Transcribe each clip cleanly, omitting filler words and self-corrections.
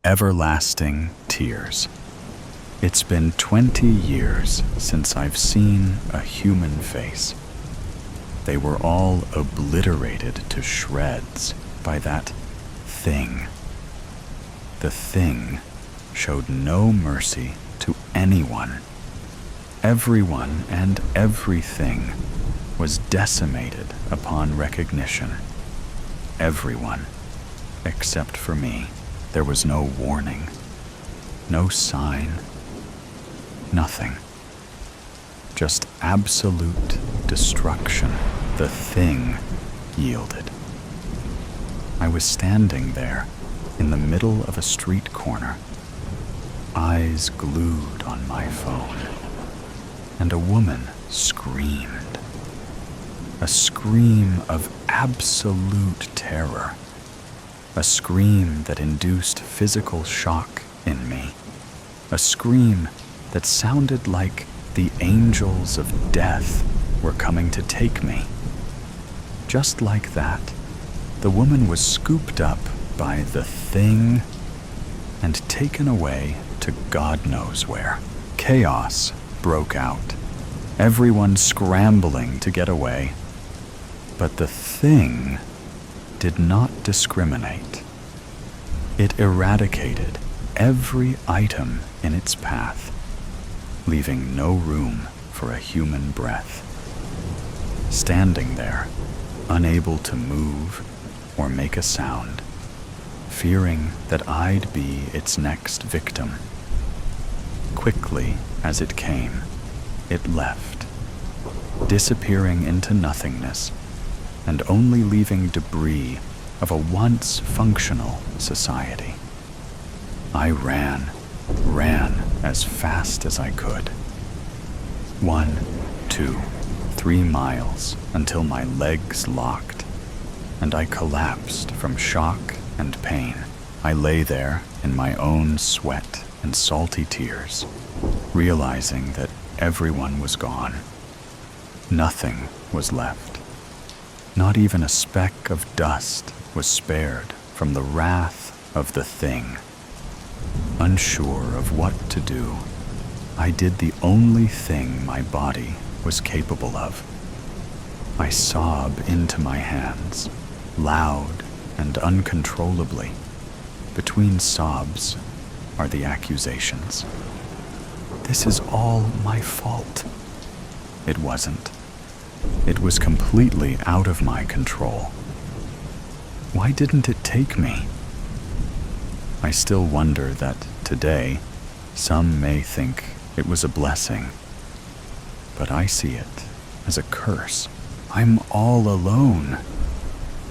everlasting tears. It's been 20 years since I've seen a human face. They were all obliterated to shreds by that thing. The thing showed no mercy to anyone. Everyone and everything was decimated upon recognition. Everyone, except for me. There was no warning, no sign, nothing. Just absolute destruction. The thing yielded. I was standing there in the middle of a street corner, eyes glued on my phone, and a woman screamed. A scream of absolute terror. A scream that induced physical shock in me. A scream that sounded like the angels of death were coming to take me. Just like that, the woman was scooped up by the thing and taken away to God knows where. Chaos broke out, everyone scrambling to get away. But the thing did not discriminate. It eradicated every item in its path, leaving no room for a human breath. Standing there, unable to move or make a sound, fearing that I'd be its next victim. Quickly as it came, it left, disappearing into nothingness, and only leaving debris of a once functional society. I ran as fast as I could. 1, 2, 3 miles until my legs locked, and I collapsed from shock and pain. I lay there in my own sweat and salty tears, realizing that everyone was gone. Nothing was left. Not even a speck of dust was spared from the wrath of the thing. Unsure of what to do, I did the only thing my body was capable of. I sob into my hands, loud and uncontrollably. Between sobs are the accusations. This is all my fault. It wasn't. It was completely out of my control. Why didn't it take me? I still wonder that today some may think it was a blessing, but I see it as a curse. I'm all alone,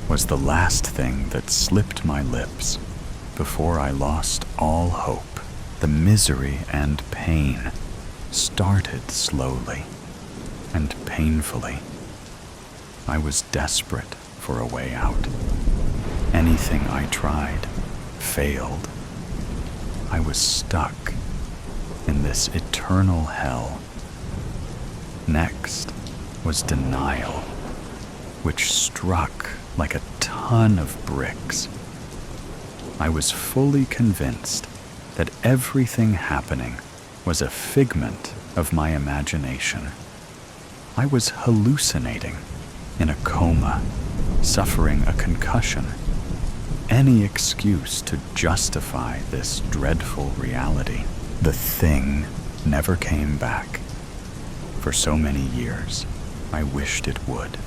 was the last thing that slipped my lips before I lost all hope. The misery and pain started slowly and painfully. I was desperate for a way out. Anything I tried failed. I was stuck in this eternal hell. Next was denial, which struck like a ton of bricks. I was fully convinced that everything happening was a figment of my imagination. I was hallucinating, in a coma, suffering a concussion. Any excuse to justify this dreadful reality. The thing never came back. For so many years, I wished it would.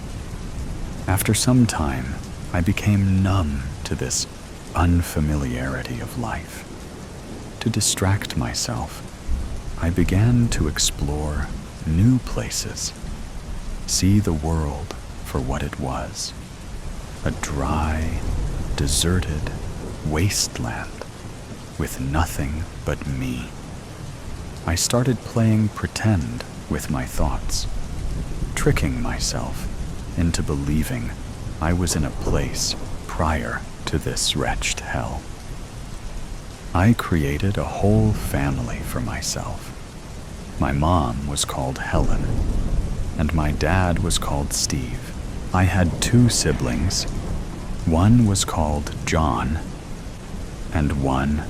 After some time, I became numb to this unfamiliarity of life. To distract myself, I began to explore new places, see the world for what it was, a dry, deserted wasteland with nothing but me. I started playing pretend with my thoughts, tricking myself into believing I was in a place prior to this wretched hell. I created a whole family for myself. My mom was called Helen, and my dad was called Steve. I had 2 siblings. One was called John, and one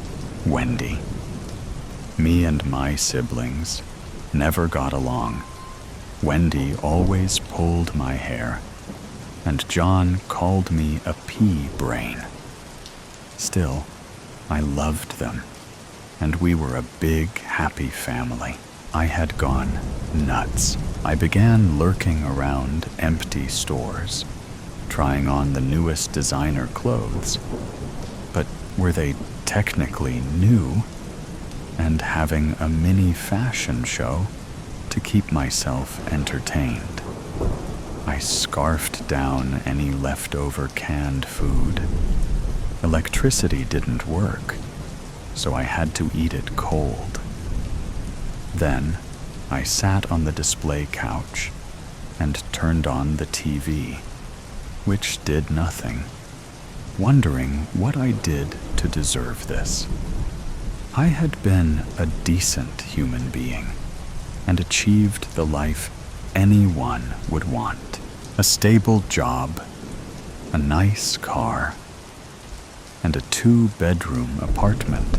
Wendy. Me and my siblings never got along. Wendy always pulled my hair, and John called me a pea brain. Still, I loved them, and we were a big, happy family. I had gone nuts. I began lurking around empty stores, trying on the newest designer clothes. But were they technically new? And having a mini fashion show to keep myself entertained. I scarfed down any leftover canned food. Electricity didn't work, so I had to eat it cold. Then I sat on the display couch and turned on the TV, which did nothing, wondering what I did to deserve this. I had been a decent human being and achieved the life anyone would want. A stable job, a nice car, and a 2-bedroom apartment.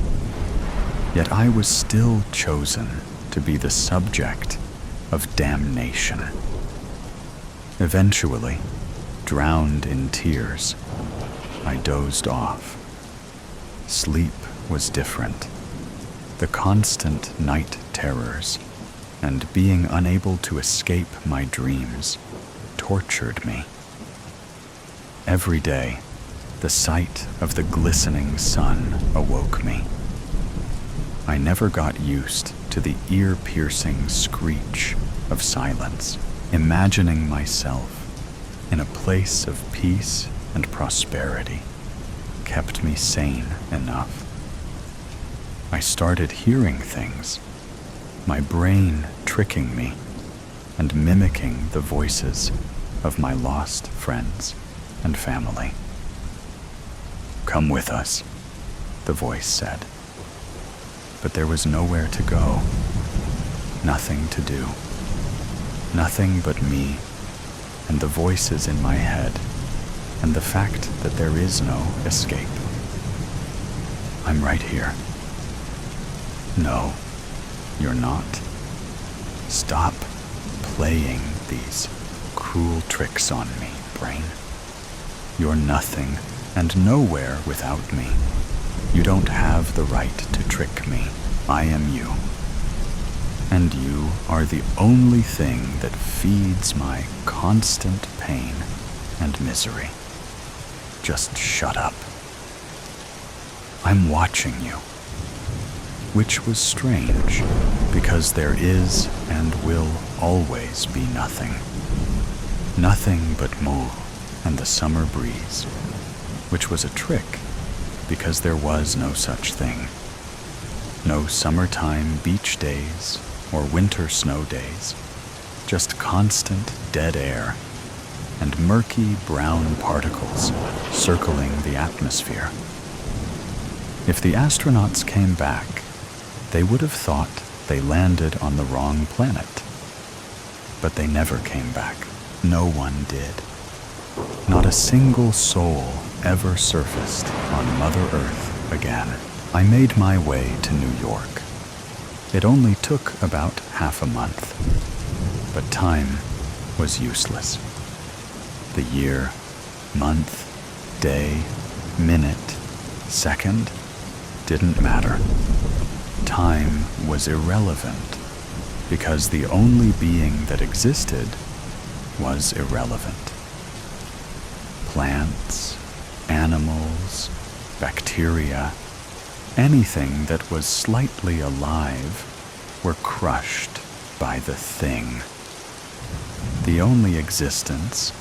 Yet I was still chosen to be the subject of damnation. Eventually, drowned in tears, I dozed off. Sleep was different. The constant night terrors and being unable to escape my dreams tortured me. Every day, the sight of the glistening sun awoke me. I never got used to the ear-piercing screech of silence. Imagining myself in a place of peace and prosperity kept me sane enough. I started hearing things, my brain tricking me and mimicking the voices of my lost friends and family. "Come with us," the voice said. But there was nowhere to go, nothing to do, nothing but me and the voices in my head and the fact that there is no escape. "I'm right here." "No, you're not. Stop playing these cruel tricks on me, brain. You're nothing and nowhere without me. You don't have the right to trick me. I am you. And you are the only thing that feeds my constant pain and misery. Just shut up. I'm watching you." Which was strange, because there is and will always be nothing. Nothing but moon and the summer breeze, which was a trick, because there was no such thing. No summertime beach days or winter snow days, just constant dead air and murky brown particles circling the atmosphere. If the astronauts came back, they would have thought they landed on the wrong planet. But they never came back. No one did. Not a single soul ever surfaced on Mother Earth again. I made my way to New York. It only took about half a month, but time was useless. The year, month, day, minute, second didn't matter. Time was irrelevant because the only being that existed was irrelevant. Plants, animals, bacteria, anything that was slightly alive were crushed by the thing. The only existence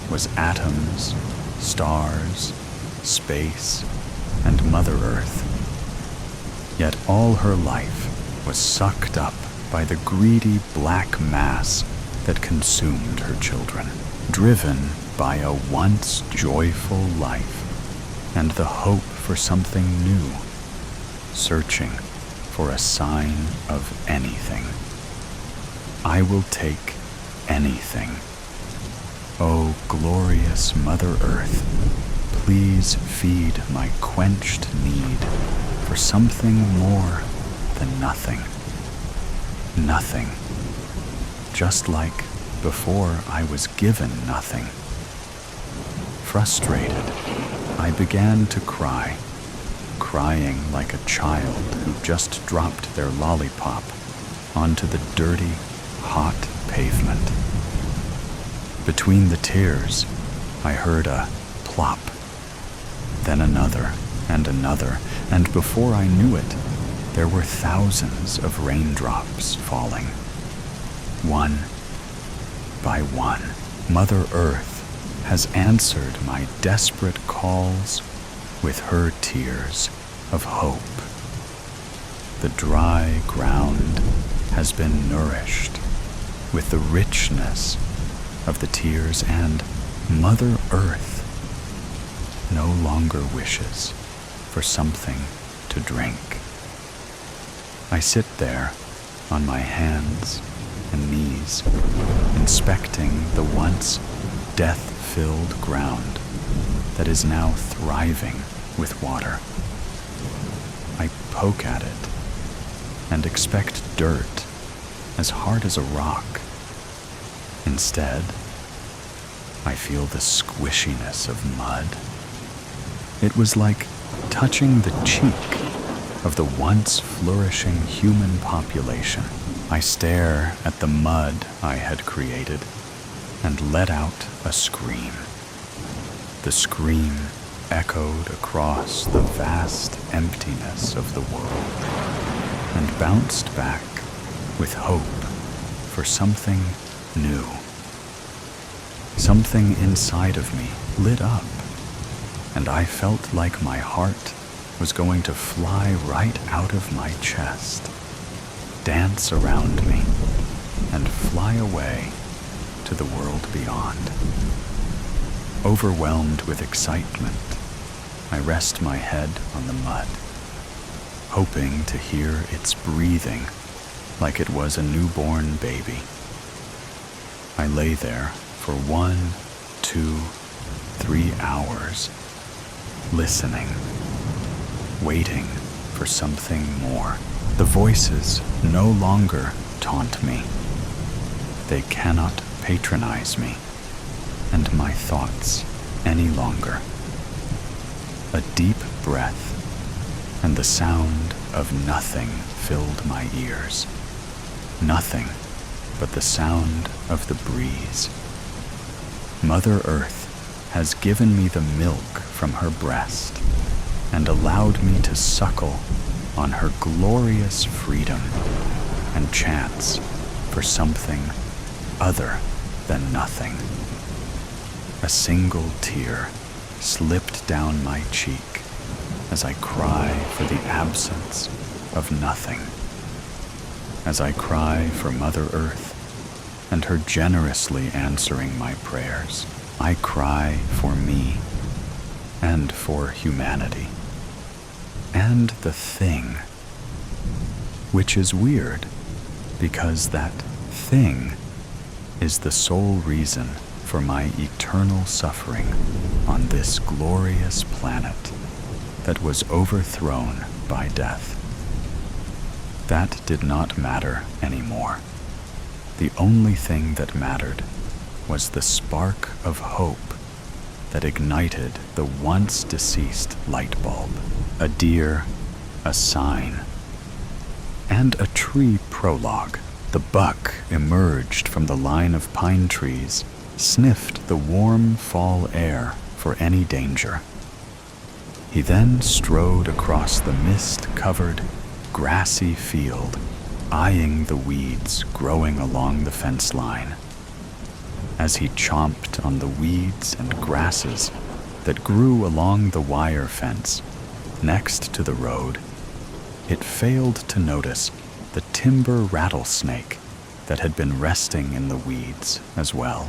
was atoms, stars, space, and Mother Earth. Yet all her life was sucked up by the greedy black mass that consumed her children, driven by a once joyful life and the hope for something new, searching for a sign of anything. I will take anything. O glorious Mother Earth, please feed my quenched need for something more than nothing. Nothing. Just like before I was given nothing. Frustrated, I began to cry, crying like a child who just dropped their lollipop onto the dirty, hot pavement. Between the tears, I heard a plop, then another and another, and before I knew it, there were thousands of raindrops falling. One by one, Mother Earth has answered my desperate calls with her tears of hope. The dry ground has been nourished with the richness of the tears, and Mother Earth no longer wishes for something to drink. I sit there on my hands and knees, inspecting the once death-filled ground that is now thriving with water. I poke at it and expect dirt as hard as a rock. Instead, I feel the squishiness of mud. It was like touching the cheek of the once flourishing human population. I stare at the mud I had created and let out a scream. The scream echoed across the vast emptiness of the world and bounced back with hope for something new. Something inside of me lit up, and I felt like my heart was going to fly right out of my chest, dance around me, and fly away to the world beyond. Overwhelmed with excitement, I rest my head on the mud, hoping to hear its breathing like it was a newborn baby. I lay there for 1, 2, 3 hours, listening, waiting for something more. The voices no longer taunt me. They cannot patronize me and my thoughts any longer. A deep breath and the sound of nothing filled my ears. Nothing but the sound of the breeze. Mother Earth has given me the milk from her breast and allowed me to suckle on her glorious freedom and chance for something other than nothing. A single tear slipped down my cheek as I cry for the absence of nothing. As I cry for Mother Earth and her generously answering my prayers, I cry for me and for humanity and the thing, which is weird because that thing is the sole reason for my eternal suffering on this glorious planet that was overthrown by death. That did not matter anymore. The only thing that mattered was the spark of hope that ignited the once deceased light bulb. A deer, a sign, and a tree prologue. The buck emerged from the line of pine trees, sniffed the warm fall air for any danger. He then strode across the mist-covered, grassy field, eyeing the weeds growing along the fence line. As he chomped on the weeds and grasses that grew along the wire fence next to the road, it failed to notice the timber rattlesnake that had been resting in the weeds as well.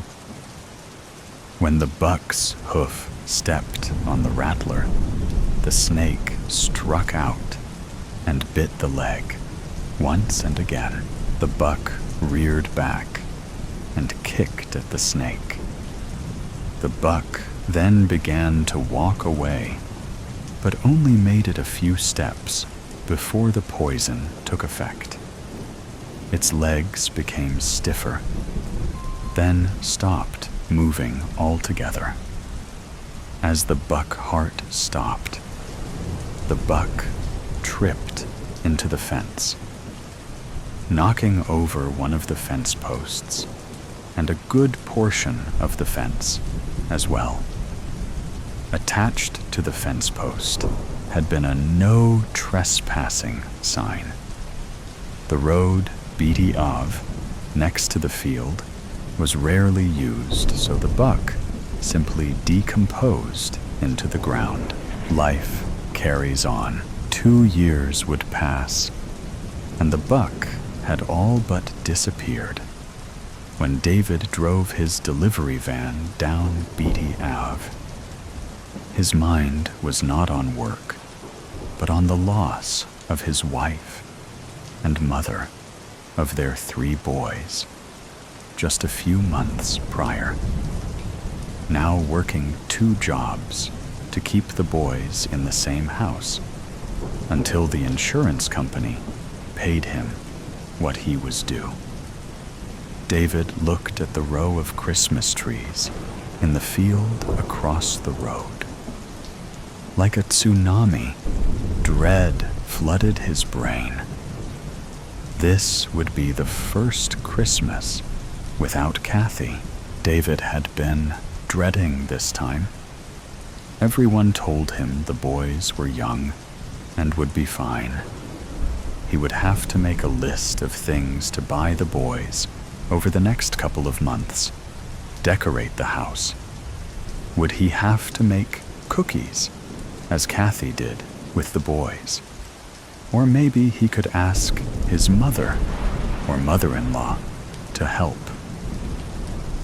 When the buck's hoof stepped on the rattler, the snake struck out and bit the leg. Once and again, the buck reared back and kicked at the snake. The buck then began to walk away, but only made it a few steps before the poison took effect. Its legs became stiffer, then stopped moving altogether. As the buck heart stopped, the buck tripped into the fence, knocking over one of the fence posts and a good portion of the fence as well. Attached to the fence post had been a no trespassing sign. The road Beatty Av, next to the field, was rarely used, so the buck simply decomposed into the ground. Life carries on. 2 years would pass, and the buck had all but disappeared when David drove his delivery van down Beatty Ave. His mind was not on work, but on the loss of his wife and mother of their 3 boys, just a few months prior. Now working 2 jobs to keep the boys in the same house until the insurance company paid him what he was due. David looked at the row of Christmas trees in the field across the road. Like a tsunami, dread flooded his brain. This would be the first Christmas without Kathy. David had been dreading this time. Everyone told him the boys were young and would be fine. He would have to make a list of things to buy the boys over the next couple of months, decorate the house. Would he have to make cookies, as Kathy did with the boys? Or maybe he could ask his mother or mother-in-law to help.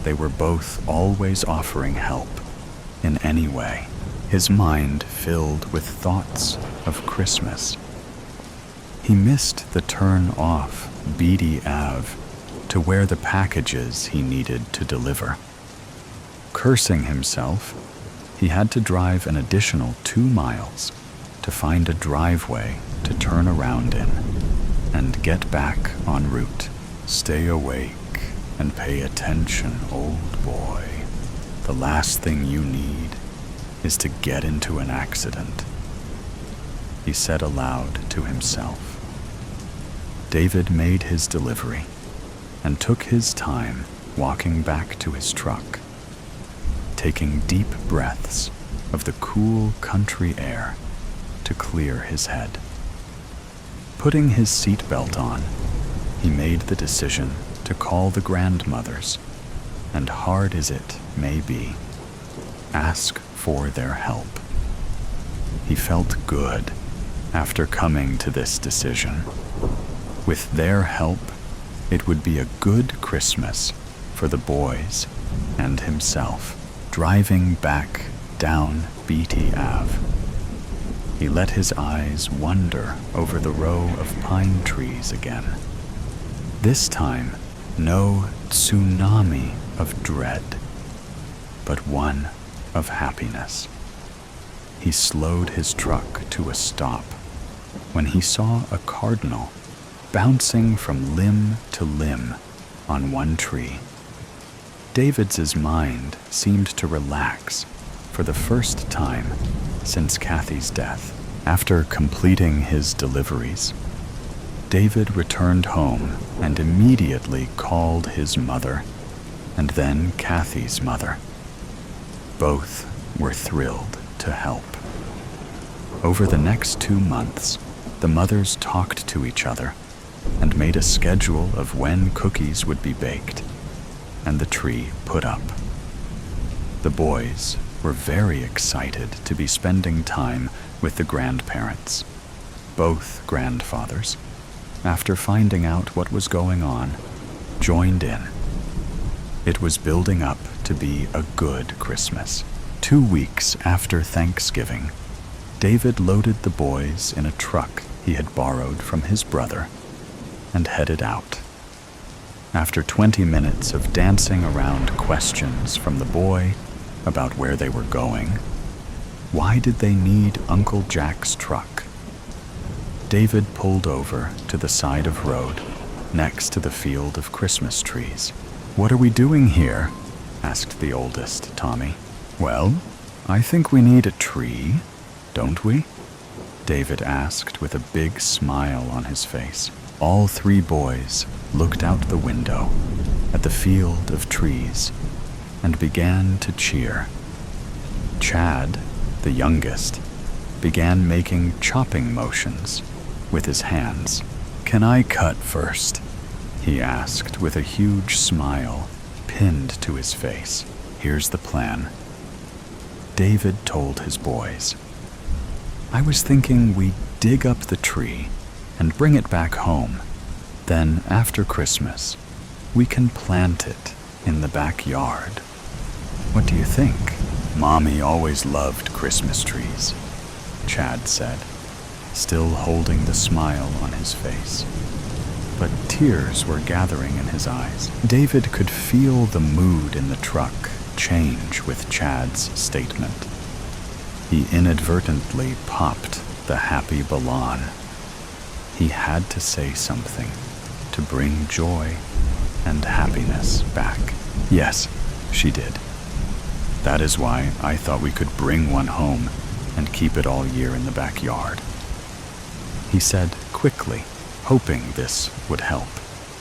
They were both always offering help in any way. His mind filled with thoughts of Christmas. He missed the turn off Beatty Ave to where the packages he needed to deliver. Cursing himself, he had to drive an additional 2 miles to find a driveway to turn around in and get back en route. Stay awake and pay attention, old boy. The last thing you need is to get into an accident, he said aloud to himself. David made his delivery and took his time walking back to his truck, taking deep breaths of the cool country air to clear his head. Putting his seatbelt on, he made the decision to call the grandmothers, and hard as it may be, ask for their help. He felt good after coming to this decision. With their help, it would be a good Christmas for the boys and himself. Driving back down Beatty Ave, he let his eyes wander over the row of pine trees again. This time, no tsunami of dread, but one of happiness. He slowed his truck to a stop when he saw a cardinal bouncing from limb to limb on one tree. David's mind seemed to relax for the first time since Kathy's death. After completing his deliveries, David returned home and immediately called his mother and then Kathy's mother. Both were thrilled to help. Over the next 2 months, the mothers talked to each other and made a schedule of when cookies would be baked and the tree put up. The boys were very excited to be spending time with the grandparents. Both grandfathers, after finding out what was going on, joined in. It was building up to be a good Christmas. 2 weeks after Thanksgiving, David loaded the boys in a truck he had borrowed from his brother and headed out. After 20 minutes of dancing around questions from the boy about where they were going, Why did they need Uncle Jack's truck? David pulled over to the side of road next to the field of Christmas trees. "What are we doing here?" asked the oldest, Tommy. "Well, I think we need a tree, don't we?" David asked with a big smile on his face. All three boys looked out the window at the field of trees and began to cheer. Chad, the youngest, began making chopping motions with his hands. "Can I cut first?" he asked with a huge smile pinned to his face. "Here's the plan." David told his boys, "I was thinking we'd dig up the tree and bring it back home. Then, after Christmas, we can plant it in the backyard. What do you think?" "Mommy always loved Christmas trees," Chad said, still holding the smile on his face. But tears were gathering in his eyes. David could feel the mood in the truck change with Chad's statement. He inadvertently popped the happy balloon. He had to say something to bring joy and happiness back. "Yes," she did. "That is why I thought we could bring one home and keep it all year in the backyard," he said quickly, hoping this would help.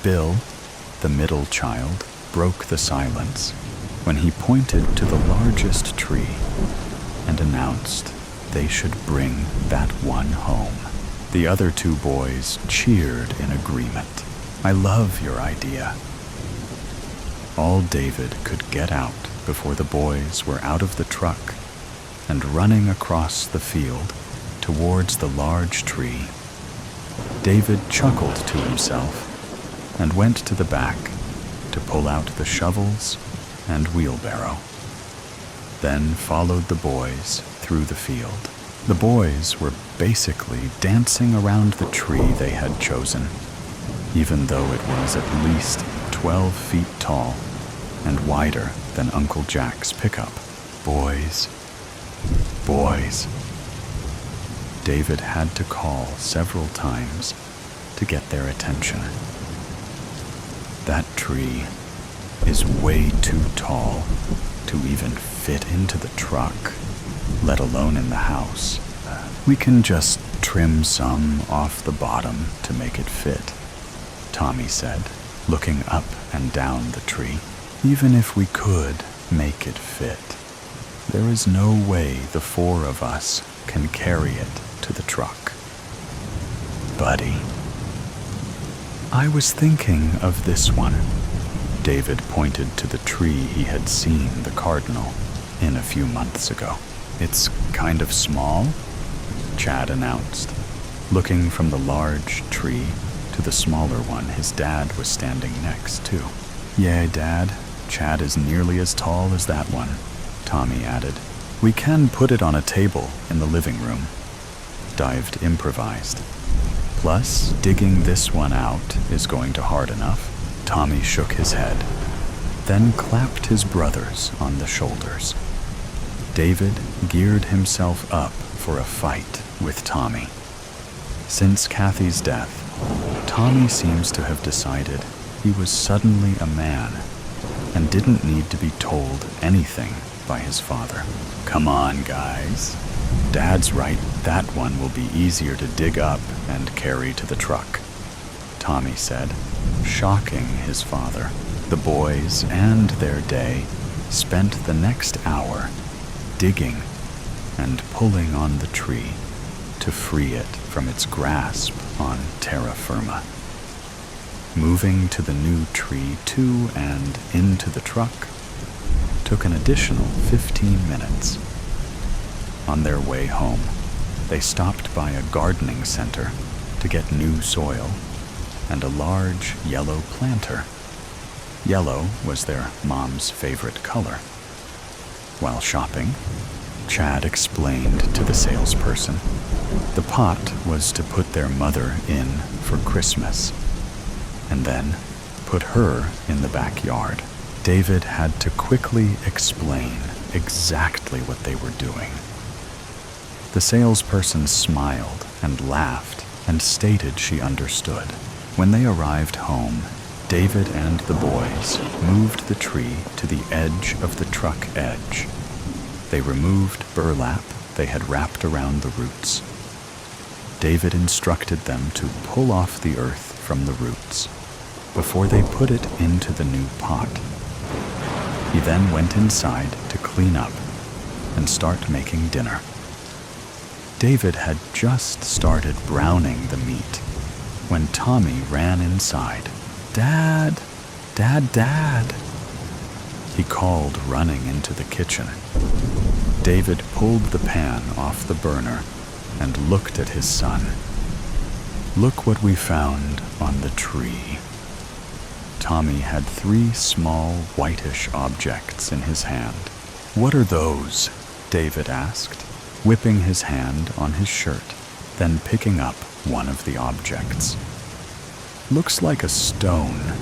Bill, the middle child, broke the silence when he pointed to the largest tree and announced they should bring that one home. The other two boys cheered in agreement. "I love your idea." All David could get out before the boys were out of the truck and running across the field towards the large tree. David chuckled to himself and went to the back to pull out the shovels and wheelbarrow, then followed the boys through the field. The boys were basically dancing around the tree they had chosen, even though it was at least 12 feet tall and wider than Uncle Jack's pickup. "Boys, boys." David had to call several times to get their attention. "That tree is way too tall to even fit into the truck, let alone in the house. We can just trim some off the bottom to make it fit," Tommy said, looking up and down the tree. "Even if we could make it fit, there is no way the four of us can carry it to the truck." "Buddy, I was thinking of this one." David pointed to the tree he had seen the cardinal in a few months ago. "It's kind of small," Chad announced, looking from the large tree to the smaller one his dad was standing next to. "Yeah, Dad, Chad is nearly as tall as that one," Tommy added. "We can put it on a table in the living room," Dived improvised. "Plus, digging this one out is going to hard enough." Tommy shook his head, then clapped his brothers on the shoulders. David geared himself up for a fight with Tommy. Since Kathy's death, Tommy seems to have decided he was suddenly a man and didn't need to be told anything by his father. "Come on, guys. Dad's right, that one will be easier to dig up and carry to the truck," Tommy said, shocking his father. The boys and their day spent the next hour digging and pulling on the tree to free it from its grasp on terra firma. Moving to the new tree to and into the truck took an additional 15 minutes. On their way home, they stopped by a gardening center to get new soil and a large yellow planter. Yellow was their mom's favorite color. While shopping, Chad explained to the salesperson the pot was to put their mother in for Christmas, and then put her in the backyard. David had to quickly explain exactly what they were doing. The salesperson smiled and laughed and stated she understood. When they arrived home, David and the boys moved the tree to the edge of the truck edge. They removed burlap they had wrapped around the roots. David instructed them to pull off the earth from the roots before they put it into the new pot. He then went inside to clean up and start making dinner. David had just started browning the meat when Tommy ran inside. "Dad! Dad, Dad!" he called, running into the kitchen. David pulled the pan off the burner and looked at his son. "Look what we found on the tree." Tommy had 3 small, whitish objects in his hand. "What are those?" David asked, whipping his hand on his shirt, then picking up one of the objects. "Looks like a stone,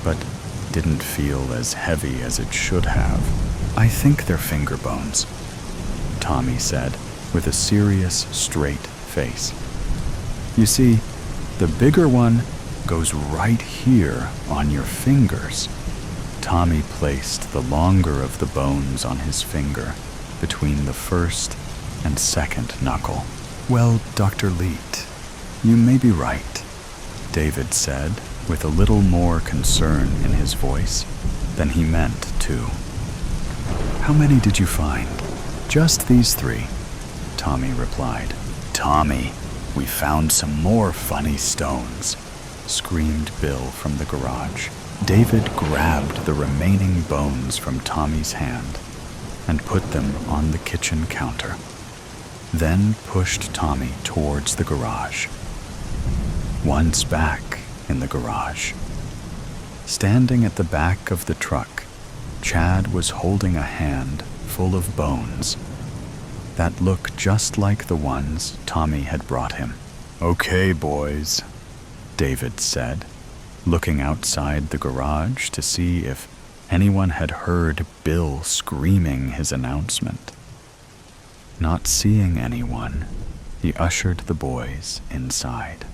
but didn't feel as heavy as it should have. I think they're finger bones," Tommy said, with a serious, straight face. "You see, the bigger one goes right here on your fingers." Tommy placed the longer of the bones on his finger between the first and second knuckle. "Well, Dr. Leet, you may be right," David said, with a little more concern in his voice than he meant to. "How many did you find?" "Just these 3, Tommy replied. "Tommy, we found some more funny stones," screamed Bill from the garage. David grabbed the remaining bones from Tommy's hand and put them on the kitchen counter, then pushed Tommy towards the garage. Once back in the garage, standing at the back of the truck, Chad was holding a hand full of bones that looked just like the ones Tommy had brought him. "Okay, boys," David said, looking outside the garage to see if anyone had heard Bill screaming his announcement. Not seeing anyone, he ushered the boys inside.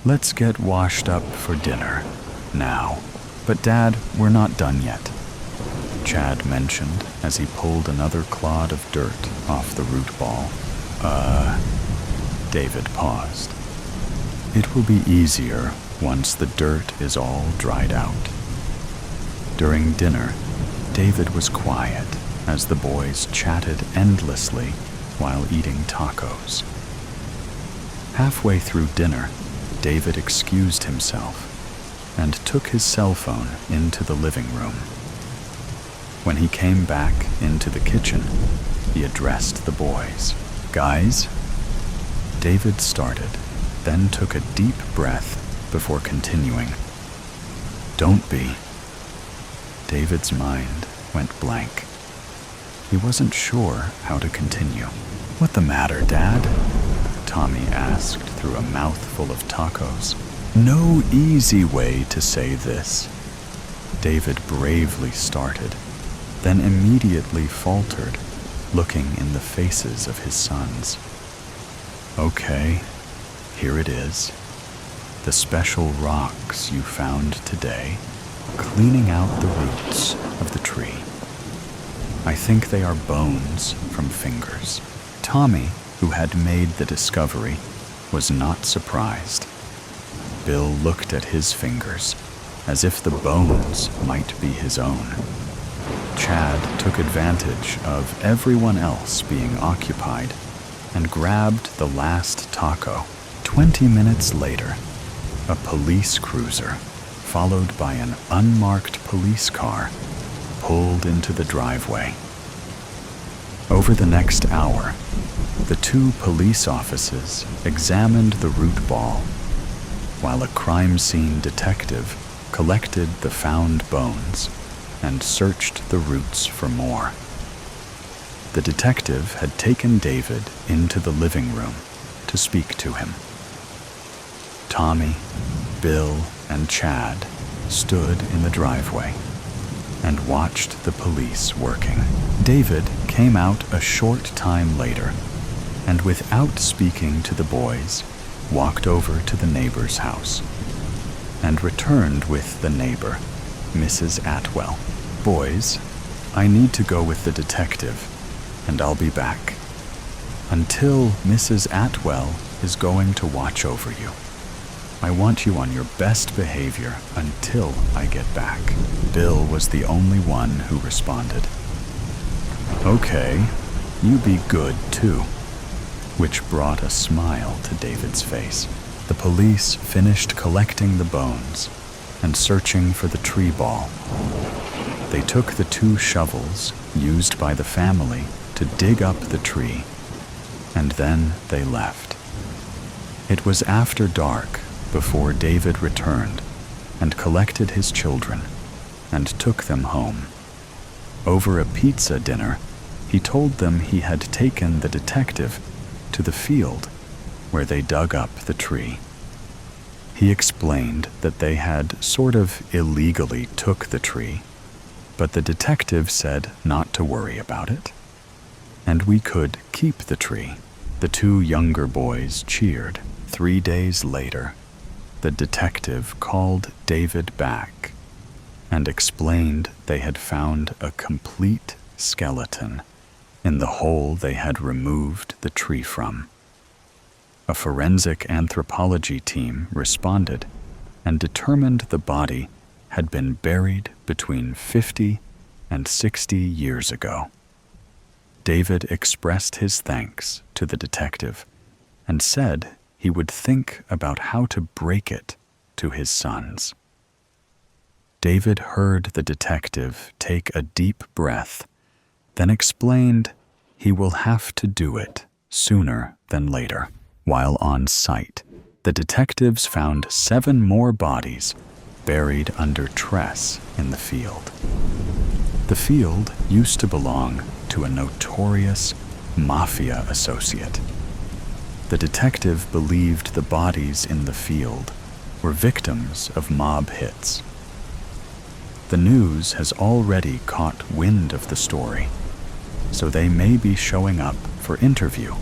"Let's get washed up for dinner now." "But Dad, we're not done yet," Chad mentioned as he pulled another clod of dirt off the root ball. David paused. "It will be easier once the dirt is all dried out." During dinner, David was quiet as the boys chatted endlessly while eating tacos. Halfway through dinner, David excused himself and took his cell phone into the living room. When he came back into the kitchen, he addressed the boys. "Guys," David started, then took a deep breath before continuing. "Don't be." David's mind went blank. He wasn't sure how to continue. "What the matter, Dad?" Tommy asked through a mouthful of tacos. "No easy way to say this," David bravely started, then immediately faltered, looking in the faces of his sons. "Okay, here it is. The special rocks you found today, cleaning out the roots of the tree. I think they are bones from fingers." Tommy, who had made the discovery, was not surprised. Bill looked at his fingers as if the bones might be his own. Chad took advantage of everyone else being occupied and grabbed the last taco. 20 minutes later, a police cruiser, followed by an unmarked police car, pulled into the driveway. Over the next hour, the 2 police officers examined the root ball, while a crime scene detective collected the found bones and searched the roots for more. The detective had taken David into the living room to speak to him. Tommy, Bill, and Chad stood in the driveway and watched the police working. David came out a short time later and without speaking to the boys, walked over to the neighbor's house and returned with the neighbor, Mrs. Atwell. "Boys, I need to go with the detective, and I'll be back. Until Mrs. Atwell is going to watch over you. I want you on your best behavior until I get back." Bill was the only one who responded. "Okay, you be good too," which brought a smile to David's face. The police finished collecting the bones and searching for the tree ball. They took the 2 shovels used by the family to dig up the tree, and then they left. It was after dark before David returned and collected his children and took them home. Over a pizza dinner, he told them he had taken the detective to the field where they dug up the tree. He explained that they had sort of illegally took the tree, but the detective said not to worry about it, and we could keep the tree. The 2 younger boys cheered. 3 days later, the detective called David back and explained they had found a complete skeleton in the hole they had removed the tree from. A forensic anthropology team responded and determined the body had been buried between 50 and 60 years ago. David expressed his thanks to the detective and said he would think about how to break it to his sons. David heard the detective take a deep breath, then explained he will have to do it sooner than later. While on site, the detectives found 7 more bodies buried under tress in the field. The field used to belong to a notorious mafia associate. The detective believed the bodies in the field were victims of mob hits. The news has already caught wind of the story, so they may be showing up for interview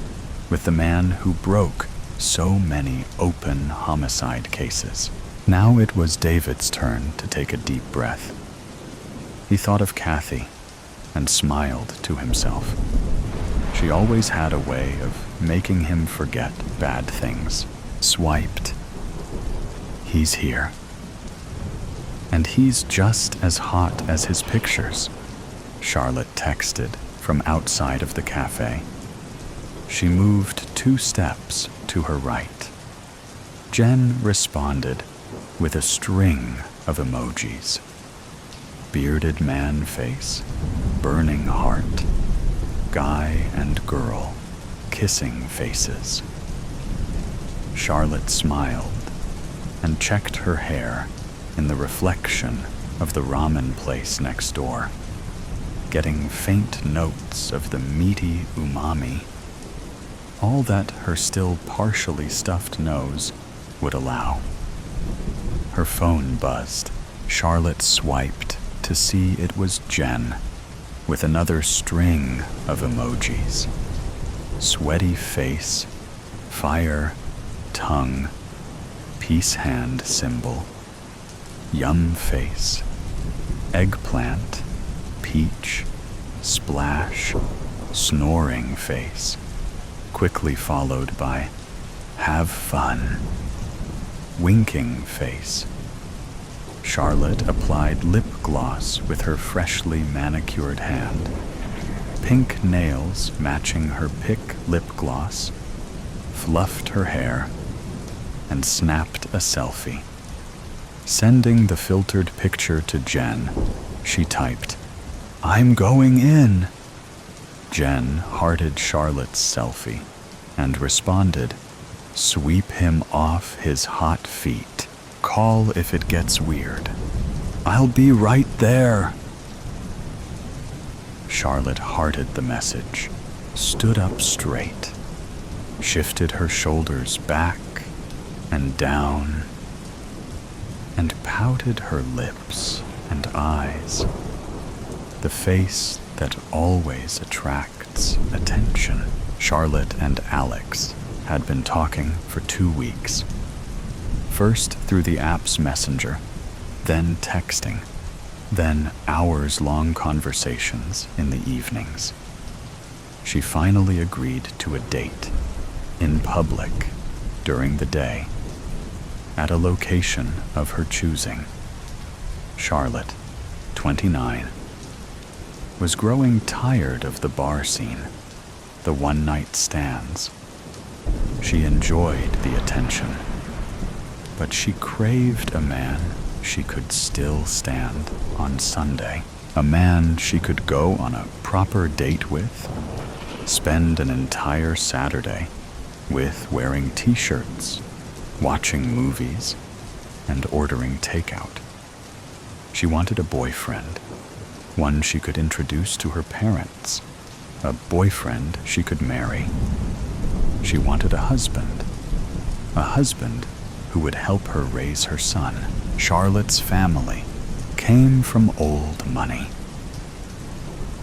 with the man who broke so many open homicide cases. Now it was David's turn to take a deep breath. He thought of Kathy and smiled to himself. She always had a way of making him forget bad things. Swiped. He's here. And he's just as hot as his pictures, Charlotte texted from outside of the cafe. She moved 2 steps to her right. Jen responded with a string of emojis. Bearded man face, burning heart, guy and girl, kissing faces. Charlotte smiled and checked her hair in the reflection of the ramen place next door, getting faint notes of the meaty umami, all that her still partially stuffed nose would allow. Her phone buzzed. Charlotte swiped to see it was Jen, with another string of emojis. Sweaty face, fire, tongue, peace hand symbol, yum face, eggplant, peach, splash, snoring face, quickly followed by have fun, winking face. Charlotte applied lip gloss with her freshly manicured hand, pink nails matching her pick lip gloss, fluffed her hair, and snapped a selfie. Sending the filtered picture to Jen, she typed, "I'm going in." Jen hearted Charlotte's selfie and responded, "Sweep him off his hot feet. Call if it gets weird. I'll be right there." Charlotte hearted the message, stood up straight, shifted her shoulders back and down, and pouted her lips and eyes, the face that always attracts attention. Charlotte and Alex had been talking for 2 weeks. First through the app's messenger, then texting, then hours-long conversations in the evenings. She finally agreed to a date, in public, during the day, at a location of her choosing. Charlotte, 29, was growing tired of the bar scene, the one-night stands. She enjoyed the attention, but she craved a man she could still stand on Sunday, a man she could go on a proper date with, spend an entire Saturday with wearing t-shirts, watching movies, and ordering takeout. She wanted a boyfriend, one she could introduce to her parents, a boyfriend she could marry. She wanted a husband who would help her raise her son. Charlotte's family came from old money.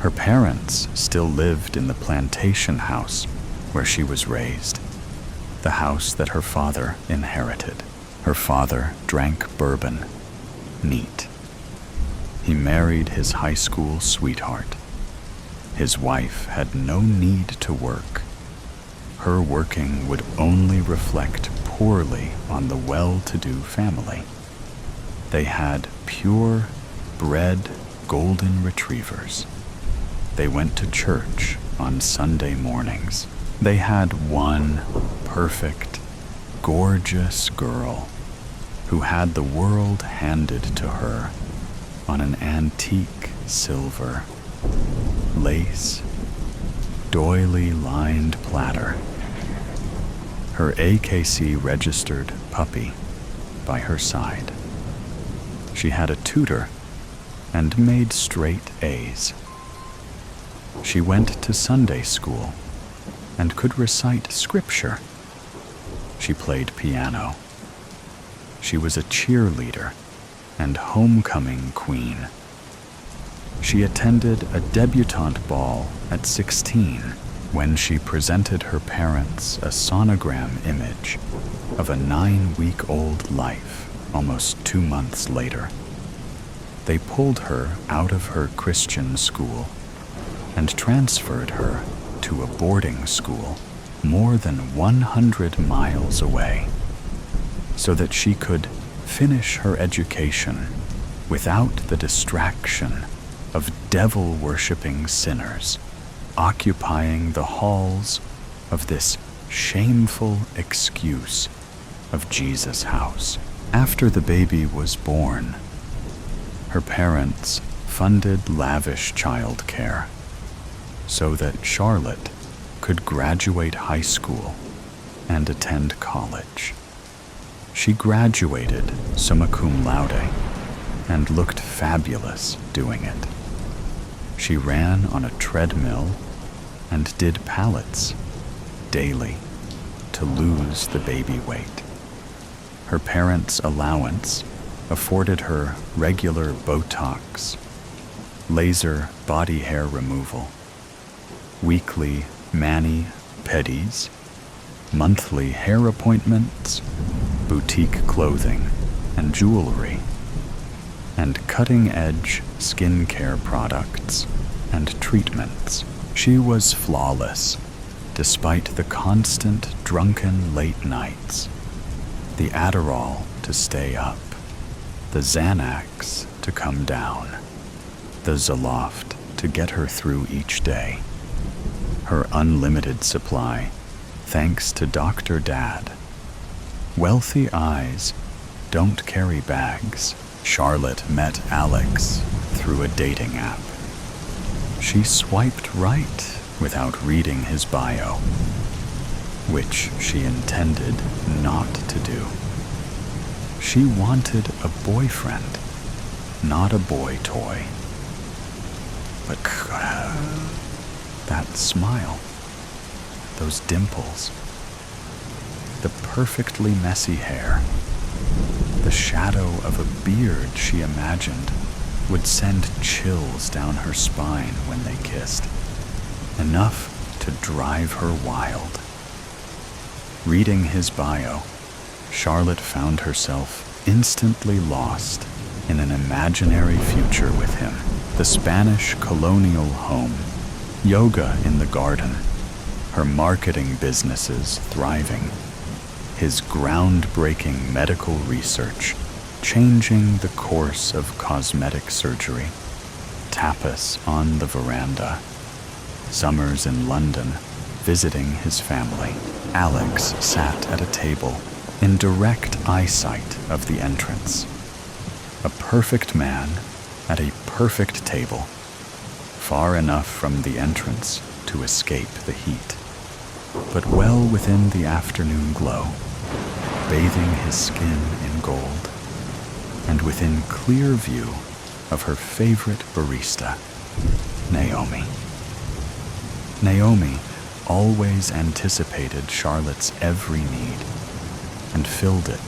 Her parents still lived in the plantation house where she was raised, the house that her father inherited. Her father drank bourbon, neat. He married his high school sweetheart. His wife had no need to work. Her working would only reflect poorly on the well-to-do family. They had pure-bred golden retrievers. They went to church on Sunday mornings. They had one perfect, gorgeous girl who had the world handed to her on an antique silver, lace, doily-lined platter. Her AKC-registered puppy by her side. She had a tutor and made straight A's. She went to Sunday school and could recite scripture. She played piano. She was a cheerleader and homecoming queen. She attended a debutante ball at 16 when she presented her parents a sonogram image of a 9-week-old life almost 2 months later. They pulled her out of her Christian school and transferred her to a boarding school more than 100 miles away so that she could finish her education without the distraction of devil-worshipping sinners occupying the halls of this shameful excuse of Jesus' house. After the baby was born, her parents funded lavish childcare so that Charlotte could graduate high school and attend college. She graduated summa cum laude and looked fabulous doing it. She ran on a treadmill and did pallets daily to lose the baby weight. Her parents' allowance afforded her regular Botox, laser body hair removal, weekly mani-pedis, monthly hair appointments, boutique clothing and jewelry, and cutting-edge skincare products and treatments. She was flawless, despite the constant drunken late nights, the Adderall to stay up, the Xanax to come down, the Zoloft to get her through each day. Her unlimited supply, thanks to Dr. Dad. Wealthy eyes don't carry bags. Charlotte met Alex through a dating app. She swiped right without reading his bio, which she intended not to do. She wanted a boyfriend, not a boy toy. But that smile, those dimples, the perfectly messy hair, the shadow of a beard she imagined would send chills down her spine when they kissed, enough to to drive her wild. Reading his bio, Charlotte found herself instantly lost in an imaginary future with him. The Spanish colonial home, yoga in the garden, her marketing businesses thriving, his groundbreaking medical research changing the course of cosmetic surgery, tapas on the veranda, summers in London, visiting his family. Alex sat at a table in direct eyesight of the entrance. A perfect man at a perfect table, far enough from the entrance to escape the heat, but well within the afternoon glow, bathing his skin in gold, and within clear view of her favorite barista, Naomi. Naomi always anticipated Charlotte's every need and filled it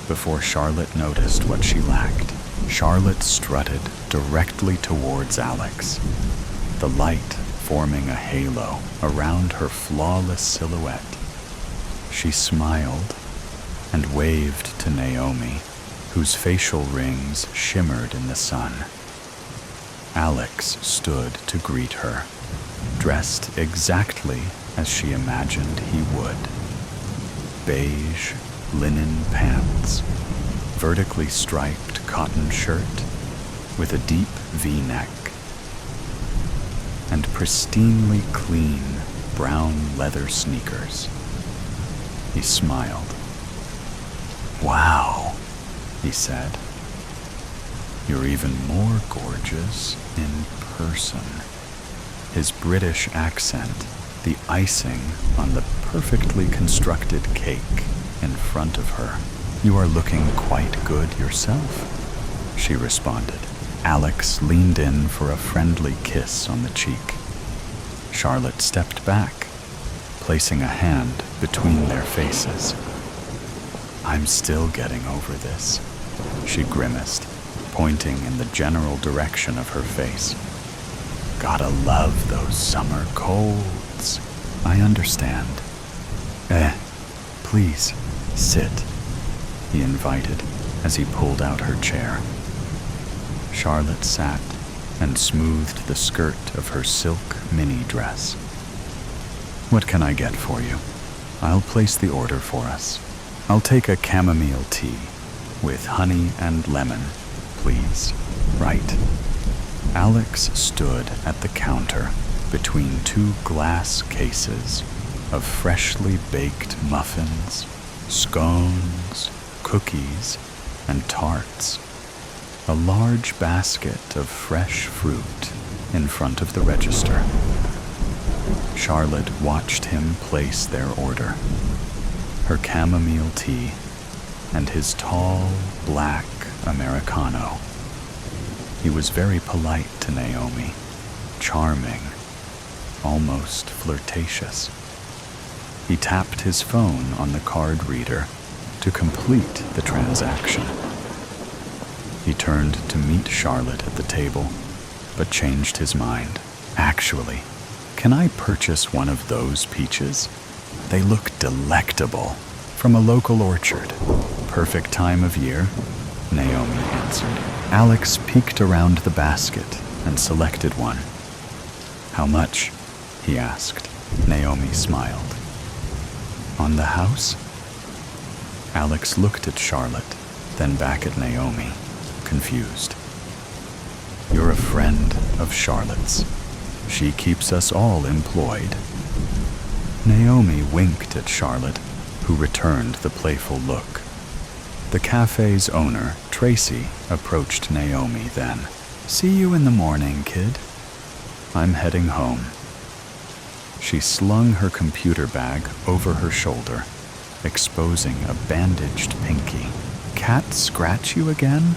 before Charlotte noticed what she lacked. Charlotte strutted directly towards Alex, the light forming a halo around her flawless silhouette. She smiled and waved to Naomi, whose facial rings shimmered in the sun. Alex stood to greet her, dressed exactly as she imagined he would. Beige linen pants, vertically striped cotton shirt with a deep V-neck, and pristinely clean brown leather sneakers. He smiled. "Wow," he said. "You're even more gorgeous in person." His British accent, the icing on the perfectly constructed cake in front of her. "You are looking quite good yourself," she responded. Alex leaned in for a friendly kiss on the cheek. Charlotte stepped back, placing a hand between their faces. "I'm still getting over this," she grimaced, pointing in the general direction of her face. "Gotta love those summer colds." "I understand." Please, sit," he invited as he pulled out her chair. Charlotte sat and smoothed the skirt of her silk mini dress. "What can I get for you? I'll place the order for us. I'll take a chamomile tea with honey and lemon, please." "Right." Alex stood at the counter between two glass cases of freshly baked muffins, scones, cookies, and tarts. A large basket of fresh fruit in front of the register. Charlotte watched him place their order. Her chamomile tea and his tall, black Americano. He was very polite to Naomi, charming, almost flirtatious. He tapped his phone on the card reader to complete the transaction. He turned to meet Charlotte at the table, but changed his mind. "Actually, can I purchase one of those peaches? They look delectable, from a local orchard." "Perfect time of year," Naomi answered. Alex peeked around the basket and selected one. "How much?" he asked. Naomi smiled. "On the house?" Alex looked at Charlotte, then back at Naomi, confused. "You're a friend of Charlotte's. She keeps us all employed." Naomi winked at Charlotte, who returned the playful look. The cafe's owner, Tracy, approached Naomi then. "See you in the morning, kid. I'm heading home." She slung her computer bag over her shoulder, exposing a bandaged pinky. "Cat scratch you again?"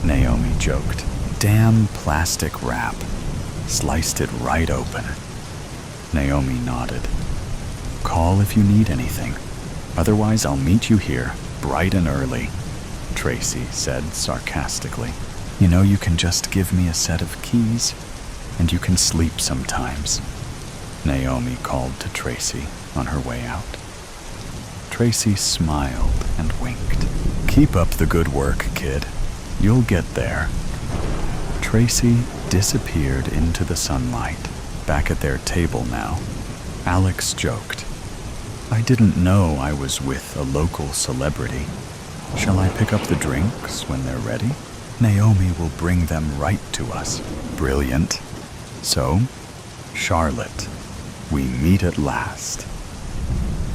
Naomi joked. "Damn plastic wrap. Sliced it right open." Naomi nodded. "Call if you need anything. Otherwise, I'll meet you here, bright and early," Tracy said sarcastically. "You know, you can just give me a set of keys, and you can sleep sometimes." Naomi called to Tracy on her way out. Tracy smiled and winked. "Keep up the good work, kid. You'll get there." Tracy disappeared into the sunlight. Back at their table now, Alex joked, "I didn't know I was with a local celebrity. Shall I pick up the drinks when they're ready? Naomi will bring them right to us." "Brilliant. So, Charlotte, we meet at last."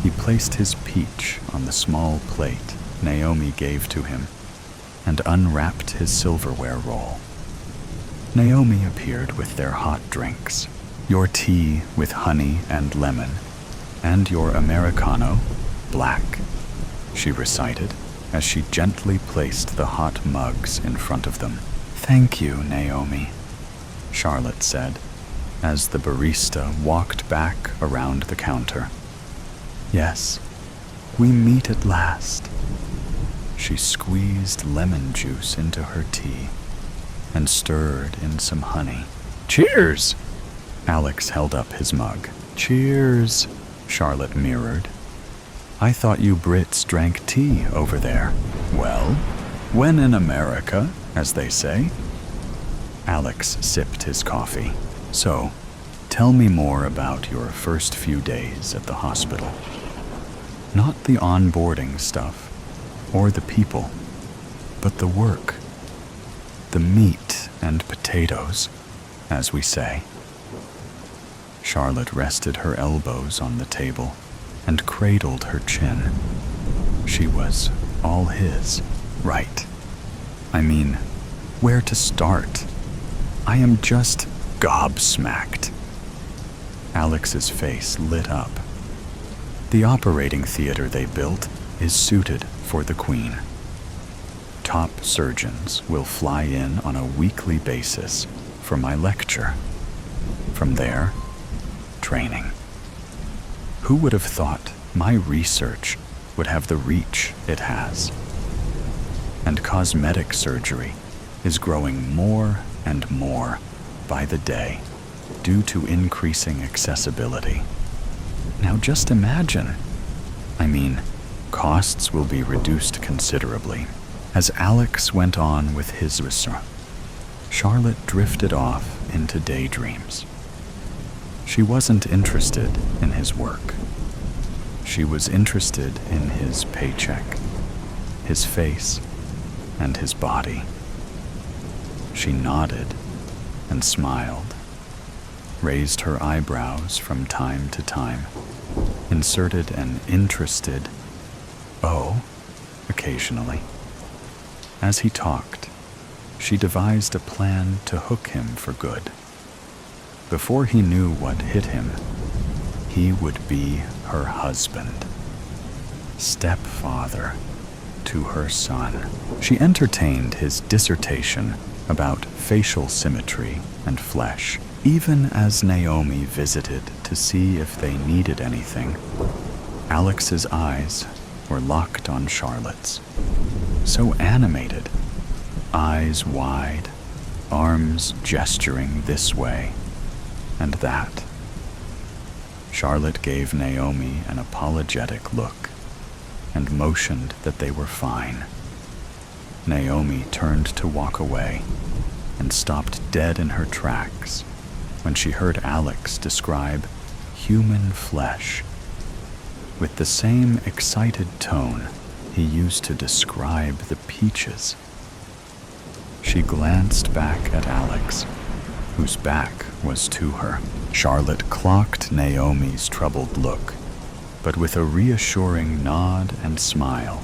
He placed his peach on the small plate Naomi gave to him and unwrapped his silverware roll. Naomi appeared with their hot drinks, your tea with honey and lemon, and your Americano, black, she recited as she gently placed the hot mugs in front of them. "Thank you, Naomi," Charlotte said as the barista walked back around the counter. "Yes, we meet at last." She squeezed lemon juice into her tea and stirred in some honey. "Cheers!" Alex held up his mug. "Cheers," Charlotte mirrored. "I thought you Brits drank tea over there." "Well, when in America, as they say." Alex sipped his coffee. "So, tell me more about your first few days at the hospital. Not the onboarding stuff, or the people, but the work. The meat and potatoes, as we say." Charlotte rested her elbows on the table and cradled her chin. She was all his. "Right. I mean, where to start? I am just gobsmacked." Alex's face lit up. "The operating theater they built is suited for the Queen. Top surgeons will fly in on a weekly basis for my lecture. From there, training. Who would have thought my research would have the reach it has? And cosmetic surgery is growing more and more by the day due to increasing accessibility. Now just imagine. I mean, costs will be reduced considerably." As Alex went on with his research, Charlotte drifted off into daydreams. She wasn't interested in his work. She was interested in his paycheck, his face, and his body. She nodded and smiled, raised her eyebrows from time to time, inserted an interested "oh" occasionally. As he talked, she devised a plan to hook him for good. Before he knew what hit him, he would be her husband, stepfather to her son. She entertained his dissertation about facial symmetry and flesh, even as Naomi visited to see if they needed anything. Alex's eyes were locked on Charlotte's, so animated, eyes wide, arms gesturing this way and that. Charlotte gave Naomi an apologetic look and motioned that they were fine. Naomi turned to walk away and stopped dead in her tracks when she heard Alex describe human flesh with the same excited tone he used to describe the peaches. She glanced back at Alex, whose back was to her. Charlotte clocked Naomi's troubled look, but with a reassuring nod and smile,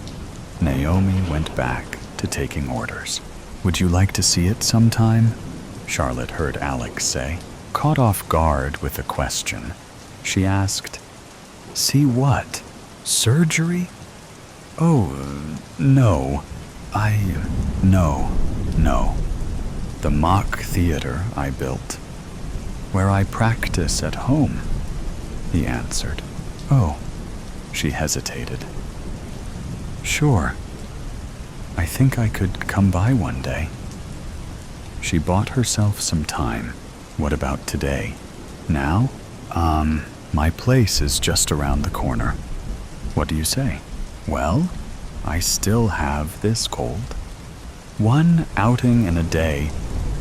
Naomi went back to taking orders. "Would you like to see it sometime?" Charlotte heard Alex say. Caught off guard with the question, she asked, "See what? Surgery?" "Oh, no. No. The mock theater I built, where I practice at home," he answered. "Oh," she hesitated. "Sure. I think I could come by one day." She bought herself some time. "What about today? Now?" My place is just around the corner. What do you say? Well, I still have this cold. One outing in a day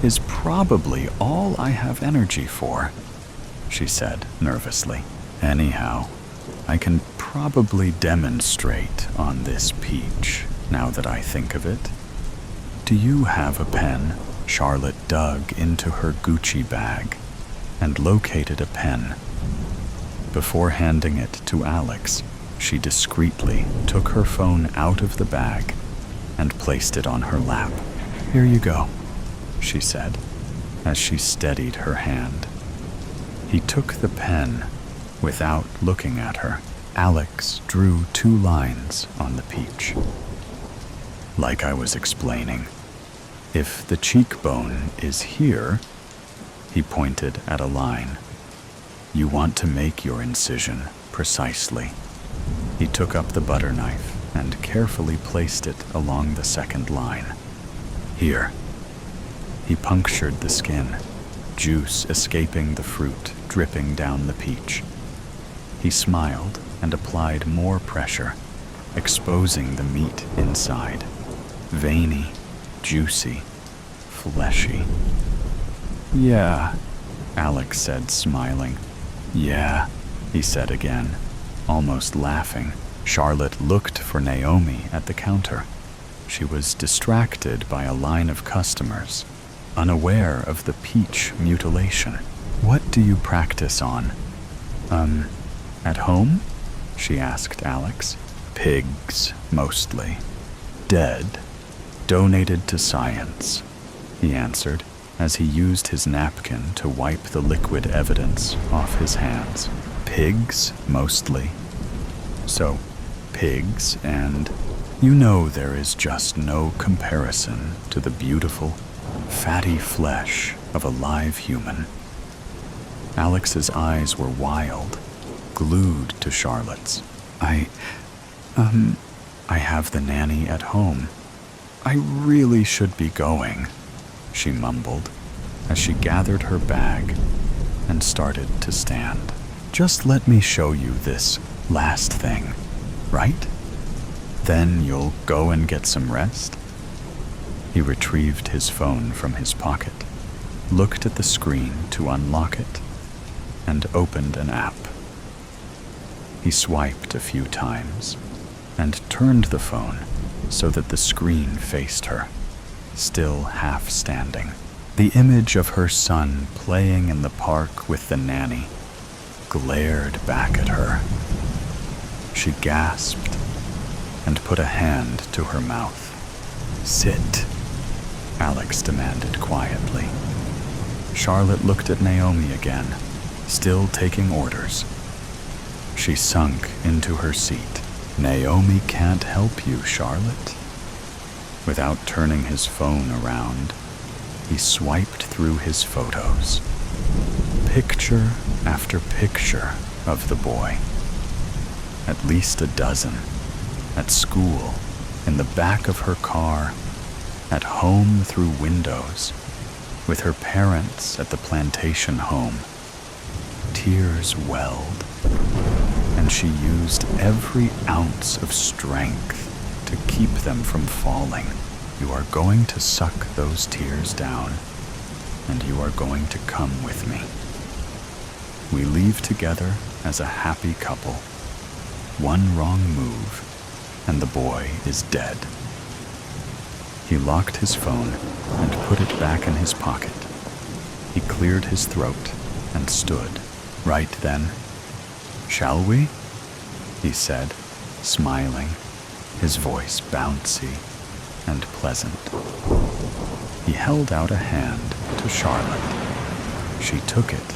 is probably all I have energy for, she said nervously. Anyhow, I can probably demonstrate on this peach, now that I think of it. Do you have a pen? Charlotte dug into her Gucci bag and located a pen. Before handing it to Alex, she discreetly took her phone out of the bag and placed it on her lap. Here you go, she said, as she steadied her hand. He took the pen without looking at her. Alex drew 2 lines on the peach. Like I was explaining, if the cheekbone is here, he pointed at a line. You want to make your incision precisely. He took up the butter knife and carefully placed it along the second line. Here. He punctured the skin, juice escaping the fruit, dripping down the peach. He smiled and applied more pressure, exposing the meat inside. Veiny, juicy, fleshy. Yeah, Alex said, smiling. Yeah, he said again, almost laughing. Charlotte looked for Naomi at the counter. She was distracted by a line of customers, unaware of the peach mutilation. What do you practice on? At home? She asked Alex. Pigs, mostly. Dead. Donated to science, he answered, as he used his napkin to wipe the liquid evidence off his hands. Pigs, mostly. So, pigs, and you know there is just no comparison to the beautiful, fatty flesh of a live human. Alex's eyes were wild, glued to Charlotte's. I have the nanny at home. I really should be going, she mumbled as she gathered her bag and started to stand. Just let me show you this last thing, right? Then you'll go and get some rest? He retrieved his phone from his pocket, looked at the screen to unlock it, and opened an app. He swiped a few times and turned the phone so that the screen faced her, still half standing. The image of her son playing in the park with the nanny glared back at her. She gasped and put a hand to her mouth. Sit, Alex demanded quietly. Charlotte looked at Naomi again, still taking orders. She sunk into her seat. Naomi can't help you, Charlotte. Without turning his phone around, he swiped through his photos. Picture after picture of the boy. At least a dozen. At school, in the back of her car, at home through windows, with her parents at the plantation home. Tears welled, and she used every ounce of strength to keep them from falling. You are going to suck those tears down, and you are going to come with me. We leave together as a happy couple. One wrong move, and the boy is dead. He locked his phone and put it back in his pocket. He cleared his throat and stood. Right then. Shall we? He said, smiling, his voice bouncy and pleasant. He held out a hand to Charlotte. She took it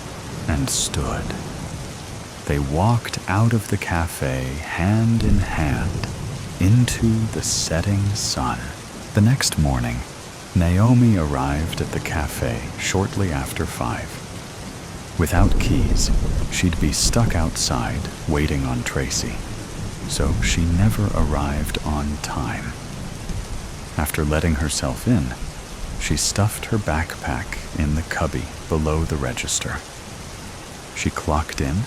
and stood. They walked out of the cafe hand in hand into the setting sun. The next morning, Naomi arrived at the cafe shortly after 5. Without keys, she'd be stuck outside waiting on Tracy, so she never arrived on time. After letting herself in, she stuffed her backpack in the cubby below the register. She clocked in,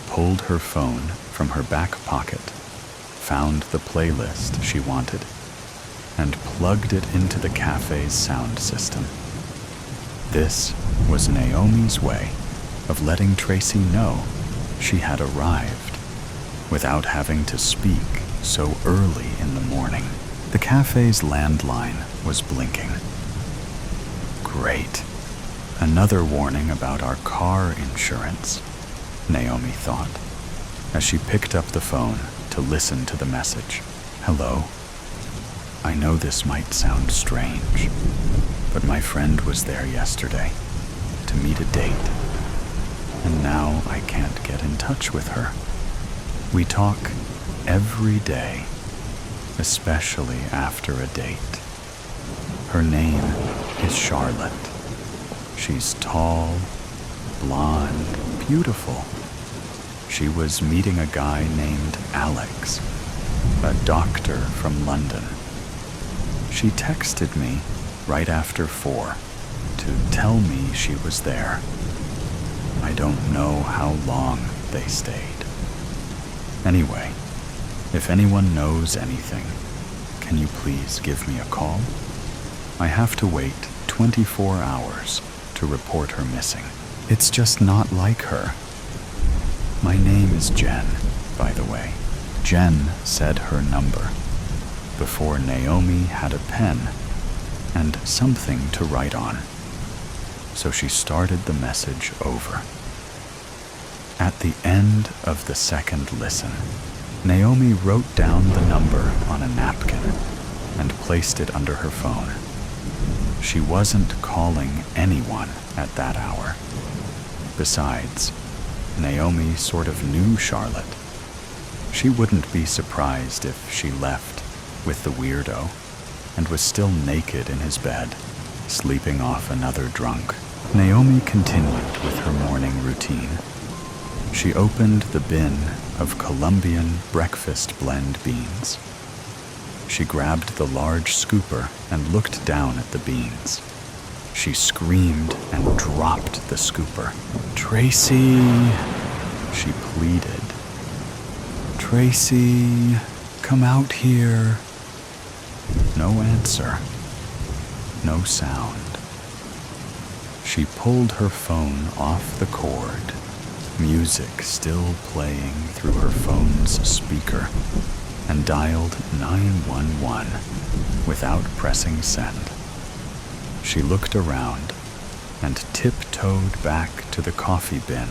pulled her phone from her back pocket, found the playlist she wanted, and plugged it into the cafe's sound system. This was Naomi's way of letting Tracy know she had arrived without having to speak so early in the morning. The cafe's landline was blinking. Great. Another warning about our car insurance, Naomi thought, as she picked up the phone to listen to the message. Hello. I know this might sound strange, but my friend was there yesterday to meet a date, and now I can't get in touch with her. We talk every day, especially after a date. Her name is Charlotte. She's tall, blonde, beautiful. She was meeting a guy named Alex, a doctor from London. She texted me right after 4 to tell me she was there. I don't know how long they stayed. Anyway, if anyone knows anything, can you please give me a call? I have to wait 24 hours to report her missing. It's just not like her. My name is Jen, by the way. Jen said her number before Naomi had a pen and something to write on. So she started the message over. At the end of the second listen, Naomi wrote down the number on a napkin and placed it under her phone. She wasn't calling anyone at that hour. Besides, Naomi sort of knew Charlotte. She wouldn't be surprised if she left with the weirdo and was still naked in his bed, sleeping off another drunk. Naomi continued with her morning routine. She opened the bin of Colombian breakfast blend beans. She grabbed the large scooper and looked down at the beans. She screamed and dropped the scooper. "Tracy," she pleaded. "Tracy, come out here." No answer. No sound. She pulled her phone off the cord, music still playing through her phone's speaker, and dialed 911 without pressing send. She looked around and tiptoed back to the coffee bin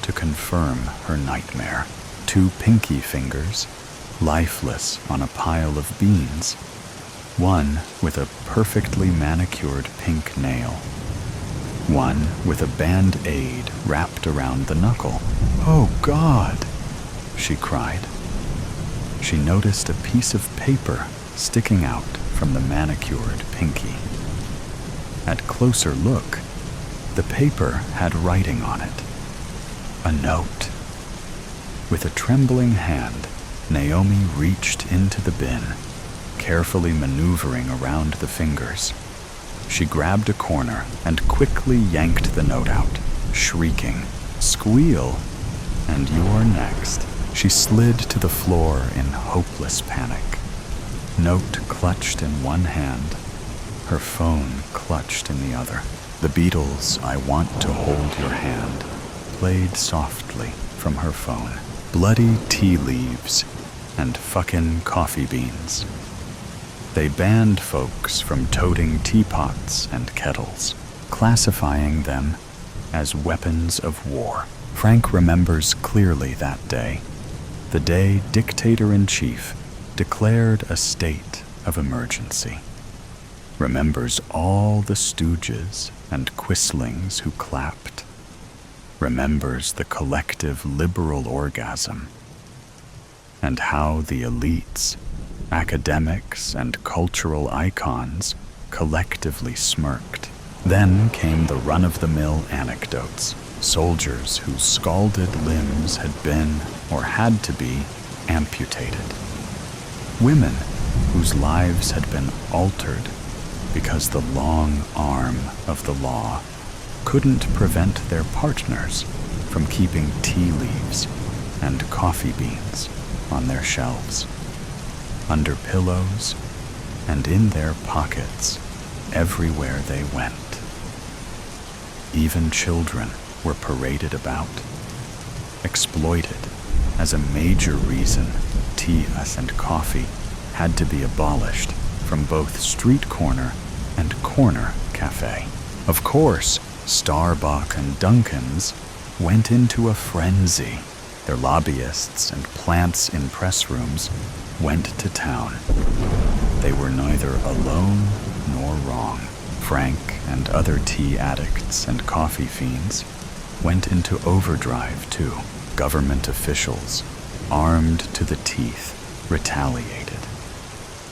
to confirm her nightmare. 2 pinky fingers, lifeless on a pile of beans, one with a perfectly manicured pink nail, one with a band-aid wrapped around the knuckle. "Oh, God!" she cried. She noticed a piece of paper sticking out from the manicured pinky. At closer look, the paper had writing on it. A note. With a trembling hand, Naomi reached into the bin, carefully maneuvering around the fingers. She grabbed a corner and quickly yanked the note out, shrieking, "Squeal, and you're next." She slid to the floor in hopeless panic. Note clutched in one hand, her phone clutched in the other. The Beatles' "I Want to Hold Your Hand" played softly from her phone. Bloody tea leaves and fucking coffee beans. They banned folks from toting teapots and kettles, classifying them as weapons of war. Frank remembers clearly that day, the day Dictator-in-Chief declared a state of emergency. Remembers all the stooges and quislings who clapped. Remembers the collective liberal orgasm, and how the elites, academics, and cultural icons collectively smirked. Then came the run-of-the-mill anecdotes. Soldiers whose scalded limbs had been, or had to be, amputated. Women whose lives had been altered because the long arm of the law couldn't prevent their partners from keeping tea leaves and coffee beans on their shelves, under pillows, and in their pockets everywhere they went. Even children were paraded about, exploited as a major reason tea and coffee had to be abolished from both street corner and corner cafe. Of course, Starbucks and Dunkin's went into a frenzy. Their lobbyists and plants in press rooms went to town. They were neither alone nor wrong. Frank and other tea addicts and coffee fiends went into overdrive too. Government officials, armed to the teeth, retaliated,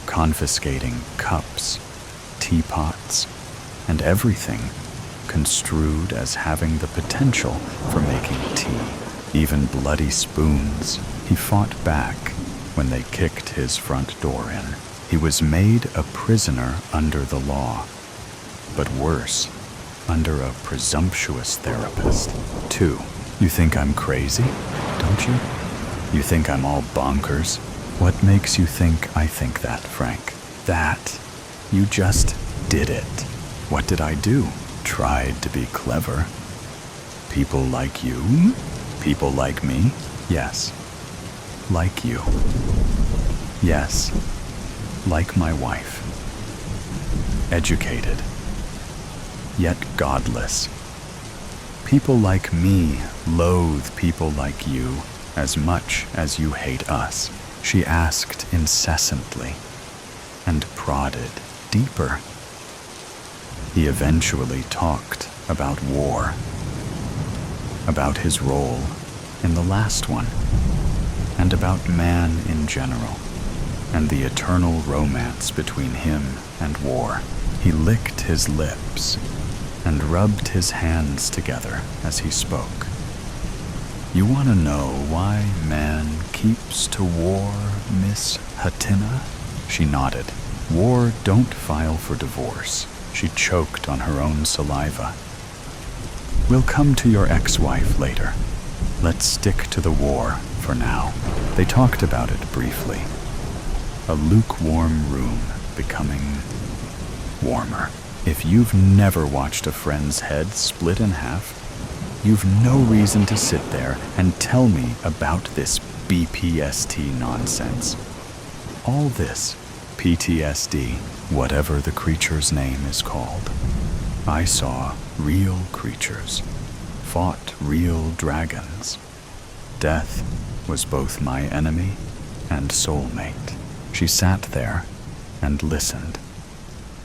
confiscating cups, teapots, and everything construed as having the potential for making tea. Even bloody spoons. He fought back when they kicked his front door in. He was made a prisoner under the law, but worse, under a presumptuous therapist. 2. You think I'm crazy, don't you? You think I'm all bonkers? What makes you think I think that, Frank? That you just did it. What did I do? Tried to be clever. People like you? People like me? Yes. Like you. Yes. Like my wife. Educated. Yet godless. People like me loathe people like you as much as you hate us. She asked incessantly and prodded deeper. He eventually talked about war, about his role in the last one, and about man in general, and the eternal romance between him and war. He licked his lips and rubbed his hands together as he spoke. You want to know why man keeps to war, Miss Hatina? She nodded. War don't file for divorce. She choked on her own saliva. We'll come to your ex-wife later. Let's stick to the war for now. They talked about it briefly. A lukewarm room becoming warmer. If you've never watched a friend's head split in half, you've no reason to sit there and tell me about this BPST nonsense. All this PTSD, whatever the creature's name is called. I saw real creatures, fought real dragons. Death was both my enemy and soulmate. She sat there and listened,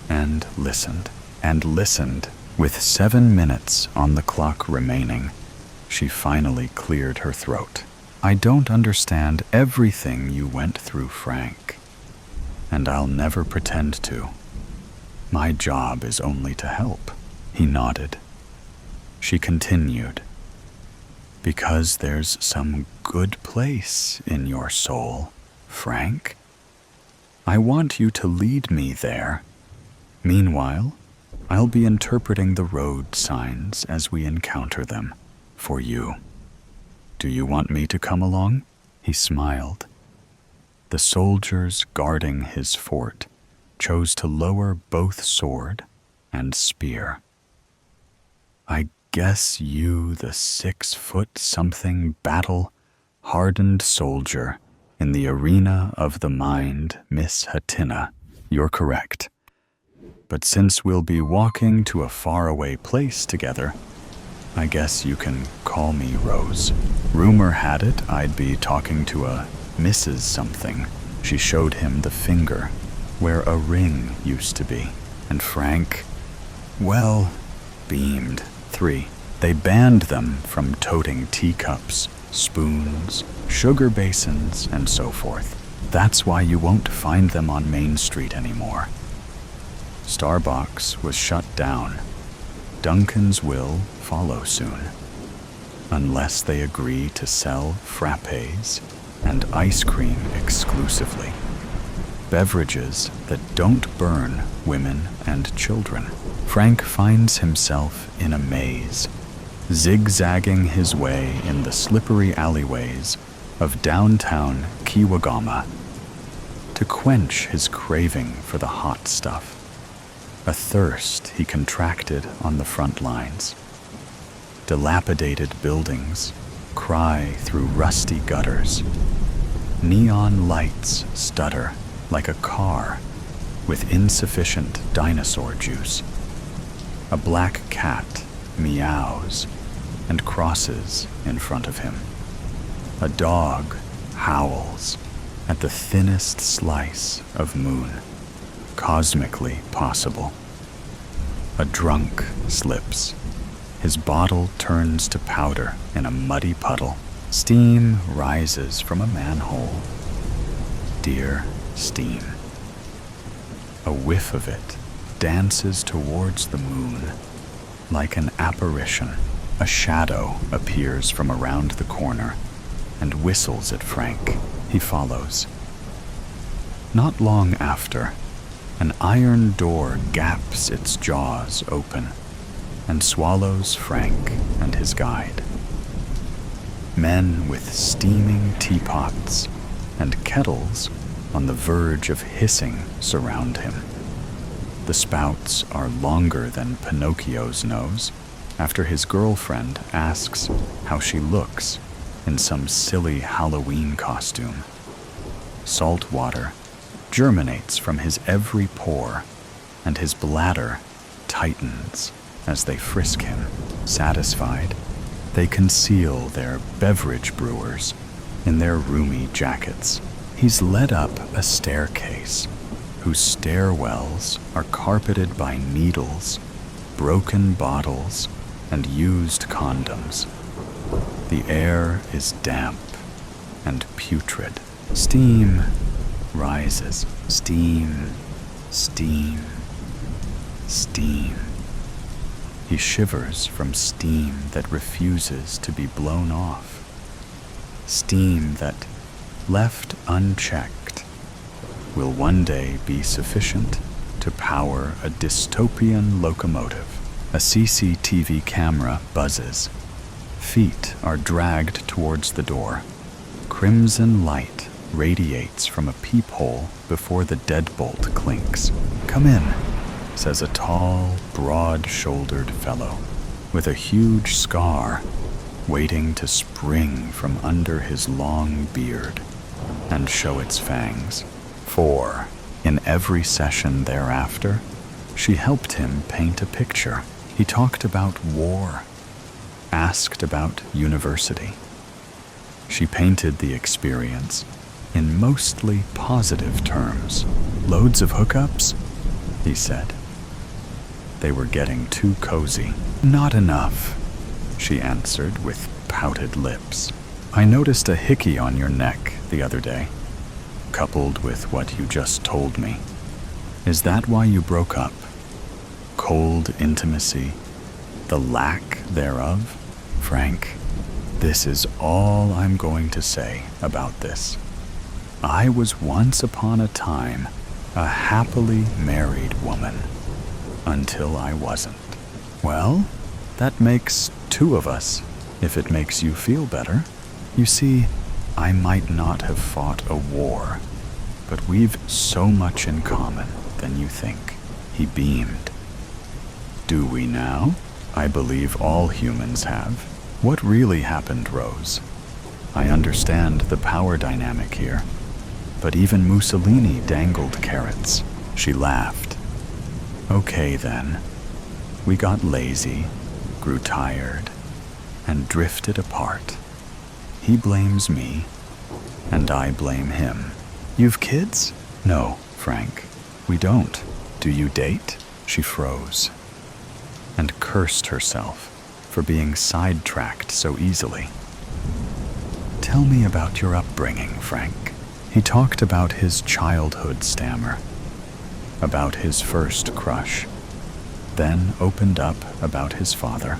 and listened, and listened. With 7 minutes on the clock remaining, she finally cleared her throat. I don't understand everything you went through, Frank, and I'll never pretend to. My job is only to help. He nodded. She continued. Because there's some good place in your soul, Frank. I want you to lead me there. Meanwhile, I'll be interpreting the road signs as we encounter them for you. Do you want me to come along? He smiled. The soldiers guarding his fort chose to lower both sword and spear. I guess you, the 6-foot-something battle-hardened soldier in the arena of the mind, Miss Hatina, you're correct. But since we'll be walking to a faraway place together, I guess you can call me Rose. Rumor had it I'd be talking to a Mrs. something. She showed him the finger where a ring used to be, and Frank, well, beamed. 3. They banned them from toting teacups, spoons, sugar basins, and so forth. That's why you won't find them on Main Street anymore. Starbucks was shut down. Dunkin's will follow soon, unless they agree to sell frappes and ice cream exclusively. Beverages that don't burn women and children. Frank finds himself in a maze, zigzagging his way in the slippery alleyways of downtown Kiwagama to quench his craving for the hot stuff, a thirst he contracted on the front lines. Dilapidated buildings cry through rusty gutters. Neon lights stutter like a car with insufficient dinosaur juice. A black cat meows and crosses in front of him. A dog howls at the thinnest slice of moon cosmically possible. A drunk slips. His bottle turns to powder in a muddy puddle. Steam rises from a manhole. Dear steam. A whiff of it dances towards the moon. Like an apparition, a shadow appears from around the corner and whistles at Frank. He follows. Not long after, an iron door gaps its jaws open and swallows Frank and his guide. Men with steaming teapots and kettles on the verge of hissing surround him. The spouts are longer than Pinocchio's nose after his girlfriend asks how she looks in some silly Halloween costume. Salt water germinates from his every pore, and his bladder tightens as they frisk him. Satisfied, they conceal their beverage brewers in their roomy jackets. He's led up a staircase whose stairwells are carpeted by needles, broken bottles, and used condoms. The air is damp and putrid. Steam rises. Steam, steam, steam. He shivers from steam that refuses to be blown off. Steam that, left unchecked, will one day be sufficient to power a dystopian locomotive. A CCTV camera buzzes. Feet are dragged towards the door. Crimson light radiates from a peephole before the deadbolt clinks. "Come in," says a tall, broad-shouldered fellow with a huge scar waiting to spring from under his long beard and show its fangs. For, in every session thereafter, she helped him paint a picture. He talked about war, asked about university. She painted the experience in mostly positive terms. "Loads of hookups?" he said. They were getting too cozy. "Not enough," she answered with pouted lips. "I noticed a hickey on your neck the other day, coupled with what you just told me. Is that why you broke up? Cold intimacy, the lack thereof? Frank, this is all I'm going to say about this. I was once upon a time a happily married woman, until I wasn't. Well, that makes two of us, if it makes you feel better. You see, I might not have fought a war, but we've so much in common than you think." He beamed. "Do we now? I believe all humans have. What really happened, Rose? I understand the power dynamic here, but even Mussolini dangled carrots." She laughed. "Okay then. We got lazy, grew tired, and drifted apart. He blames me, and I blame him. You've kids?" "No, Frank, we don't. Do you date?" She froze and cursed herself for being sidetracked so easily. "Tell me about your upbringing, Frank." He talked about his childhood stammer, about his first crush, then opened up about his father.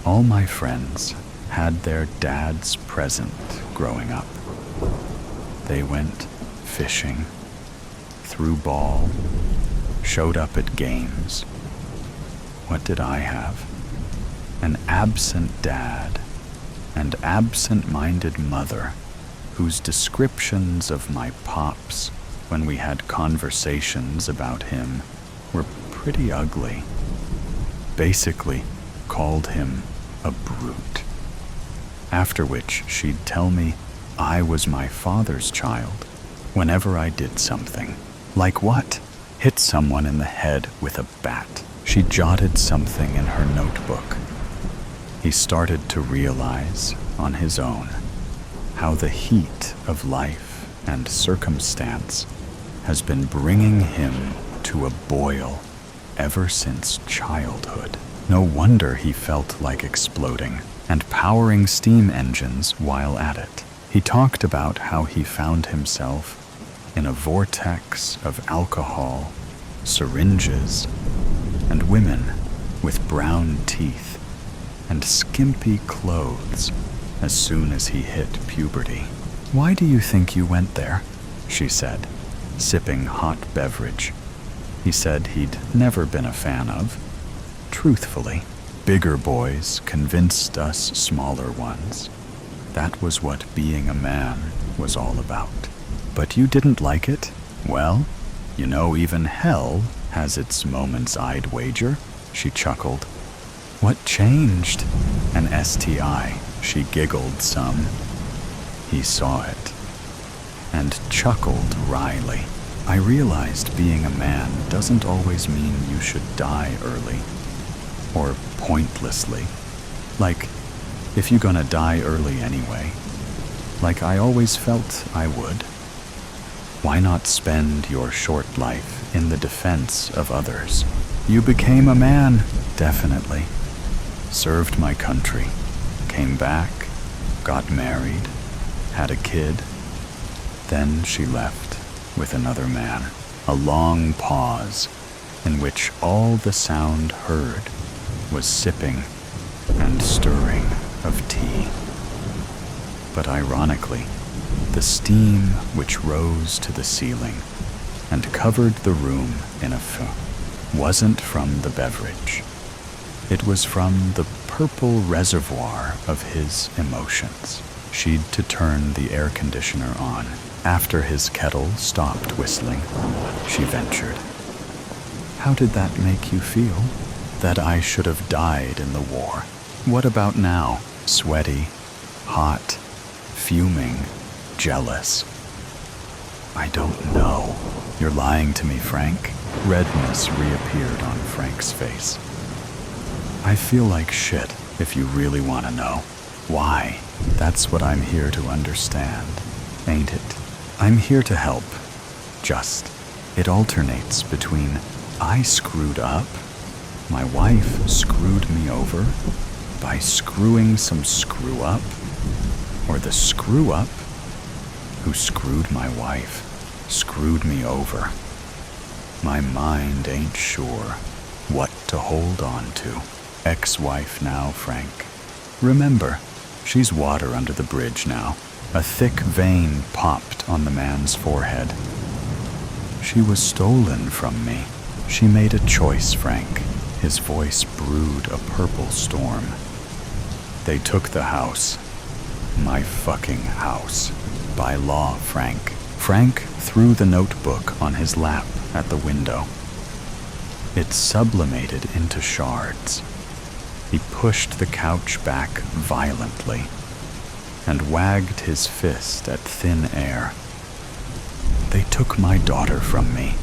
"All my friends had their dads present growing up. They went fishing, threw ball, showed up at games. What did I have? An absent dad and absent-minded mother whose descriptions of my pops when we had conversations about him were pretty ugly. Basically called him a brute. After which she'd tell me I was my father's child whenever I did something. Like what? Hit someone in the head with a bat. She jotted something in her notebook. He started to realize on his own how the heat of life and circumstance has been bringing him to a boil ever since childhood. No wonder he felt like exploding and powering steam engines while at it. He talked about how he found himself in a vortex of alcohol, syringes, and women with brown teeth and skimpy clothes as soon as he hit puberty. "Why do you think you went there?" she said, sipping hot beverage he said he'd never been a fan of. Truthfully, bigger boys convinced us smaller ones that was what being a man was all about. "But you didn't like it?" "Well, you know, even hell has its moments, I'd wager," she chuckled. "What changed?" "An STI," she giggled some. He saw it and chuckled wryly. "I realized being a man doesn't always mean you should die early or pointlessly. Like, if you're gonna die early anyway, like I always felt I would, why not spend your short life in the defense of others?" "You became a man." "Definitely. Served my country, came back, got married, had a kid. Then she left with another man." A long pause in which all the sound heard was sipping and stirring of tea. But ironically, the steam which rose to the ceiling and covered the room in a film wasn't from the beverage. It was from the purple reservoir of his emotions. She'd to turn the air conditioner on. After his kettle stopped whistling, she ventured, "How did that make you feel?" "That I should have died in the war." "What about now?" "Sweaty, hot, fuming, jealous." "I don't know." "You're lying to me, Frank." Redness reappeared on Frank's face. "I feel like shit, if you really want to know." "Why?" "That's what I'm here to understand, ain't it?" "I'm here to help. Just, it alternates between I screwed up, my wife screwed me over by screwing some screw up, or the screw up who screwed my wife screwed me over. My mind ain't sure what to hold on to." "Ex-wife now, Frank. Remember, she's water under the bridge now." A thick vein popped on the man's forehead. "She was stolen from me. She made a choice, Frank." His voice brewed a purple storm. "They took the house. My fucking house. By law, Frank." Frank threw the notebook on his lap at the window. It sublimated into shards. He pushed the couch back violently and wagged his fist at thin air. "They took my daughter from me.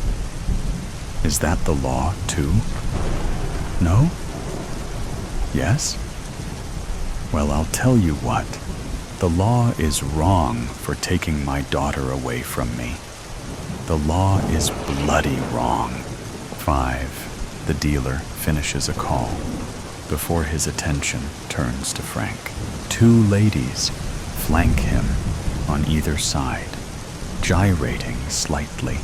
Is that the law, too? No? Yes? Well, I'll tell you what. The law is wrong for taking my daughter away from me. The law is bloody wrong." 5. The dealer finishes a call before his attention turns to Frank. 2 ladies flank him on either side, gyrating slightly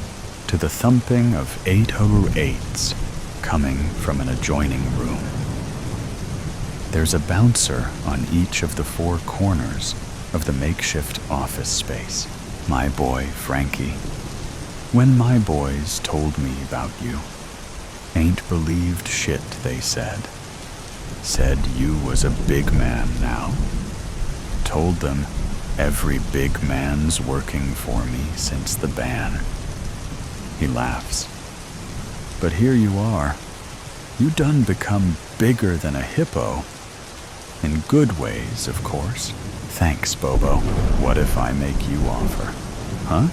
to the thumping of 808s coming from an adjoining room. There's a bouncer on each of the 4 corners of the makeshift office space. My boy, Frankie. When my boys told me about you, ain't believed shit they said. Said you was a big man now. Told them every big man's working for me since the ban. He laughs. But here you are. You done become bigger than a hippo. In good ways, of course. Thanks, Bobo. What if I make you offer? Huh?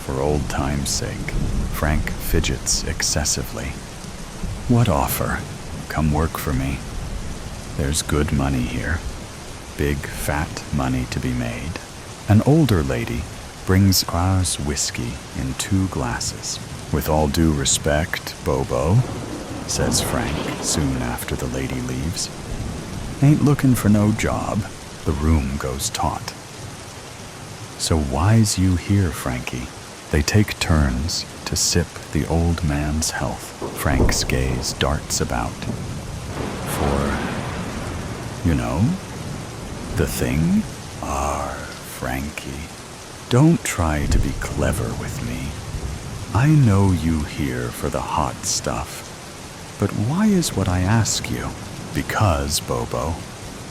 For old time's sake. Frank fidgets excessively. What offer? Come work for me. There's good money here. Big, fat money to be made. An older lady brings Gras whiskey in 2 glasses. With all due respect, Bobo, says Frank soon after the lady leaves. Ain't looking for no job. The room goes taut. So why's you here, Frankie? They take turns to sip the old man's health. Frank's gaze darts about. For, you know, the thing? Frankie, don't try to be clever with me. I know you here for the hot stuff. But why is what I ask you? Because, Bobo,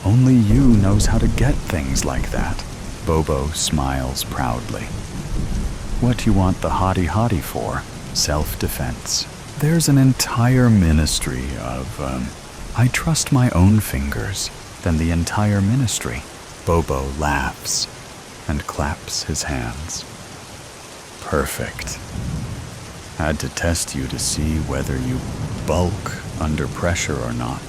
only you knows how to get things like that. Bobo smiles proudly. What you want the hotty-hotty for? Self-defense. There's an entire ministry of, I trust my own fingers than the entire ministry. Bobo laughs and claps his hands. Perfect. Had to test you to see whether you bulk under pressure or not.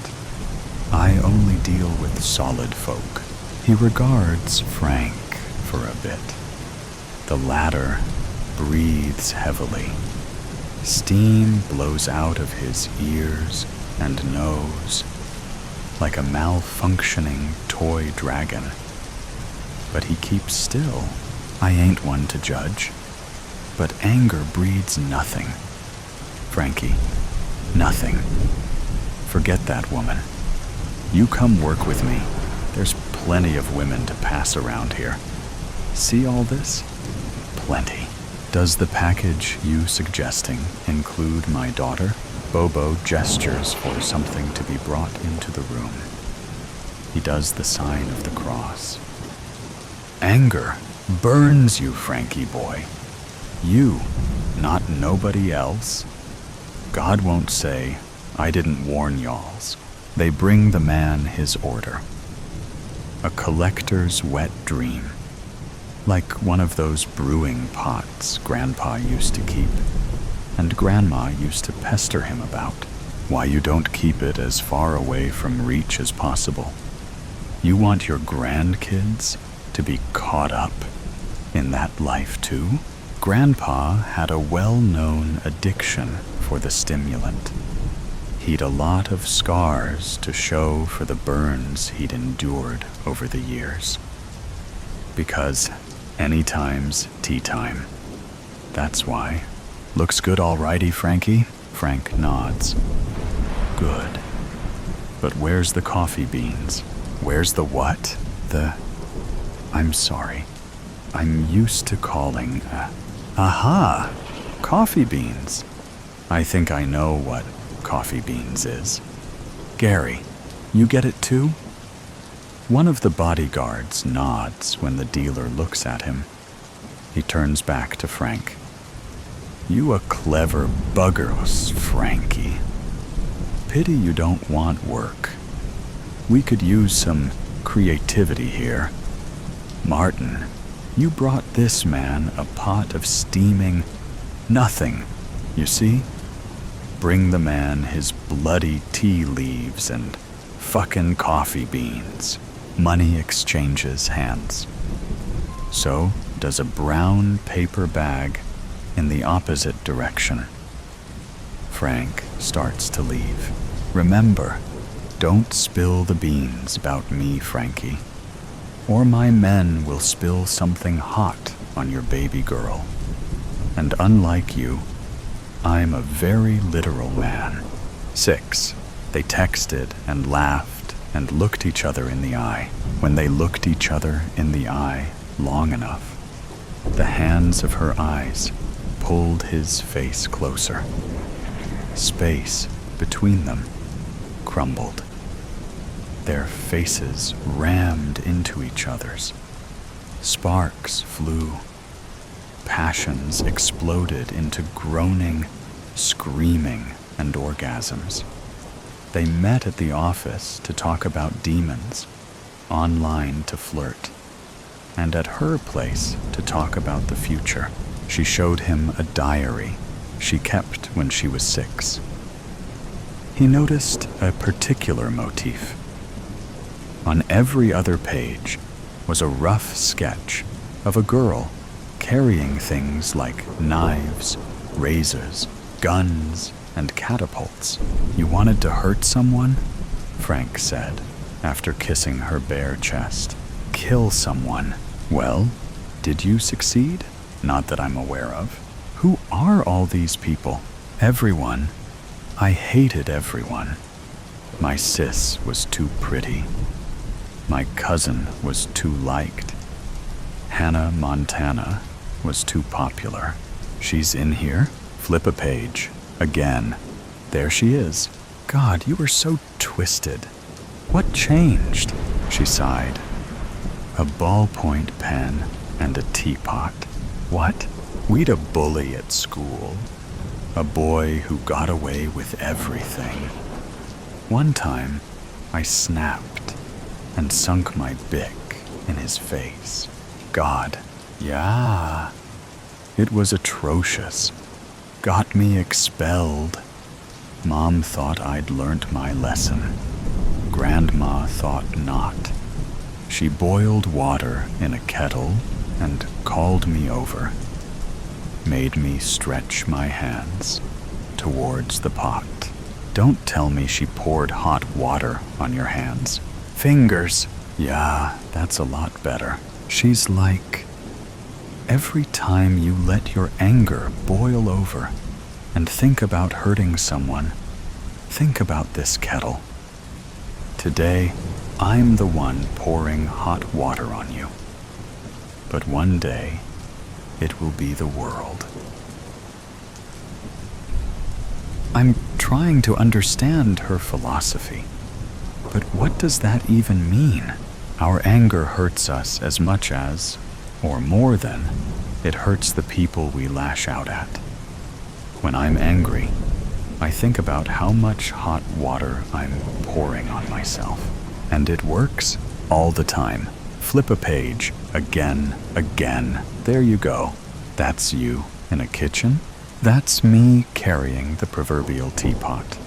I only deal with solid folk. He regards Frank for a bit. The latter breathes heavily. Steam blows out of his ears and nose like a malfunctioning toy dragon. But he keeps still. I ain't one to judge. But anger breeds nothing. Frankie, nothing. Forget that woman. You come work with me. There's plenty of women to pass around here. See all this? Plenty. Does the package you suggesting include my daughter? Bobo gestures for something to be brought into the room. He does the sign of the cross. Anger burns you, Frankie boy. You, not nobody else. God won't say, I didn't warn y'alls. They bring the man his order. A collector's wet dream. Like one of those brewing pots Grandpa used to keep, and Grandma used to pester him about. Why you don't keep it as far away from reach as possible. You want your grandkids to be caught up in that life too? Grandpa had a well-known addiction for the stimulant. He'd a lot of scars to show for the burns he'd endured over the years. Because any time's tea time. That's why. Looks good alrighty, Frankie? Frank nods. Good. But where's the coffee beans? Where's the what? I'm sorry. I'm used to calling, aha! Coffee beans. I think I know what coffee beans is. Gary, you get it too? One of the bodyguards nods when the dealer looks at him. He turns back to Frank. You a clever buggers, Frankie. Pity you don't want work. We could use some creativity here. Martin, you brought this man a pot of steaming nothing, you see? Bring the man his bloody tea leaves and fucking coffee beans. Money exchanges hands. So does a brown paper bag in the opposite direction. Frank starts to leave. Remember, don't spill the beans about me, Frankie, or my men will spill something hot on your baby girl. And unlike you, I'm a very literal man. 6. They texted and laughed and looked each other in the eye. When they looked each other in the eye long enough, the hands of her eyes pulled his face closer. Space between them crumbled. their faces rammed into each other's. Sparks flew. Passions exploded into groaning, screaming, and orgasms. They met at the office to talk about demons, online to flirt, and at her place to talk about the future. She showed him a diary she kept when she was 6. He noticed a particular motif. On every other page was a rough sketch of a girl carrying things like knives, razors, guns, and catapults. "You wanted to hurt someone?" Frank said, after kissing her bare chest. "Kill someone. Well, did you succeed? Not that I'm aware of. Who are all these people? Everyone. I hated everyone. My sis was too pretty. My cousin was too liked. Hannah Montana was too popular. She's in here. Flip a page. Again. There she is. God, you were so twisted. What changed?" She sighed. "A ballpoint pen and a teapot. What? We'd a bully at school. A boy who got away with everything. One time, I snapped and sunk my bic in his face. God, yeah. It was atrocious. Got me expelled. Mom thought I'd learnt my lesson. Grandma thought not. She boiled water in a kettle and called me over. Made me stretch my hands towards the pot. Don't tell me she poured hot water on your hands. Fingers. Yeah, that's a lot better. She's like, every time you let your anger boil over and think about hurting someone, think about this kettle. Today, I'm the one pouring hot water on you. But one day, it will be the world. I'm trying to understand her philosophy. But what does that even mean? Our anger hurts us as much as, or more than, it hurts the people we lash out at. When I'm angry, I think about how much hot water I'm pouring on myself. And it works all the time. Flip a page, again. There you go. That's you in a kitchen. That's me carrying the proverbial teapot.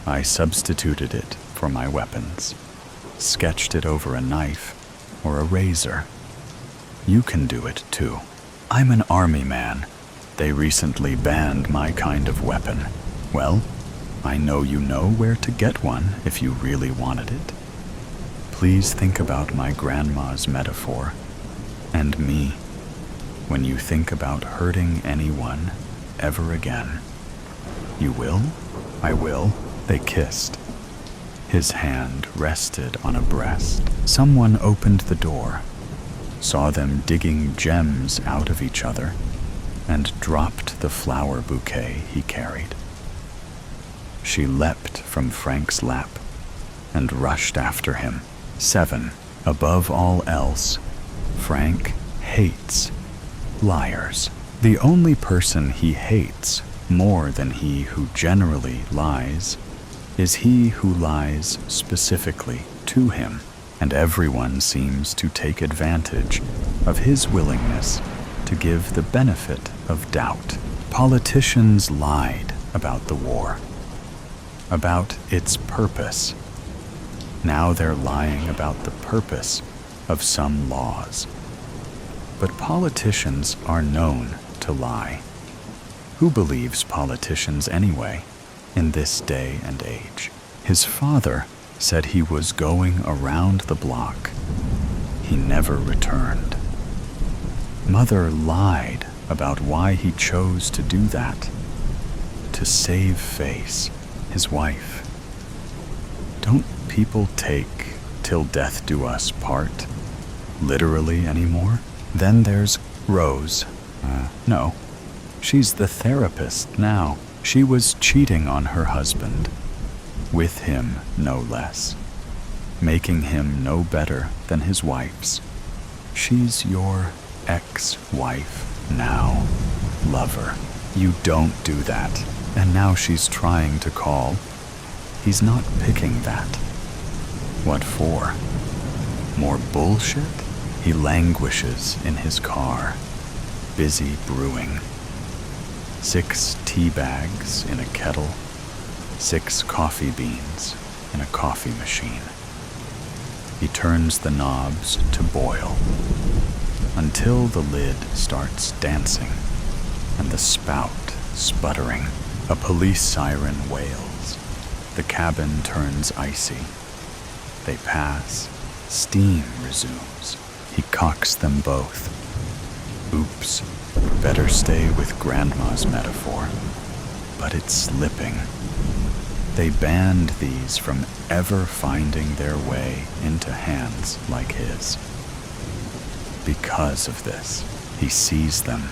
I substituted it for my weapons, sketched it over a knife or a razor. You can do it too. I'm an army man. They recently banned my kind of weapon. Well, I know you know where to get one if you really wanted it. Please think about my grandma's metaphor and me when you think about hurting anyone ever again. You will? I will. They kissed. His hand rested on a breast. Someone opened the door, saw them digging gems out of each other, and dropped the flower bouquet he carried. She leapt from Frank's lap and rushed after him. 7. Above all else, Frank hates liars. The only person he hates more than he who generally lies is he who lies specifically to him, and everyone seems to take advantage of his willingness to give the benefit of doubt. Politicians lied about the war, about its purpose. Now they're lying about the purpose of some laws. But politicians are known to lie. Who believes politicians anyway, in this day and age? His father said he was going around the block. He never returned. Mother lied about why he chose to do that. To save face, his wife. Don't people take till death do us part literally anymore? Then there's Rose. No, she's the therapist now. She was cheating on her husband. With him, no less. making him no better than his wife's. She's your ex-wife now, lover. You don't do that. And now she's trying to call. He's not picking that. What for? More bullshit? He languishes in his car, busy brewing. 6 tea bags in a kettle, 6 coffee beans in a coffee machine. He turns the knobs to boil until the lid starts dancing and the spout sputtering. A police siren wails. The cabin turns icy. They pass. Steam resumes. He cocks them both. Oops, better stay with Grandma's metaphor. But it's slipping. They banned these from ever finding their way into hands like his. Because of this, he sees them.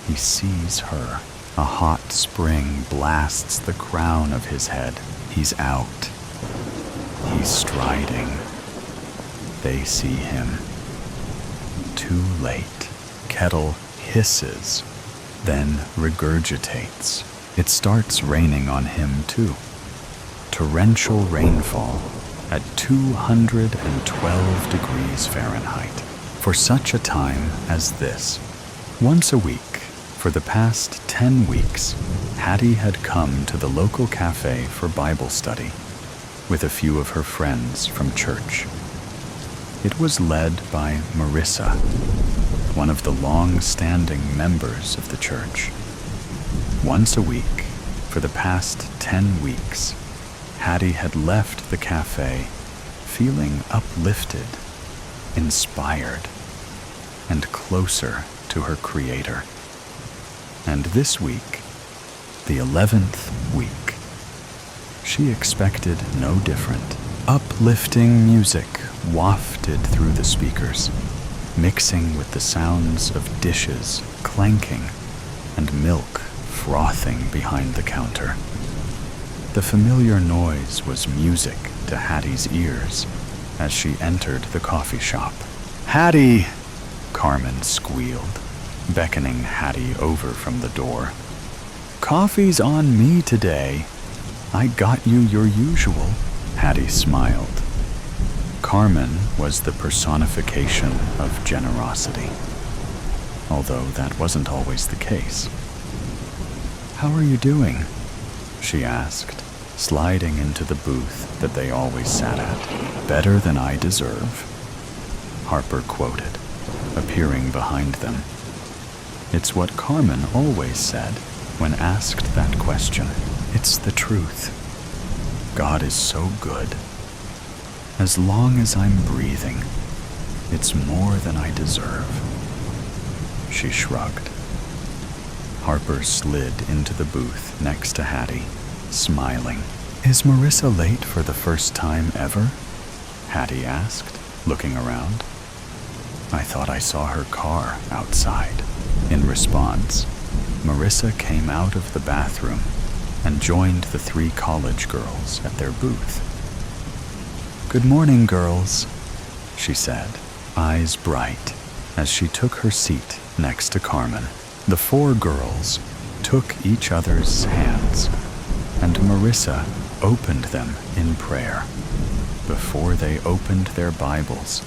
He sees her. A hot spring blasts the crown of his head. He's out. He's striding. They see him. Too late. Kettle hisses, then regurgitates. It starts raining on him too. Torrential rainfall at 212 degrees Fahrenheit. For such a time as this, once a week, for the past 10 weeks, Hattie had come to the local cafe for Bible study with a few of her friends from church. It was led by Marissa, one of the long-standing members of the church. Once a week, for the past 10 weeks, Hattie had left the cafe feeling uplifted, inspired, and closer to her Creator. And this week, the 11th week, she expected no different. Uplifting music wafted through the speakers, mixing with the sounds of dishes clanking and milk frothing behind the counter. The familiar noise was music to Hattie's ears as she entered the coffee shop. "Hattie!" Carmen squealed, beckoning Hattie over from the door. "Coffee's on me today. I got you your usual." Hattie smiled. Carmen was the personification of generosity, although that wasn't always the case. "How are you doing?" she asked, sliding into the booth that they always sat at. "Better than I deserve," Harper quoted, appearing behind them. It's what Carmen always said when asked that question. It's the truth. God is so good. As long as I'm breathing, it's more than I deserve. She shrugged. Harper slid into the booth next to Hattie, smiling. "Is Marissa late for the first time ever?" Hattie asked, looking around. "I thought I saw her car outside." In response, Marissa came out of the bathroom and joined the 3 college girls at their booth. "Good morning, girls," she said, eyes bright, as she took her seat next to Carmen. The 4 girls took each other's hands, and Marissa opened them in prayer before they opened their Bibles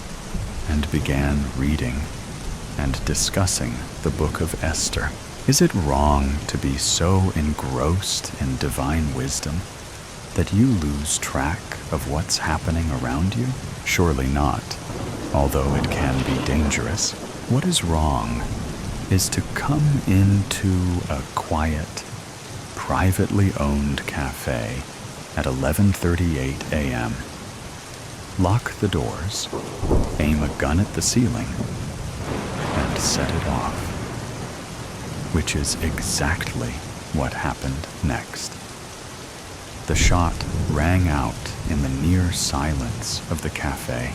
and began reading and discussing the book of Esther. Is it wrong to be so engrossed in divine wisdom that you lose track of what's happening around you? Surely not, although it can be dangerous. What is wrong is to come into a quiet, privately owned cafe at 11:38 a.m., lock the doors, aim a gun at the ceiling, and set it off. Which is exactly what happened next. The shot rang out in the near silence of the cafe,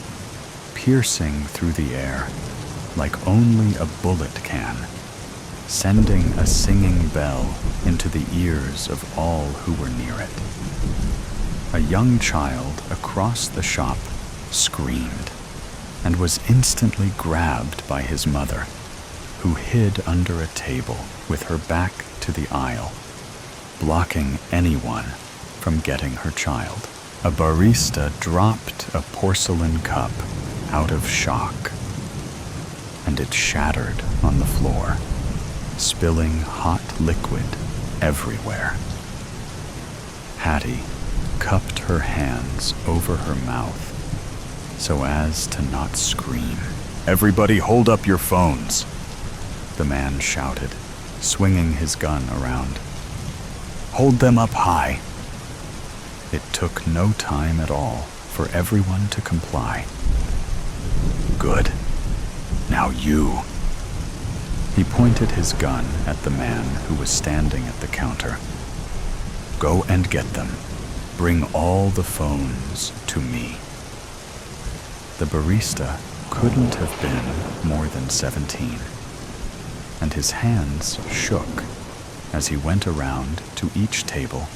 piercing through the air like only a bullet can, sending a singing bell into the ears of all who were near it. a young child across the shop screamed and was instantly grabbed by his mother, who hid under a table with her back to the aisle, blocking anyone from getting her child. A barista dropped a porcelain cup out of shock, and it shattered on the floor, spilling hot liquid everywhere. Hattie cupped her hands over her mouth so as to not scream. "Everybody hold up your phones," the man shouted, swinging his gun around. "Hold them up high." It took no time at all for everyone to comply. "Good. Now you." He pointed his gun at the man who was standing at the counter. "Go and get them. Bring all the phones to me." The barista couldn't have been more than 17, and his hands shook as he went around to each table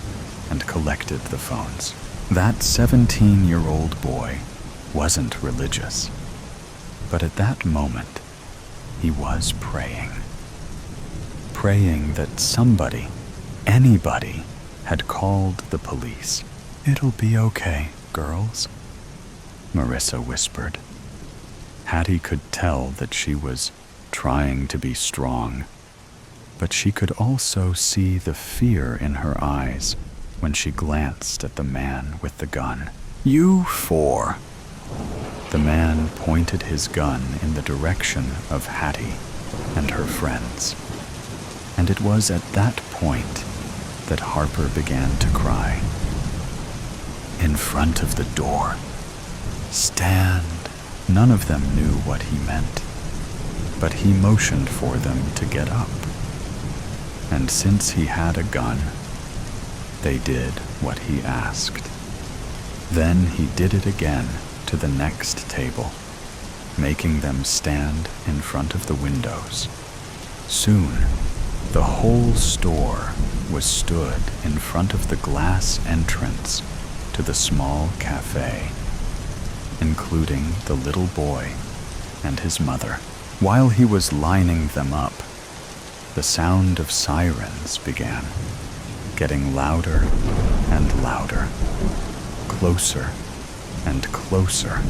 and collected the phones. That 17-year-old boy wasn't religious, but at that moment, he was praying. Praying that somebody, anybody, had called the police. "It'll be okay, girls," Marissa whispered. Hattie could tell that she was trying to be strong, but she could also see the fear in her eyes when she glanced at the man with the gun. "You four." The man pointed his gun in the direction of Hattie and her friends. And it was at that point that Harper began to cry. "In front of the door. Stand." None of them knew what he meant, but he motioned for them to get up. And since he had a gun, they did what he asked. Then he did it again to the next table, making them stand in front of the windows. Soon, the whole store was stood in front of the glass entrance to the small cafe, including the little boy and his mother. While he was lining them up, the sound of sirens began, getting louder and louder, closer and closer,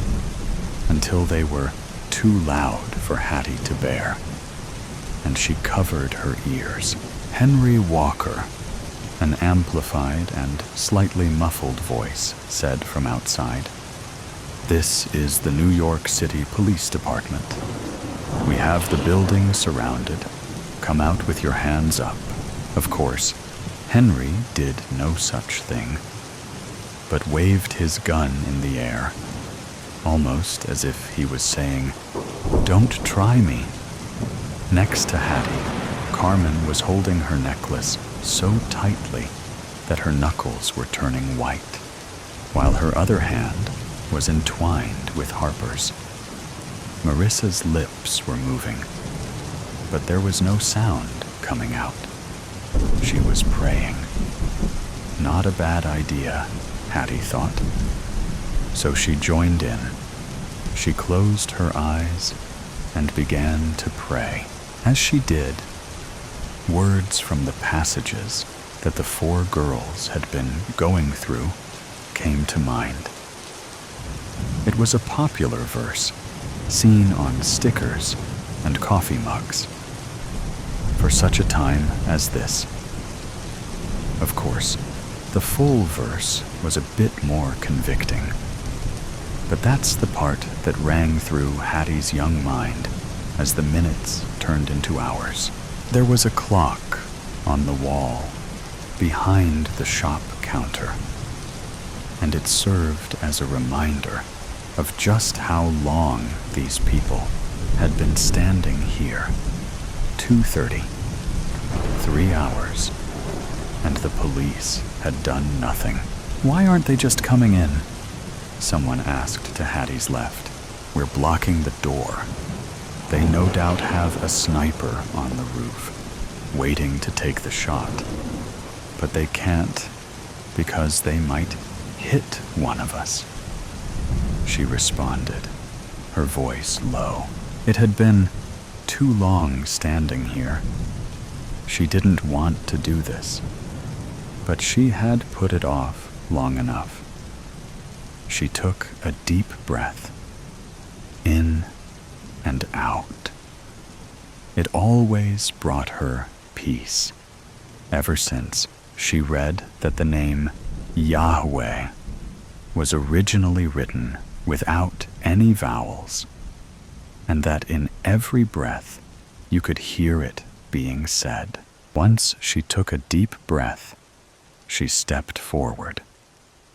until they were too loud for Hattie to bear, and she covered her ears. Henry Walker, an amplified and slightly muffled voice, said from outside, "This is the New York City Police Department. We have the building surrounded. Come out with your hands up." Of course, Henry did no such thing, but waved his gun in the air, almost as if he was saying, "Don't try me." Next to Hattie, Carmen was holding her necklace so tightly that her knuckles were turning white, while her other hand was entwined with Harper's. Marissa's lips were moving, but there was no sound coming out. She was praying. Not a bad idea, Hattie thought. So she joined in. She closed her eyes and began to pray. As she did, words from the passages that the four girls had been going through came to mind. It was a popular verse, seen on stickers and coffee mugs, for such a time as this. Of course, the full verse was a bit more convicting, but that's the part that rang through Hattie's young mind as the minutes turned into hours. There was a clock on the wall behind the shop counter, and it served as a reminder of just how long these people had been standing here. 2:30, 3 hours, and the police had done nothing. "Why aren't they just coming in?" someone asked to Hattie's left. "We're blocking the door. They no doubt have a sniper on the roof, waiting to take the shot. But they can't because they might hit one of us," she responded, her voice low. It had been too long standing here. She didn't want to do this, but she had put it off long enough. She took a deep breath, in and out. It always brought her peace, ever since she read that the name Yahweh was originally written without any vowels, and that in every breath you could hear it being said. Once she took a deep breath, she stepped forward,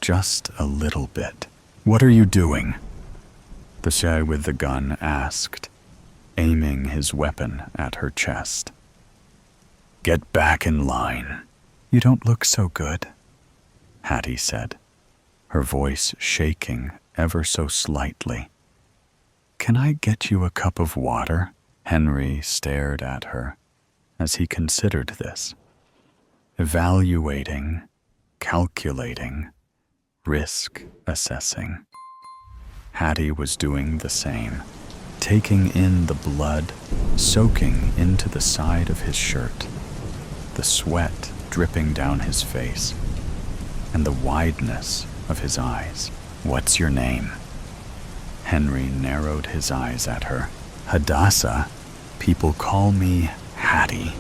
just a little bit. "What are you doing?" the guy with the gun asked, aiming his weapon at her chest. "Get back in line." "You don't look so good," Hattie said, her voice shaking ever so slightly. "Can I get you a cup of water?" Henry stared at her as he considered this, evaluating, calculating, risk assessing. Hattie was doing the same, taking in the blood soaking into the side of his shirt, the sweat dripping down his face, and the wideness of his eyes. "What's your name?" Henry narrowed his eyes at her. "Hadassah. People call me Hattie."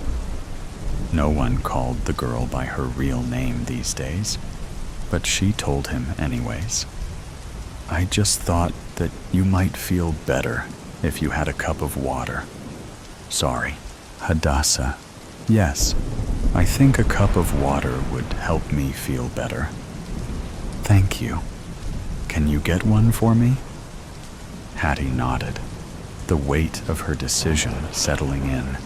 No one called the girl by her real name these days, but she told him anyways. "I just thought that you might feel better if you had a cup of water. Sorry." "Hadassah. Yes, I think a cup of water would help me feel better." "Thank you. Can you get one for me?" Hattie nodded, the weight of her decision settling in.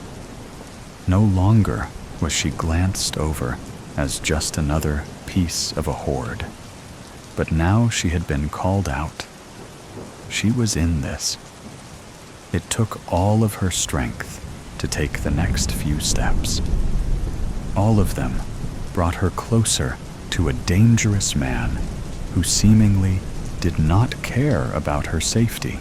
No longer was she glanced over as just another piece of a horde, but now she had been called out. She was in this. It took all of her strength to take the next few steps. All of them brought her closer to a dangerous man who seemingly did not care about her safety.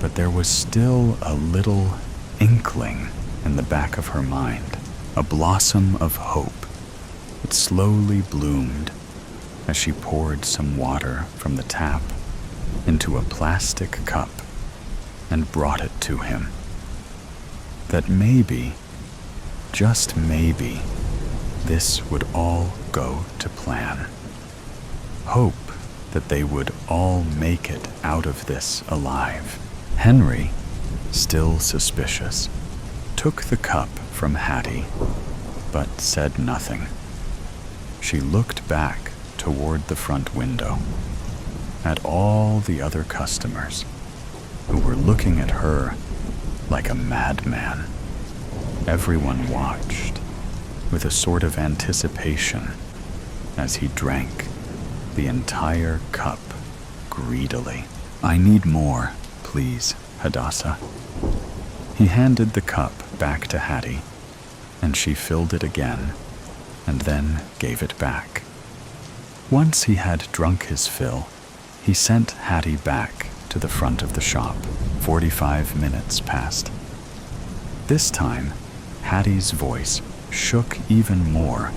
But there was still a little inkling in the back of her mind, a blossom of hope. It slowly bloomed as she poured some water from the tap into a plastic cup and brought it to him. That maybe, just maybe, this would all go to plan. Hope that they would all make it out of this alive. Henry, still suspicious, took the cup from Hattie, but said nothing. She looked back toward the front window, at all the other customers who were looking at her like a madman. Everyone watched with a sort of anticipation as he drank the entire cup greedily. "I need more, please, Hadassah." He handed the cup back to Hattie, and she filled it again and then gave it back. Once he had drunk his fill, he sent Hattie back to the front of the shop. 45 minutes passed. This time, Hattie's voice shook even more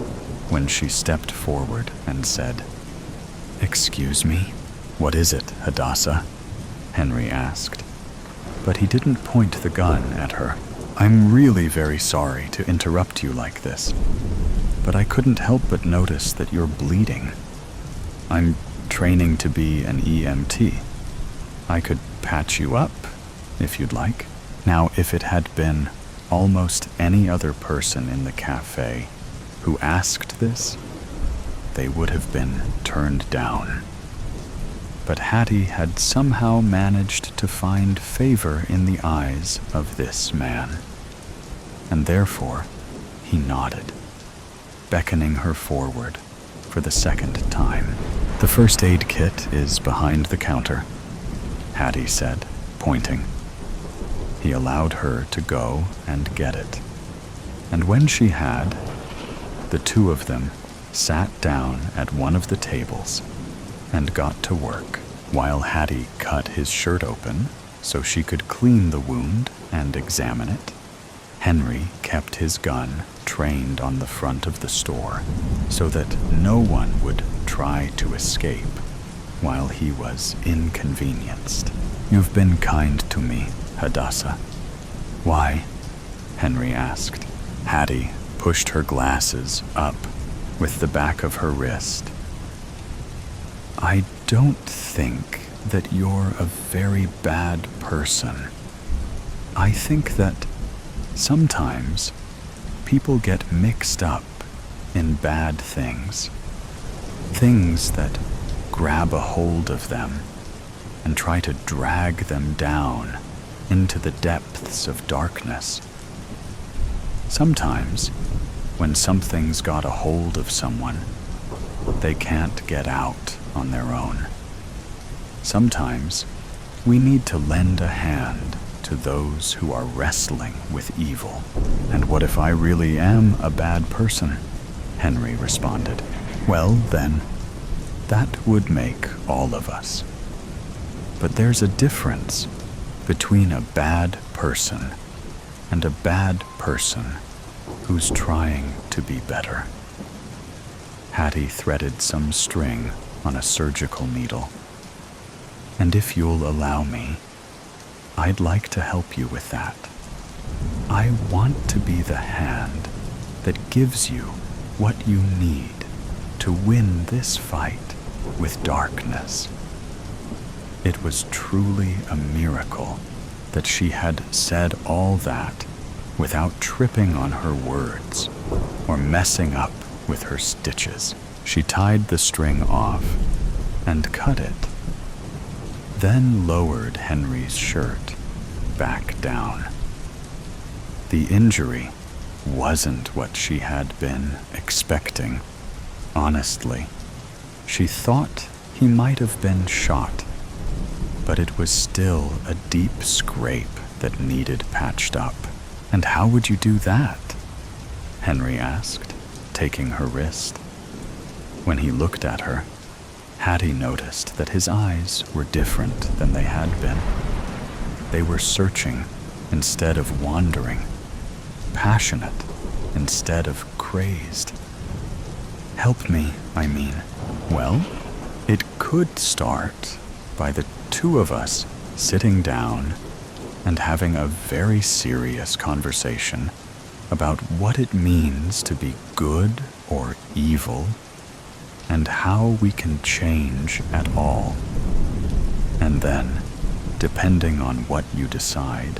when she stepped forward and said, "Excuse me?" "What is it, Hadassah?" Henry asked. But he didn't point the gun at her. "I'm really very sorry to interrupt you like this, but I couldn't help but notice that you're bleeding. I'm training to be an EMT. I could patch you up, if you'd like." Now, if it had been almost any other person in the cafe who asked this, they would have been turned down. But Hattie had somehow managed to find favor in the eyes of this man, and therefore he nodded, beckoning her forward for the second time. "The first aid kit is behind the counter," Hattie said, pointing. He allowed her to go and get it, and when she had, the two of them sat down at one of the tables and got to work while Hattie cut his shirt open so she could clean the wound and examine it. Henry kept his gun trained on the front of the store so that no one would try to escape while he was inconvenienced. "You've been kind to me, Hadassah." "Why?" Henry asked. Hattie pushed her glasses up with the back of her wrist. "I don't think that you're a very bad person. I think that sometimes people get mixed up in bad things, things that grab a hold of them and try to drag them down into the depths of darkness. Sometimes, when something's got a hold of someone, they can't get out on their own. Sometimes, we need to lend a hand to those who are wrestling with evil." "And what if I really am a bad person?" Henry responded. "Well, then, that would make all of us. But there's a difference between a bad person and a bad person who's trying to be better." Hattie threaded some string on a surgical needle. "And if you'll allow me, I'd like to help you with that. I want to be the hand that gives you what you need to win this fight with darkness." It was truly a miracle that she had said all that without tripping on her words or messing up with her stitches. She tied the string off and cut it, then lowered Henry's shirt back down. The injury wasn't what she had been expecting. Honestly, she thought he might have been shot, but it was still a deep scrape that needed patched up. "And how would you do that?" Henry asked, taking her wrist. When he looked at her, Hattie noticed that his eyes were different than they had been. They were searching instead of wandering, passionate instead of crazed. "Help me, I mean." "Well, it could start by the two of us sitting down and having a very serious conversation about what it means to be good or evil and how we can change at all. And then, depending on what you decide,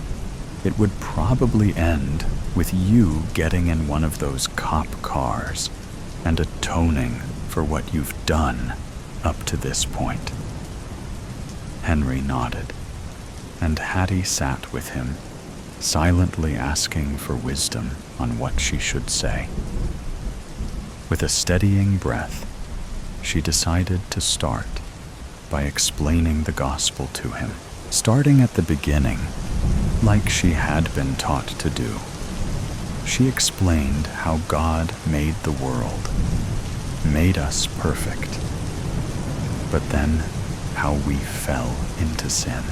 it would probably end with you getting in one of those cop cars and atoning for what you've done up to this point." Henry nodded, and Hattie sat with him, silently asking for wisdom on what she should say. With a steadying breath, she decided to start by explaining the gospel to him, starting at the beginning, like she had been taught to do. She explained how God made the world, made us perfect, but then how we fell into sin.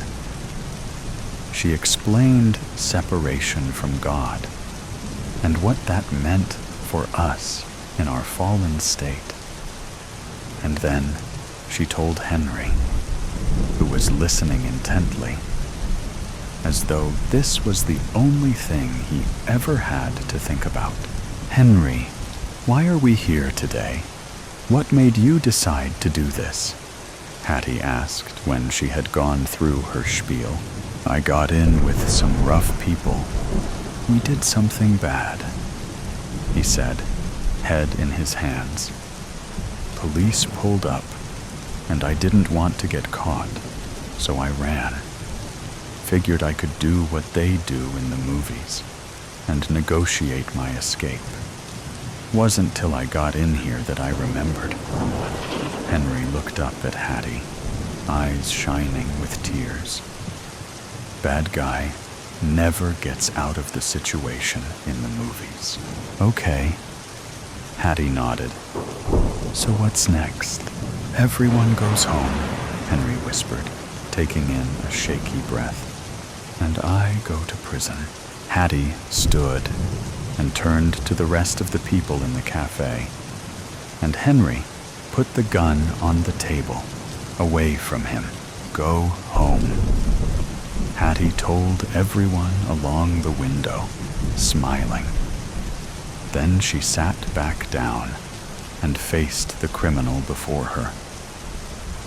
She explained separation from God and what that meant for us in our fallen state. And then she told Henry, who was listening intently, as though this was the only thing he ever had to think about. "Henry, why are we here today? What made you decide to do this?" Hattie asked when she had gone through her spiel. "I got in with some rough people. We did something bad," he said, head in his hands. "Police pulled up, and I didn't want to get caught, so I ran. Figured I could do what they do in the movies and negotiate my escape. Wasn't till I got in here that I remembered." Henry looked up at Hattie, eyes shining with tears. Bad guy never gets out of the situation in the movies. "Okay." Hattie nodded. So what's next? Everyone goes home, Henry whispered, taking in a shaky breath. And I go to prison. Hattie stood and turned to the rest of the people in the cafe. And Henry put the gun on the table, away from him. Go home. Hattie told everyone along the window, smiling. Then she sat back down and faced the criminal before her,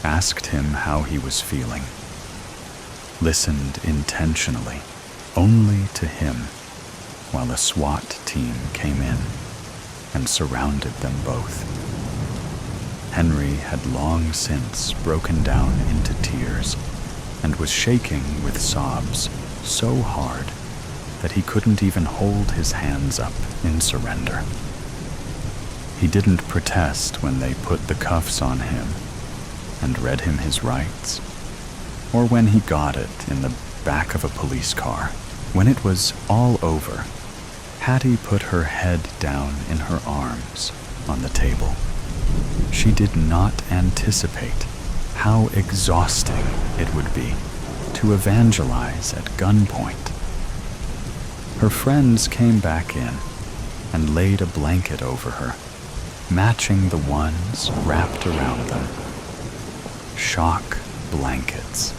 asked him how he was feeling, listened intentionally, only to him, while a SWAT team came in and surrounded them both. Henry had long since broken down into tears and was shaking with sobs so hard that he couldn't even hold his hands up in surrender. He didn't protest when they put the cuffs on him and read him his rights, or when he got it in the back of a police car. When it was all over, Hattie put her head down in her arms on the table. She did not anticipate how exhausting it would be to evangelize at gunpoint. Her friends came back in and laid a blanket over her, matching the ones wrapped around them. Shock blankets,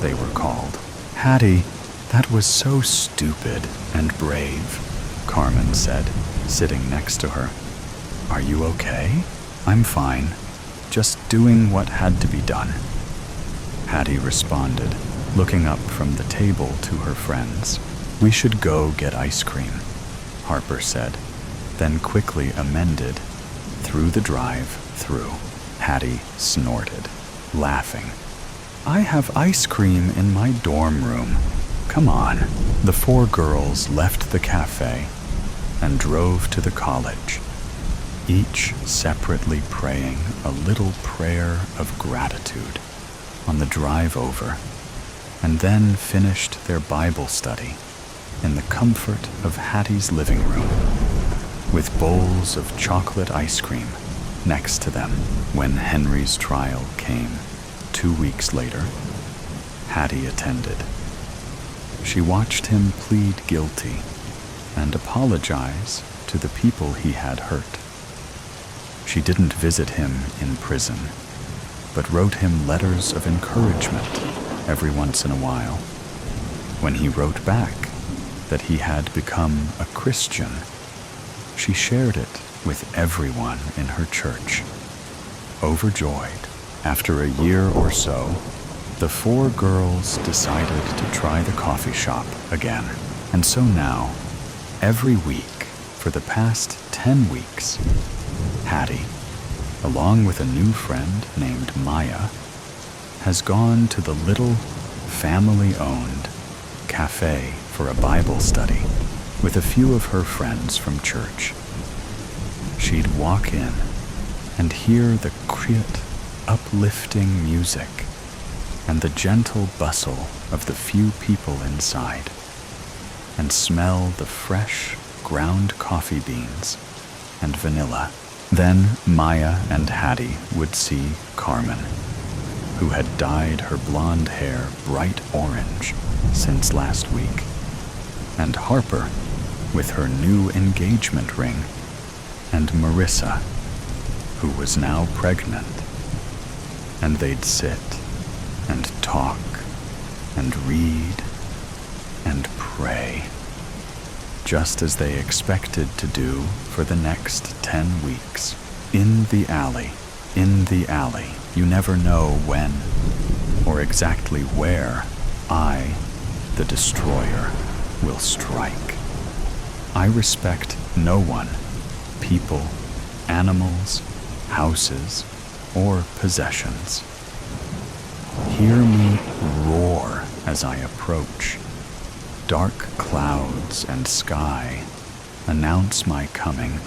they were called. Hattie, that was so stupid and brave, Carmen said, sitting next to her. Are you okay? I'm fine, just doing what had to be done. Hattie responded, looking up from the table to her friends. We should go get ice cream, Harper said, then quickly amended, through the drive-through. Hattie snorted, laughing. I have ice cream in my dorm room. Come on. The four girls left the cafe and drove to the college, each separately praying a little prayer of gratitude on the drive over, and then finished their Bible study in the comfort of Hattie's living room, with bowls of chocolate ice cream next to them. When Henry's trial came 2 weeks later, Hattie attended. She watched him plead guilty and apologize to the people he had hurt. She didn't visit him in prison, but wrote him letters of encouragement every once in a while. When he wrote back that he had become a Christian, she shared it with everyone in her church. Overjoyed, after a year or so, the four girls decided to try the coffee shop again. And so now, every week for the past 10 weeks, Hattie, along with a new friend named Maya, has gone to the little family-owned cafe for a Bible study with a few of her friends from church. She'd walk in and hear the quiet, uplifting music and the gentle bustle of the few people inside, and smell the fresh ground coffee beans and vanilla. Then Maya and Hattie would see Carmen, who had dyed her blonde hair bright orange since last week, and Harper with her new engagement ring, and Marissa, who was now pregnant. And they'd sit and talk and read and pray, just as they expected to do for the next 10 weeks. In the alley, you never know when or exactly where I, the destroyer, will strike. I respect no one, people, animals, houses, or possessions. Hear me roar as I approach. Dark clouds and sky announce my coming.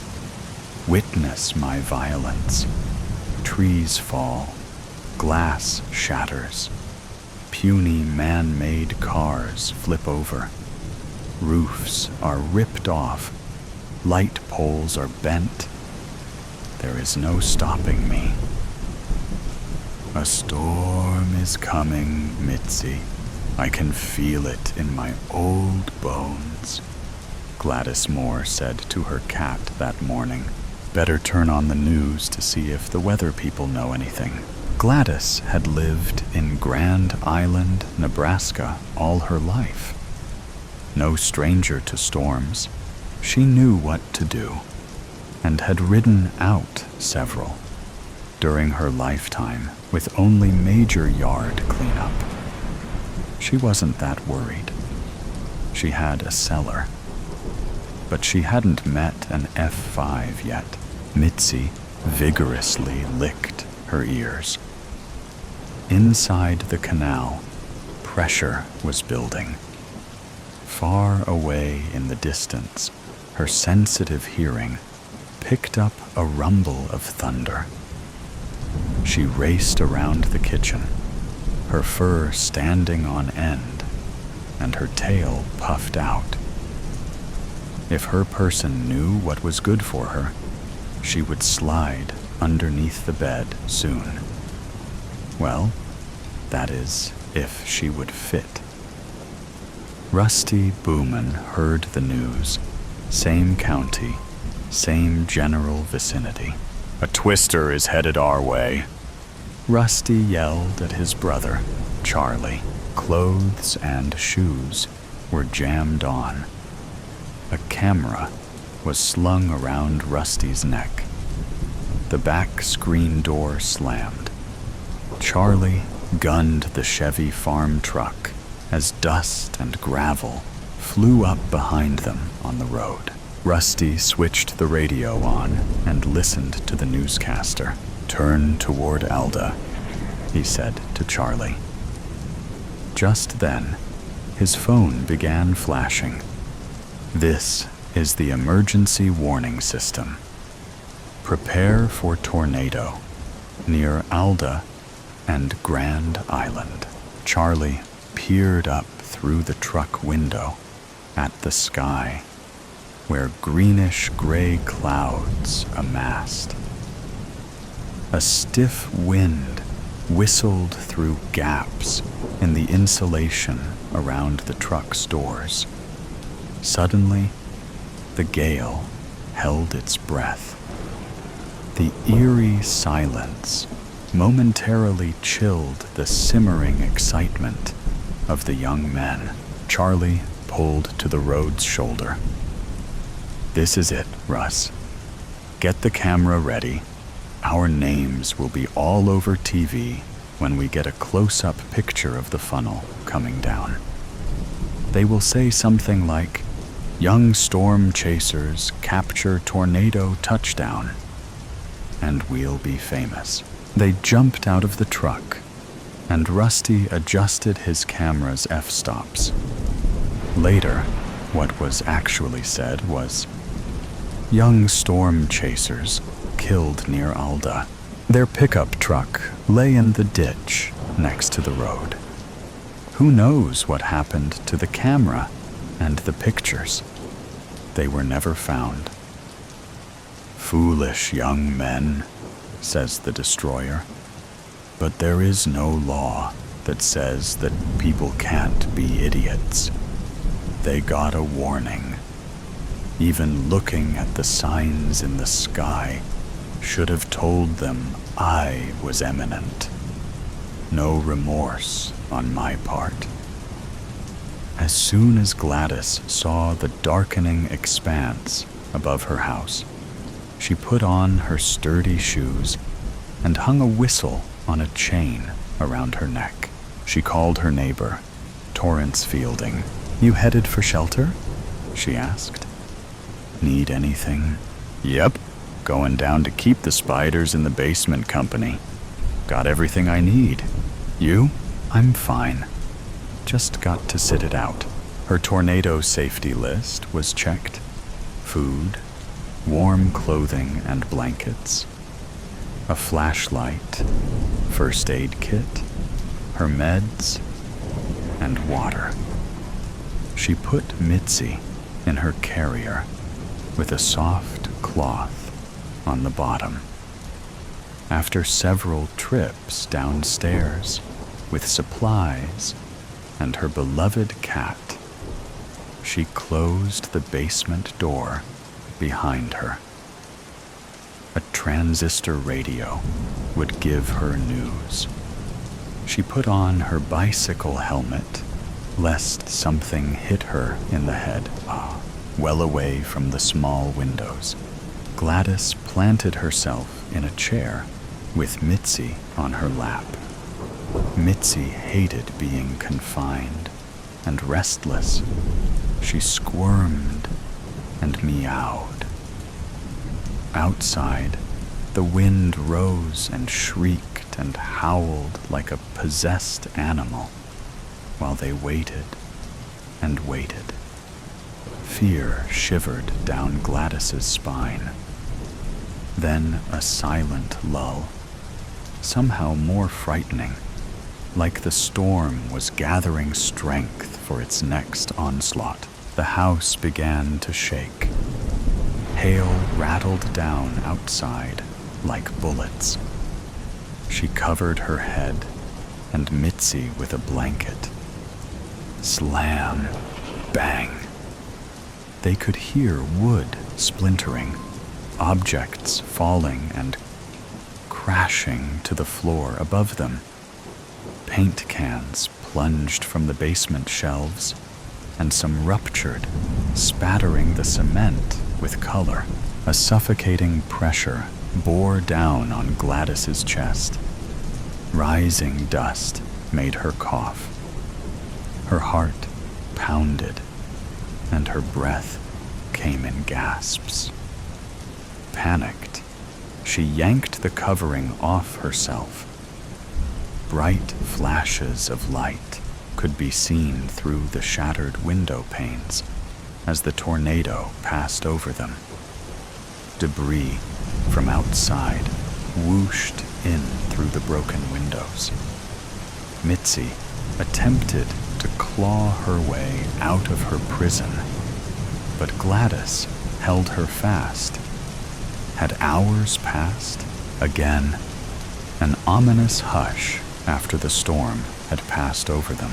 Witness my violence. Trees fall, glass shatters, puny man-made cars flip over, roofs are ripped off, light poles are bent, There is no stopping me. A storm is coming, Mitzi. I can feel it in my old bones, Gladys Moore said to her cat that morning. Better turn on the news to see if the weather people know anything. Gladys had lived in Grand Island, Nebraska all her life. No stranger to storms, she knew what to do and had ridden out several during her lifetime with only major yard cleanup. She wasn't that worried. She had a cellar. But she hadn't met an F5 yet. Mitzi vigorously licked her ears. Inside the canal, pressure was building. Far away in the distance, her sensitive hearing picked up a rumble of thunder. She raced around the kitchen, her fur standing on end and her tail puffed out. If her person knew what was good for her, she would slide underneath the bed soon. Well, that is, if she would fit. Rusty Booman heard the news. Same county, same general vicinity. A twister is headed our way. Rusty yelled at his brother, Charlie. Clothes and shoes were jammed on. A camera was slung around Rusty's neck. The back screen door slammed. Charlie gunned the Chevy farm truck as dust and gravel flew up behind them on the road. Rusty switched the radio on and listened to the newscaster. "Turn toward Alda," he said to Charlie. Just then, his phone began flashing. "This is the emergency warning system. Prepare for tornado near Alda and Grand Island." Charlie peered up through the truck window at the sky, where greenish-gray clouds amassed. A stiff wind whistled through gaps in the insulation around the truck's doors. Suddenly, the gale held its breath. The eerie silence momentarily chilled the simmering excitement of the young men. Charlie pulled to the road's shoulder. "This is it, Russ. Get the camera ready. Our names will be all over TV when we get a close-up picture of the funnel coming down. They will say something like, 'Young storm chasers capture tornado touchdown,' and we'll be famous." They jumped out of the truck, and Rusty adjusted his camera's f-stops. Later, what was actually said was, "Young storm chasers killed near Alda." Their pickup truck lay in the ditch next to the road. Who knows what happened to the camera and the pictures? They were never found. "Foolish young men," says the destroyer. "But there is no law that says that people can't be idiots. They got a warning. Even looking at the signs in the sky should have told them I was imminent. No remorse on my part." As soon as Gladys saw the darkening expanse above her house, she put on her sturdy shoes and hung a whistle on a chain around her neck. She called her neighbor, Torrance Fielding. "You headed for shelter?" she asked. "Need anything?" "Yep, going down to keep the spiders in the basement company. Got everything I need. You?" "I'm fine. Just got to sit it out." Her tornado safety list was checked. Food, warm clothing and blankets, a flashlight, first aid kit, her meds, and water. She put Mitzi in her carrier with a soft cloth on the bottom. After several trips downstairs with supplies and her beloved cat, she closed the basement door behind her. A transistor radio would give her news. She put on her bicycle helmet, lest something hit her in the head, well away from the small windows. Gladys planted herself in a chair with Mitzi on her lap. Mitzi hated being confined and restless. She squirmed and meowed. Outside, the wind rose and shrieked and howled like a possessed animal while they waited and waited. Fear shivered down Gladys's spine. Then a silent lull, somehow more frightening, like the storm was gathering strength for its next onslaught. The house began to shake. Hail rattled down outside like bullets. She covered her head and Mitzi with a blanket. Slam, bang. They could hear wood splintering, objects falling and crashing to the floor above them. Paint cans plunged from the basement shelves, and some ruptured, spattering the cement with color. A suffocating pressure bore down on Gladys's chest. Rising dust made her cough. Her heart pounded, and her breath came in gasps. Panicked, she yanked the covering off herself. Bright flashes of light could be seen through the shattered window panes as the tornado passed over them. Debris from outside whooshed in through the broken windows. Mitzi attempted to claw her way out of her prison, but Gladys held her fast. Had hours passed? Again, an ominous hush after the storm had passed over them.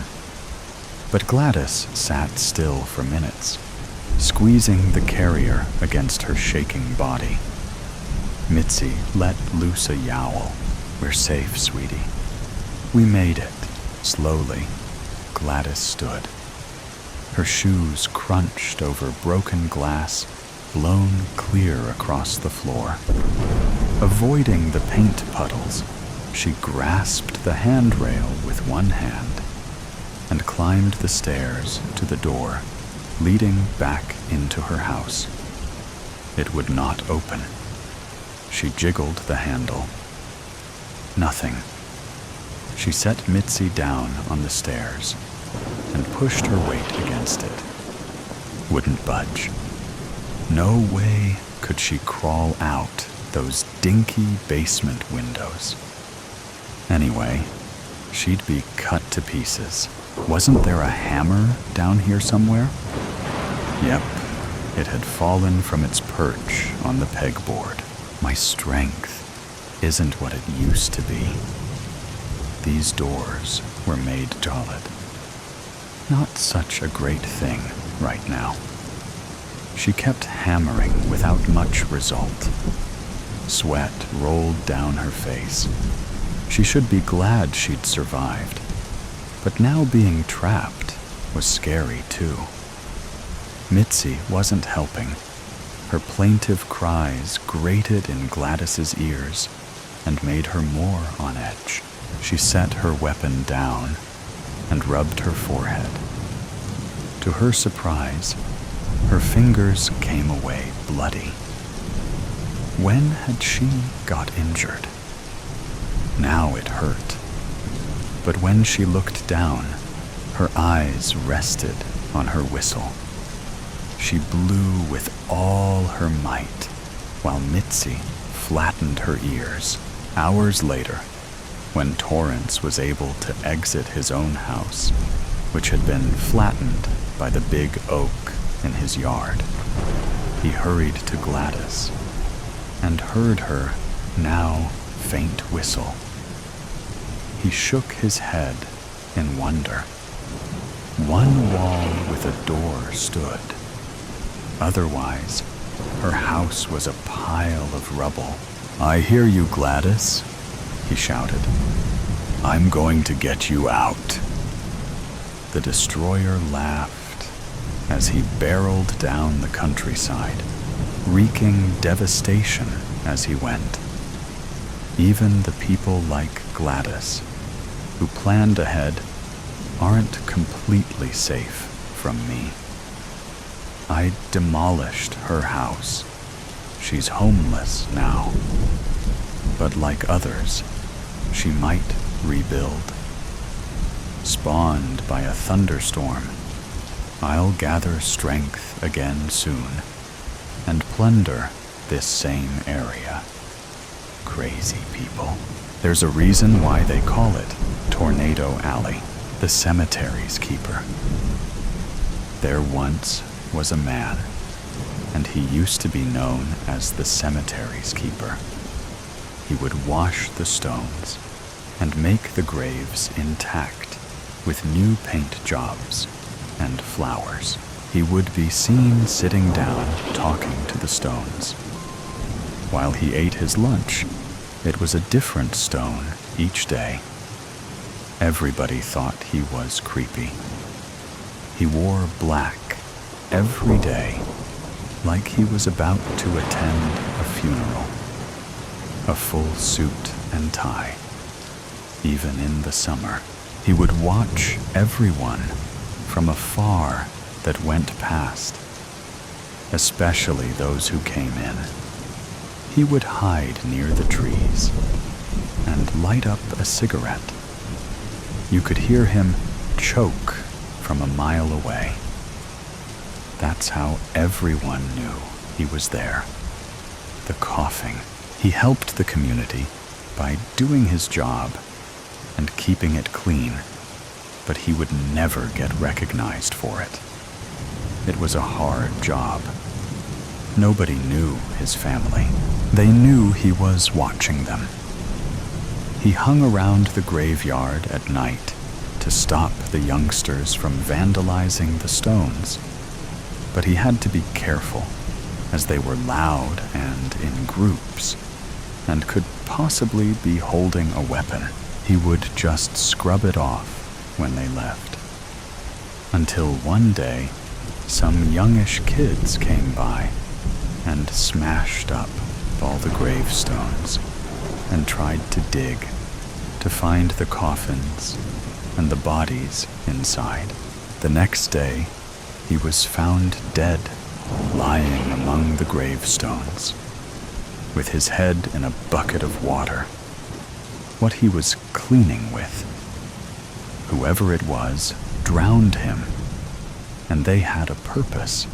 But Gladys sat still for minutes, squeezing the carrier against her shaking body. Mitzi let loose a yowl. "We're safe, sweetie." "We made it." Slowly, Gladys stood. Her shoes crunched over broken glass, blown clear across the floor. Avoiding the paint puddles, she grasped the handrail with one hand and climbed the stairs to the door leading back into her house. It would not open. She jiggled the handle. Nothing. She set Mitzi down on the stairs and pushed her weight against it. Wouldn't budge. No way could she crawl out those dinky basement windows. Anyway, she'd be cut to pieces. Wasn't there a hammer down here somewhere? Yep, it had fallen from its perch on the pegboard. My strength isn't what it used to be. These doors were made solid. Not such a great thing right now. She kept hammering without much result. Sweat rolled down her face. She should be glad she'd survived. But now being trapped was scary too. Mitzi wasn't helping. Her plaintive cries grated in Gladys's ears and made her more on edge. She set her weapon down and rubbed her forehead. To her surprise, her fingers came away bloody. When had she got injured? Now it hurt. But when she looked down, her eyes rested on her whistle. She blew with all her might, while Mitzi flattened her ears. Hours later, when Torrance was able to exit his own house, which had been flattened by the big oak in his yard, he hurried to Gladys and heard her now faint whistle. He shook his head in wonder. One wall with a door stood. Otherwise, her house was a pile of rubble. "I hear you, Gladys," he shouted. "I'm going to get you out." The destroyer laughed as he barreled down the countryside, wreaking devastation as he went. Even the people like Gladys, who planned ahead, aren't completely safe from me. I demolished her house. She's homeless now. But like others, she might rebuild. Spawned by a thunderstorm, I'll gather strength again soon and plunder this same area. Crazy people. There's a reason why they call it Tornado Alley, the cemetery's keeper. There once was a man, and he used to be known as the cemetery's keeper. He would wash the stones and make the graves intact with new paint jobs and flowers. He would be seen sitting down talking to the stones. While he ate his lunch, it was a different stone each day. Everybody thought he was creepy. He wore black every day, like he was about to attend a funeral. A full suit and tie. Even in the summer, he would watch everyone from afar that went past, especially those who came in. He would hide near the trees and light up a cigarette. You could hear him choke from a mile away. That's how everyone knew he was there. The coughing. He helped the community by doing his job and keeping it clean, but he would never get recognized for it. It was a hard job. Nobody knew his family. They knew he was watching them. He hung around the graveyard at night to stop the youngsters from vandalizing the stones. But he had to be careful, as they were loud and in groups, and could possibly be holding a weapon. He would just scrub it off when they left. Until one day, some youngish kids came by and smashed up all the gravestones and tried to dig to find the coffins and the bodies inside. The next day, he was found dead, lying among the gravestones, with his head in a bucket of water, what he was cleaning with. Whoever it was drowned him, and they had a purpose.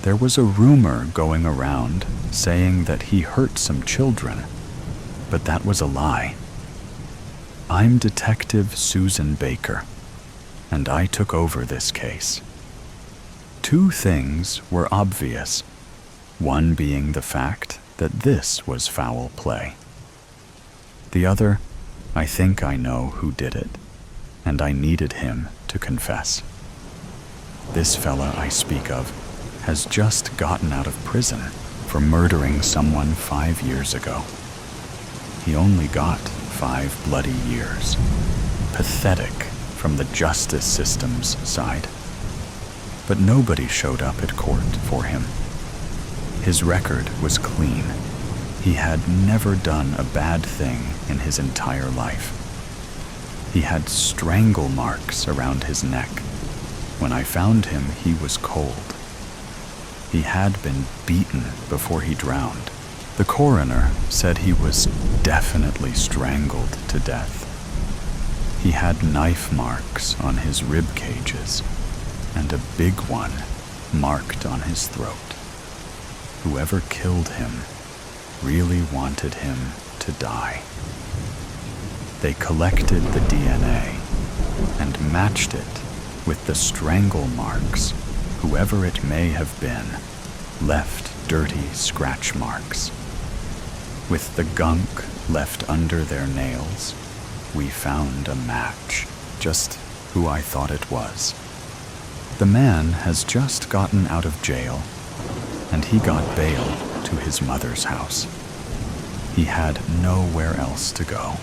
There was a rumor going around saying that he hurt some children, but that was a lie. I'm Detective Susan Baker, and I took over this case. Two things were obvious, one being the fact that this was foul play. The other, I think I know who did it, and I needed him to confess. This fella I speak of has just gotten out of prison for murdering someone 5 years ago. He only got 5 bloody years. Pathetic from the justice system's side. But nobody showed up at court for him. His record was clean. He had never done a bad thing in his entire life. He had strangle marks around his neck. When I found him, he was cold. He had been beaten before he drowned. The coroner said he was definitely strangled to death. He had knife marks on his rib cages and a big one marked on his throat. Whoever killed him really wanted him to die. They collected the DNA and matched it with the strangle marks. Whoever it may have been left dirty scratch marks. With the gunk left under their nails, we found a match, just who I thought it was. The man has just gotten out of jail, and he got bail to his mother's house. He had nowhere else to go.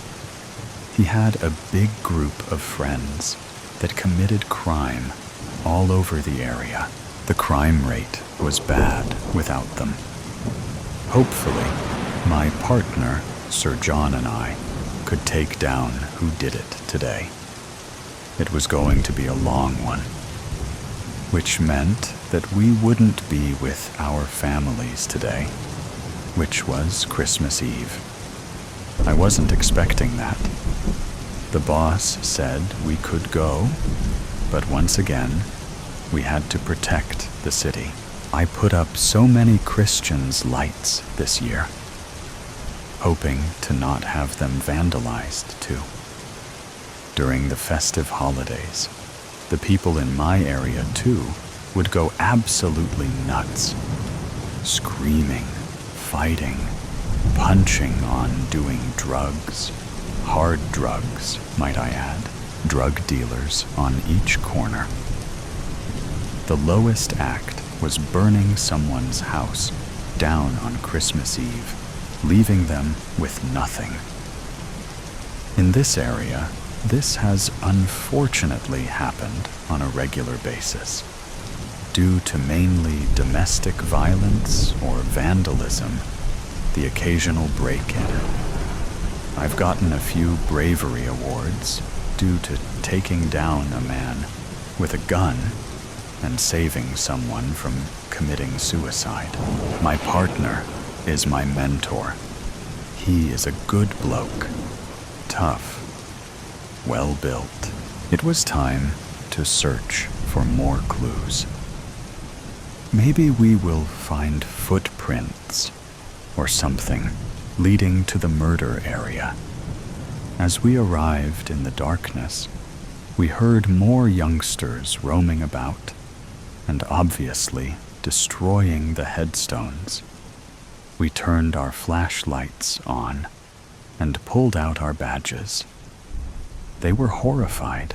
He had a big group of friends that committed crime all over the area. The crime rate was bad without them. Hopefully, my partner, Sir John, and I could take down who did it today. It was going to be a long one, which meant that we wouldn't be with our families today, which was Christmas Eve. I wasn't expecting that. The boss said we could go, but once again, we had to protect the city. I put up so many Christians' lights this year, hoping to not have them vandalized too. During the festive holidays, the people in my area too would go absolutely nuts, screaming, fighting, punching on doing drugs, hard drugs, might I add, drug dealers on each corner. The lowest act was burning someone's house down on Christmas Eve, leaving them with nothing. In this area, this has unfortunately happened on a regular basis, due to mainly domestic violence or vandalism, the occasional break-in. I've gotten a few bravery awards due to taking down a man with a gun and saving someone from committing suicide. My partner is my mentor. He is a good bloke, tough, well-built. It was time to search for more clues. Maybe we will find footprints or something leading to the murder area. As we arrived in the darkness, we heard more youngsters roaming about and obviously destroying the headstones. We turned our flashlights on and pulled out our badges. They were horrified,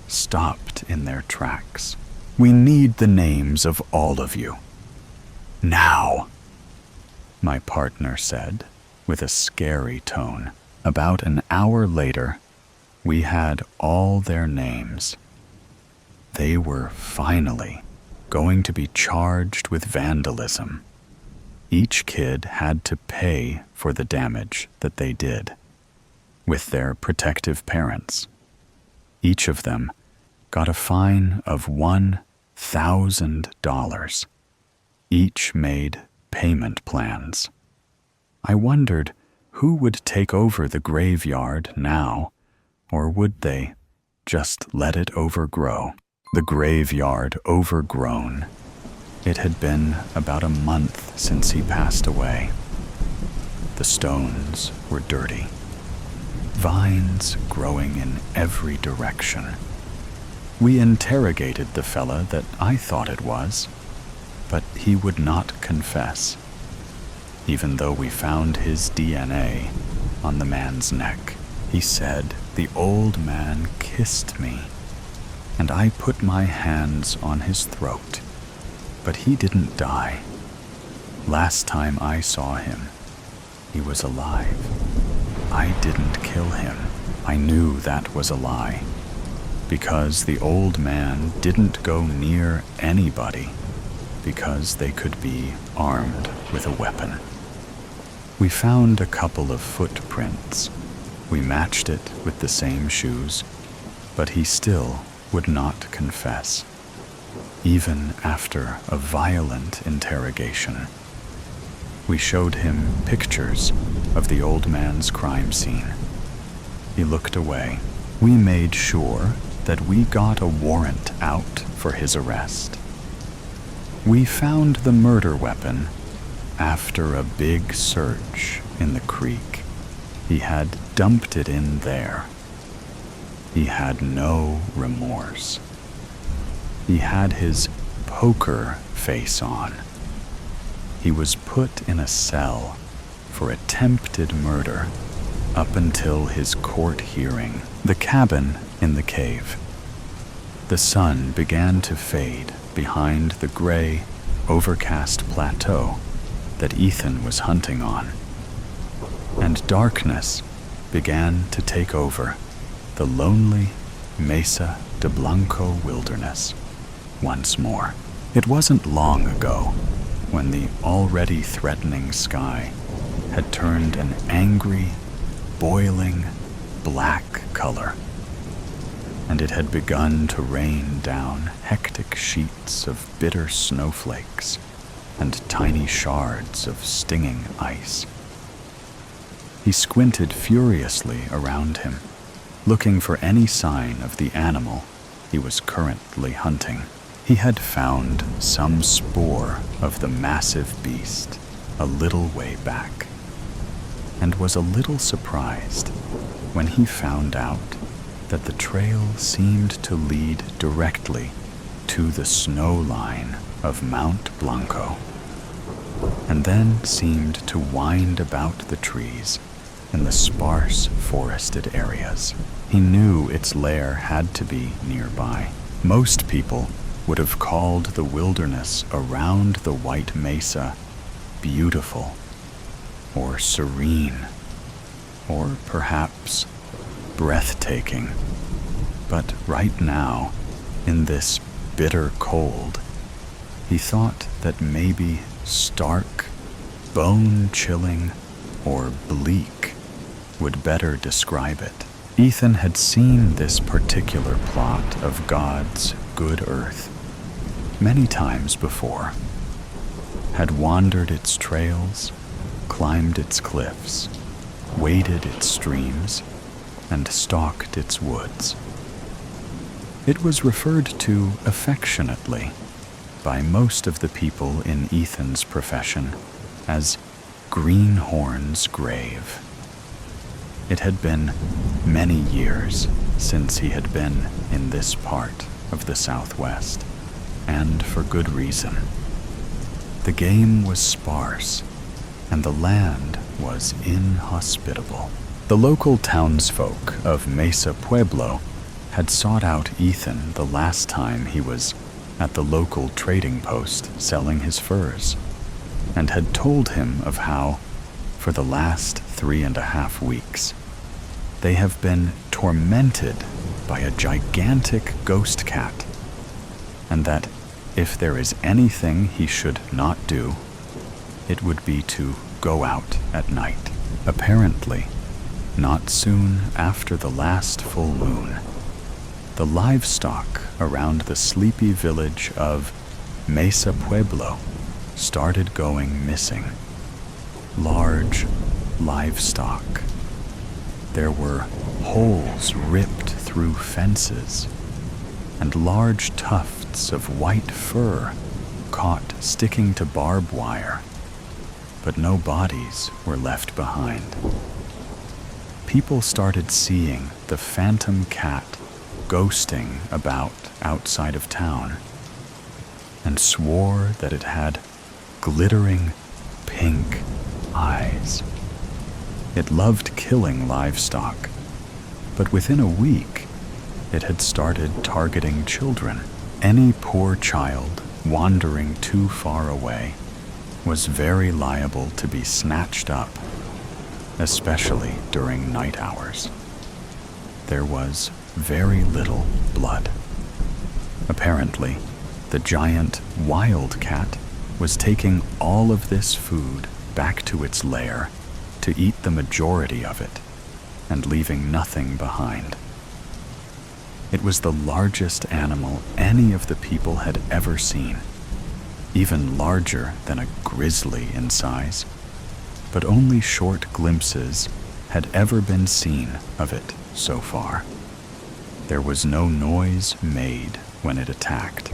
stopped in their tracks. "We need the names of all of you. Now," my partner said with a scary tone. About an hour later, we had all their names. They were finally going to be charged with vandalism. Each kid had to pay for the damage that they did, with their protective parents. Each of them got a fine of $1,000. Each made payment plans. I wondered who would take over the graveyard now, or would they just let it overgrow? The graveyard overgrown. It had been about a month since he passed away. The stones were dirty. Vines growing in every direction. We interrogated the fella that I thought it was, but he would not confess, even though we found his DNA on the man's neck. He said the old man kissed me, and I put my hands on his throat, but he didn't die. Last time I saw him, he was alive. I didn't kill him. I knew that was a lie, because the old man didn't go near anybody, because they could be armed with a weapon. We found a couple of footprints. We matched it with the same shoes, but he still would not confess, even after a violent interrogation. We showed him pictures of the old man's crime scene. He looked away. We made sure that we got a warrant out for his arrest. We found the murder weapon after a big search in the creek. He had dumped it in there. He had no remorse. He had his poker face on. He was put in a cell for attempted murder up until his court hearing. The cabin in the cave. The sun began to fade behind the gray, overcast plateau that Ethan was hunting on, and darkness began to take over the lonely Mesa de Blanco wilderness once more. It wasn't long ago when the already threatening sky had turned an angry, boiling black color, and it had begun to rain down hectic sheets of bitter snowflakes and tiny shards of stinging ice. He squinted furiously around him, looking for any sign of the animal he was currently hunting. He had found some spore of the massive beast a little way back, and was a little surprised when he found out that the trail seemed to lead directly to the snow line of Mount Blanco, and then seemed to wind about the trees in the sparse forested areas. He knew its lair had to be nearby. Most people would have called the wilderness around the White Mesa beautiful, or serene, or perhaps breathtaking. But right now, in this bitter cold, he thought that maybe stark, bone-chilling, or bleak would better describe it. Ethan had seen this particular plot of God's good earth many times before, had wandered its trails, climbed its cliffs, waded its streams, and stalked its woods. It was referred to affectionately by most of the people in Ethan's profession as Greenhorn's Grave. It had been many years since he had been in this part of the Southwest, and for good reason. The game was sparse, and the land was inhospitable. The local townsfolk of Mesa Pueblo had sought out Ethan the last time he was at the local trading post selling his furs, and had told him of how, for the last 3.5 weeks, they have been tormented by a gigantic ghost cat, and that if there is anything he should not do, it would be to go out at night. Apparently, not soon after the last full moon, the livestock around the sleepy village of Mesa Pueblo started going missing. Large livestock. There were holes ripped through fences, and large tufts of white fur caught sticking to barbed wire, but no bodies were left behind. People started seeing the phantom cat ghosting about outside of town, and swore that it had glittering pink eyes. It loved killing livestock, but within a week, it had started targeting children. Any poor child wandering too far away was very liable to be snatched up, especially during night hours. There was very little blood. Apparently, the giant wildcat was taking all of this food back to its lair to eat the majority of it, and leaving nothing behind. It was the largest animal any of the people had ever seen, even larger than a grizzly in size, but only short glimpses had ever been seen of it so far. There was no noise made when it attacked,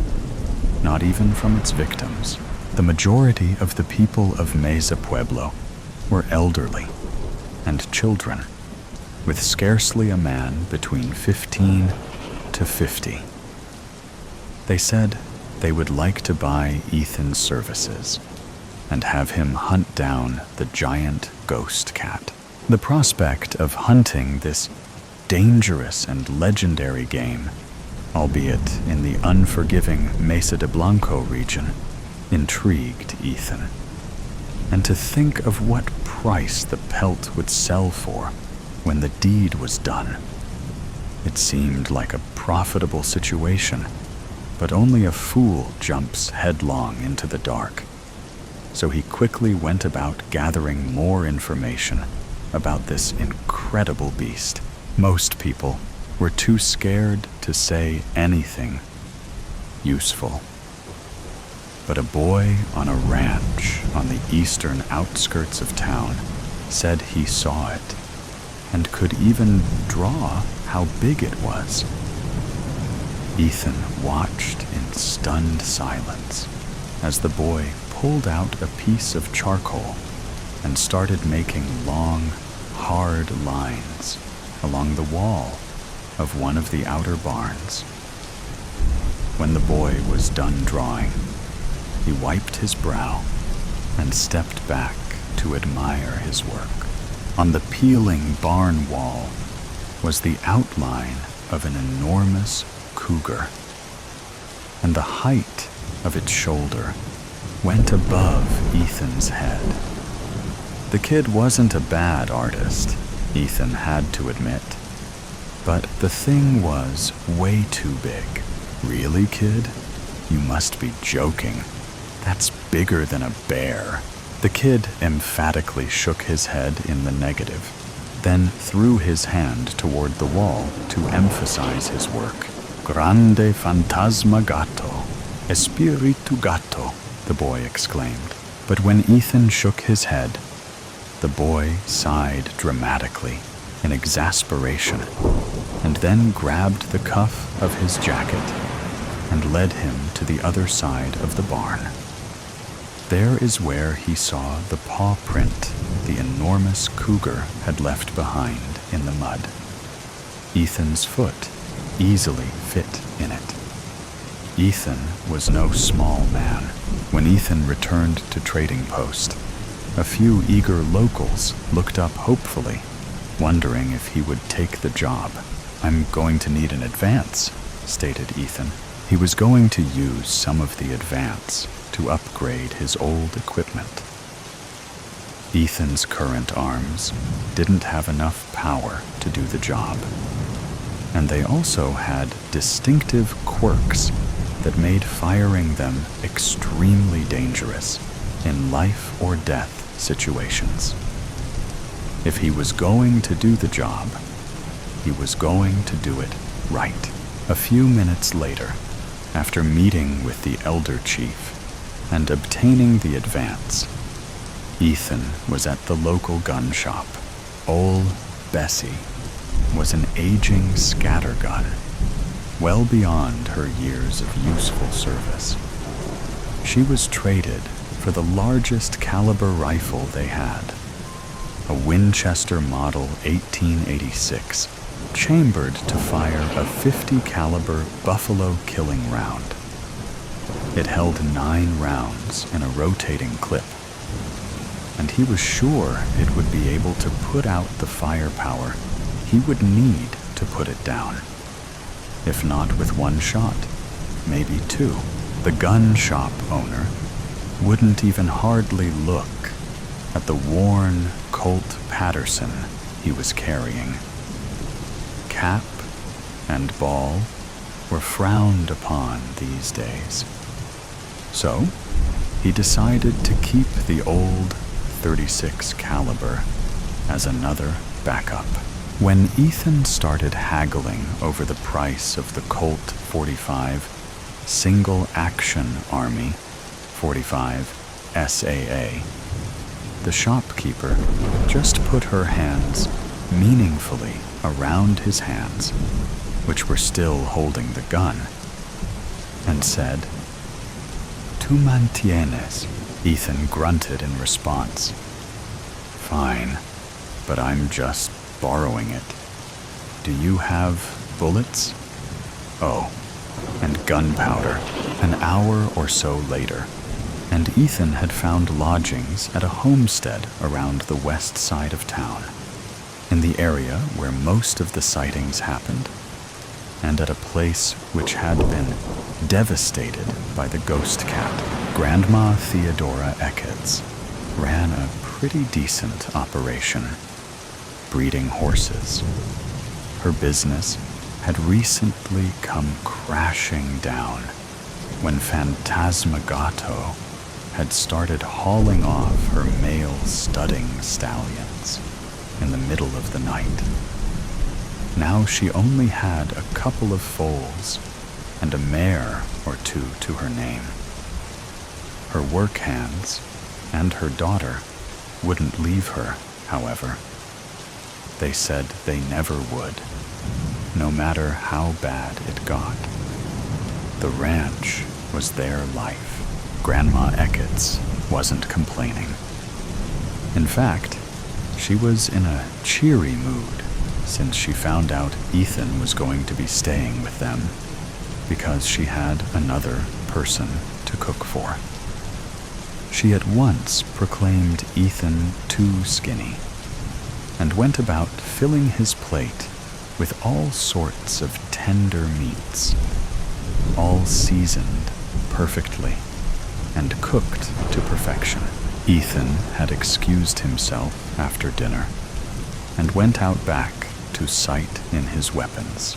not even from its victims. The majority of the people of Mesa Pueblo were elderly and children, with scarcely a man between 15 to 50. They said they would like to buy Ethan's services and have him hunt down the giant ghost cat. The prospect of hunting this dangerous and legendary game, albeit in the unforgiving Mesa de Blanco region, intrigued Ethan. And to think of what price the pelt would sell for when the deed was done. It seemed like a profitable situation, but only a fool jumps headlong into the dark. So he quickly went about gathering more information about this incredible beast. Most people were too scared to say anything useful. But a boy on a ranch on the eastern outskirts of town said he saw it and could even draw how big it was. Ethan watched in stunned silence as the boy pulled out a piece of charcoal and started making long, hard lines along the wall of one of the outer barns. When the boy was done drawing, he wiped his brow and stepped back to admire his work. On the peeling barn wall was the outline of an enormous cougar, and the height of its shoulder went above Ethan's head. The kid wasn't a bad artist, Ethan had to admit, but the thing was way too big. Really, kid? You must be joking. That's bigger than a bear. The kid emphatically shook his head in the negative, then threw his hand toward the wall to emphasize his work. Grande fantasma gatto, espiritu gatto, the boy exclaimed. But when Ethan shook his head, the boy sighed dramatically in exasperation, and then grabbed the cuff of his jacket and led him to the other side of the barn. There is where he saw the paw print the enormous cougar had left behind in the mud. Ethan's foot easily fit in it. Ethan was no small man. When Ethan returned to Trading Post, a few eager locals looked up hopefully, wondering if he would take the job. "I'm going to need an advance," stated Ethan. He was going to use some of the advance to upgrade his old equipment. Ethan's current arms didn't have enough power to do the job, and they also had distinctive quirks that made firing them extremely dangerous in life or death situations. If he was going to do the job, he was going to do it right. A few minutes later, after meeting with the elder chief and obtaining the advance, Ethan was at the local gun shop. Old Bessie was an aging scattergun, well beyond her years of useful service. She was traded for the largest caliber rifle they had, a Winchester Model 1886, chambered to fire a .50 caliber Buffalo killing round. It held 9 rounds in a rotating clip, and he was sure it would be able to put out the firepower he would need to put it down. If not with one shot, maybe 2. The gun shop owner wouldn't even hardly look at the worn Colt Patterson he was carrying. Cap and ball were frowned upon these days. So, he decided to keep the old .36 caliber as another backup. When Ethan started haggling over the price of the Colt 45 Single Action Army 45 SAA, the shopkeeper just put her hands meaningfully around his hands, which were still holding the gun, and said, "Tu mantienes," Ethan grunted in response. "Fine, but I'm just borrowing it. Do you have bullets? Oh, and gunpowder." An hour or so later, and Ethan had found lodgings at a homestead around the west side of town, in the area where most of the sightings happened, and at a place which had been devastated by the ghost cat. Grandma Theodora Eckets ran a pretty decent operation, breeding horses. Her business had recently come crashing down when Phantasmagato had started hauling off her male studding stallions in the middle of the night. Now she only had a couple of foals and a mare or two to her name. Her work hands and her daughter wouldn't leave her, however. They said they never would, no matter how bad it got. The ranch was their life. Grandma Eckets wasn't complaining. In fact, she was in a cheery mood since she found out Ethan was going to be staying with them, because she had another person to cook for. She at once proclaimed Ethan too skinny, and went about filling his plate with all sorts of tender meats, all seasoned perfectly and cooked to perfection. Ethan had excused himself after dinner and went out back to sight in his weapons.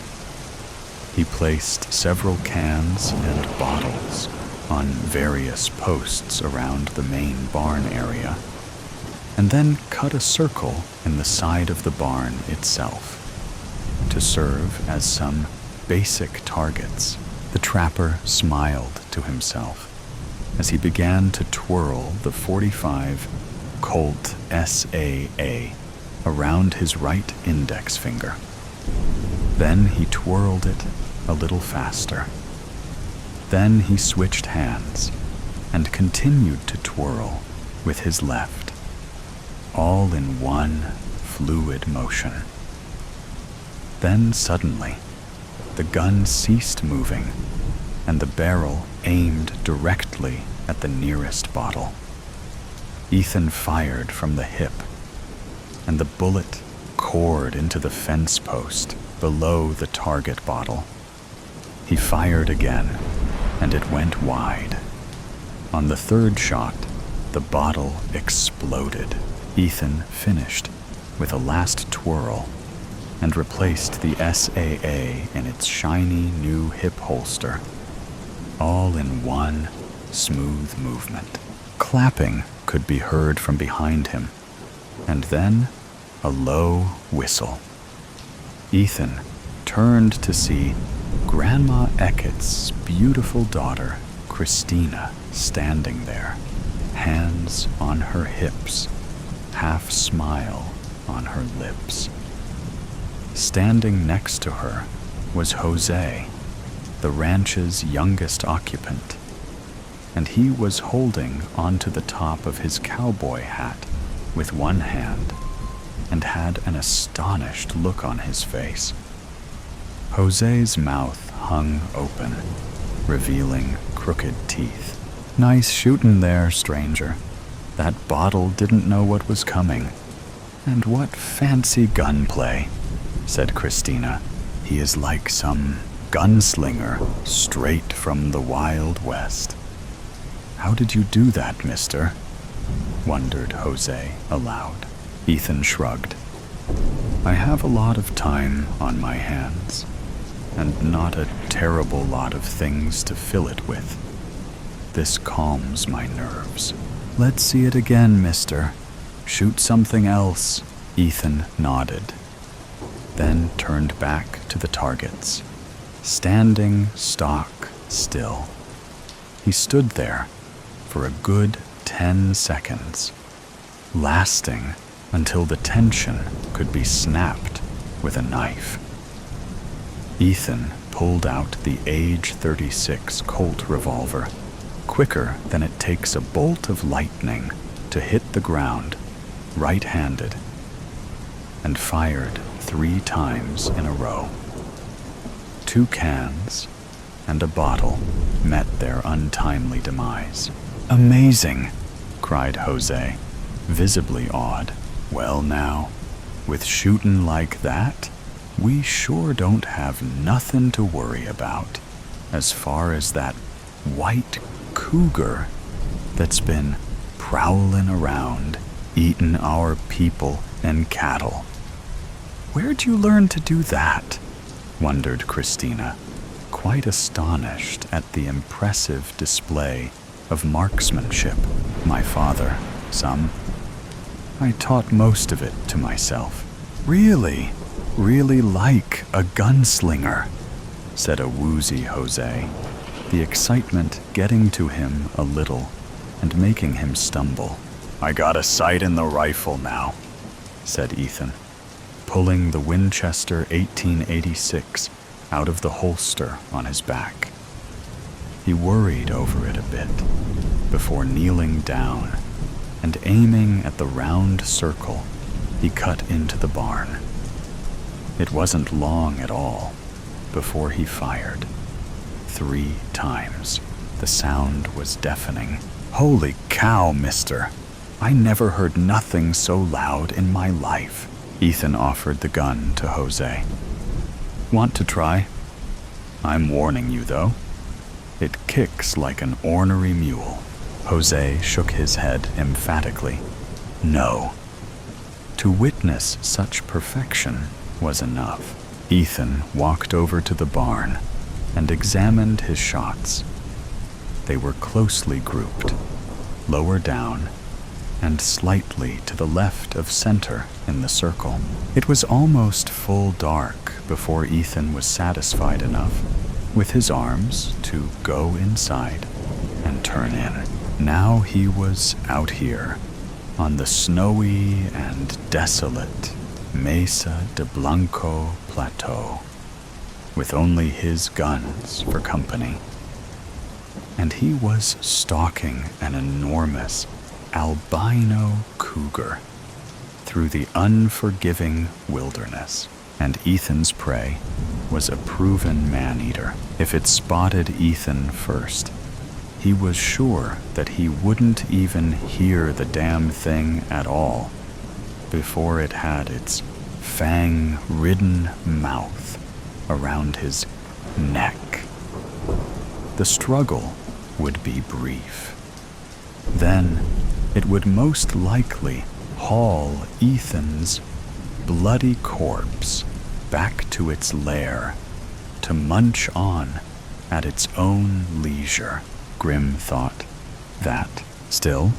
He placed several cans and bottles on various posts around the main barn area, and then cut a circle in the side of the barn itself to serve as some basic targets. The trapper smiled to himself as he began to twirl the .45 Colt SAA around his right index finger. Then he twirled it a little faster. Then he switched hands and continued to twirl with his left, all in one fluid motion. Then suddenly, the gun ceased moving and the barrel aimed directly at the nearest bottle. Ethan fired from the hip, and the bullet cored into the fence post below the target bottle. He fired again, and it went wide. On the third shot, the bottle exploded. Ethan finished with a last twirl and replaced the SAA in its shiny new hip holster, all in one smooth movement. Clapping could be heard from behind him, and then a low whistle. Ethan turned to see Grandma Eckets' beautiful daughter, Christina, standing there, hands on her hips, half smile on her lips. Standing next to her was Jose, the ranch's youngest occupant, and he was holding onto the top of his cowboy hat with one hand and had an astonished look on his face. Jose's mouth hung open, revealing crooked teeth. "Nice shootin' there, stranger. That bottle didn't know what was coming. And what fancy gunplay," said Christina. "He is like some gunslinger straight from the Wild West." "How did you do that, mister?" wondered Jose aloud. Ethan shrugged. "I have a lot of time on my hands, and not a terrible lot of things to fill it with. This calms my nerves." "Let's see it again, mister. Shoot something else." Ethan nodded, then turned back to the targets, standing stock still. He stood there for a good 10 seconds, lasting until the tension could be snapped with a knife. Ethan pulled out the age 36 Colt revolver, quicker than it takes a bolt of lightning to hit the ground, right-handed, and fired 3 times in a row. 2 cans and a bottle met their untimely demise. Amazing, cried Jose, visibly awed. Well now, with shootin' like that, we sure don't have nothin' to worry about as far as that white cougar that's been prowlin' around, eatin' our people and cattle. Where'd you learn to do that? Wondered Christina, quite astonished at the impressive display of marksmanship. My father, some. I taught most of it to myself. Really like a gunslinger, said a woozy Jose, the excitement getting to him a little and making him stumble. I got a sight in the rifle now, said Ethan, pulling the Winchester 1886 out of the holster on his back. He worried over it a bit before kneeling down and aiming at the round circle he cut into the barn. It wasn't long at all before he fired. 3 times. The sound was deafening. Holy cow, mister. I never heard nothing so loud in my life. Ethan offered the gun to Jose. Want to try? I'm warning you, though. It kicks like an ornery mule. Jose shook his head emphatically. No. To witness such perfection was enough. Ethan walked over to the barn and examined his shots. They were closely grouped, lower down, and slightly to the left of center in the circle. It was almost full dark before Ethan was satisfied enough with his arms to go inside and turn in. Now he was out here on the snowy and desolate Mesa de Blanco Plateau, with only his guns for company. And he was stalking an enormous albino cougar through the unforgiving wilderness. And Ethan's prey was a proven man-eater. If it spotted Ethan first, he was sure that he wouldn't even hear the damn thing at all before it had its fang-ridden mouth around his neck. The struggle would be brief. Then it would most likely haul Ethan's bloody corpse back to its lair to munch on at its own leisure. Grim thought that. Still,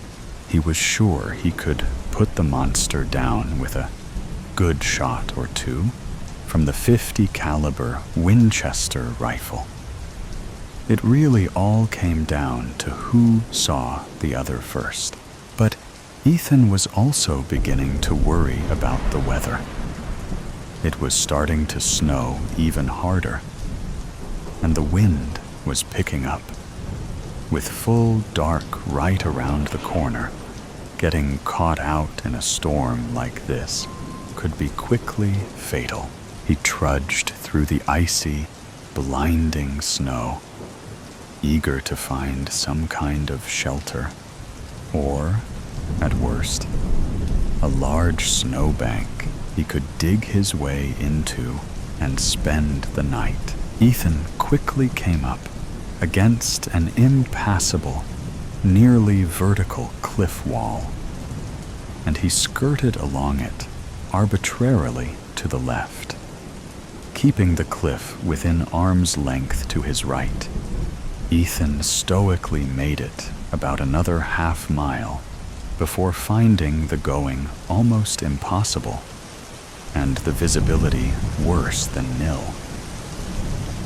he was sure he could put the monster down with a good shot or two from the .50 caliber Winchester rifle. It really all came down to who saw the other first. But Ethan was also beginning to worry about the weather. It was starting to snow even harder, and the wind was picking up. With full dark right around the corner, getting caught out in a storm like this could be quickly fatal. He trudged through the icy, blinding snow, eager to find some kind of shelter, or, at worst, a large snowbank he could dig his way into and spend the night. Ethan quickly came up against an impassable, nearly vertical cliff wall, and he skirted along it arbitrarily to the left, keeping the cliff within arm's length to his right. Ethan stoically made it about another half-mile before finding the going almost impossible and the visibility worse than nil.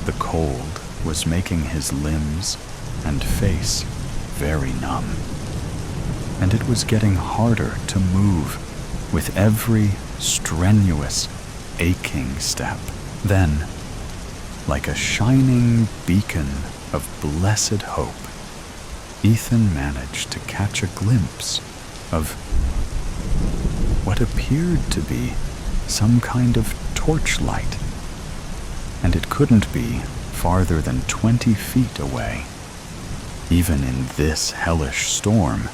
The cold was making his limbs and face very numb, and it was getting harder to move with every strenuous, aching step. Then, like a shining beacon of blessed hope, Ethan managed to catch a glimpse of what appeared to be some kind of torchlight, and it couldn't be farther than 20 feet away. Even in this hellish storm,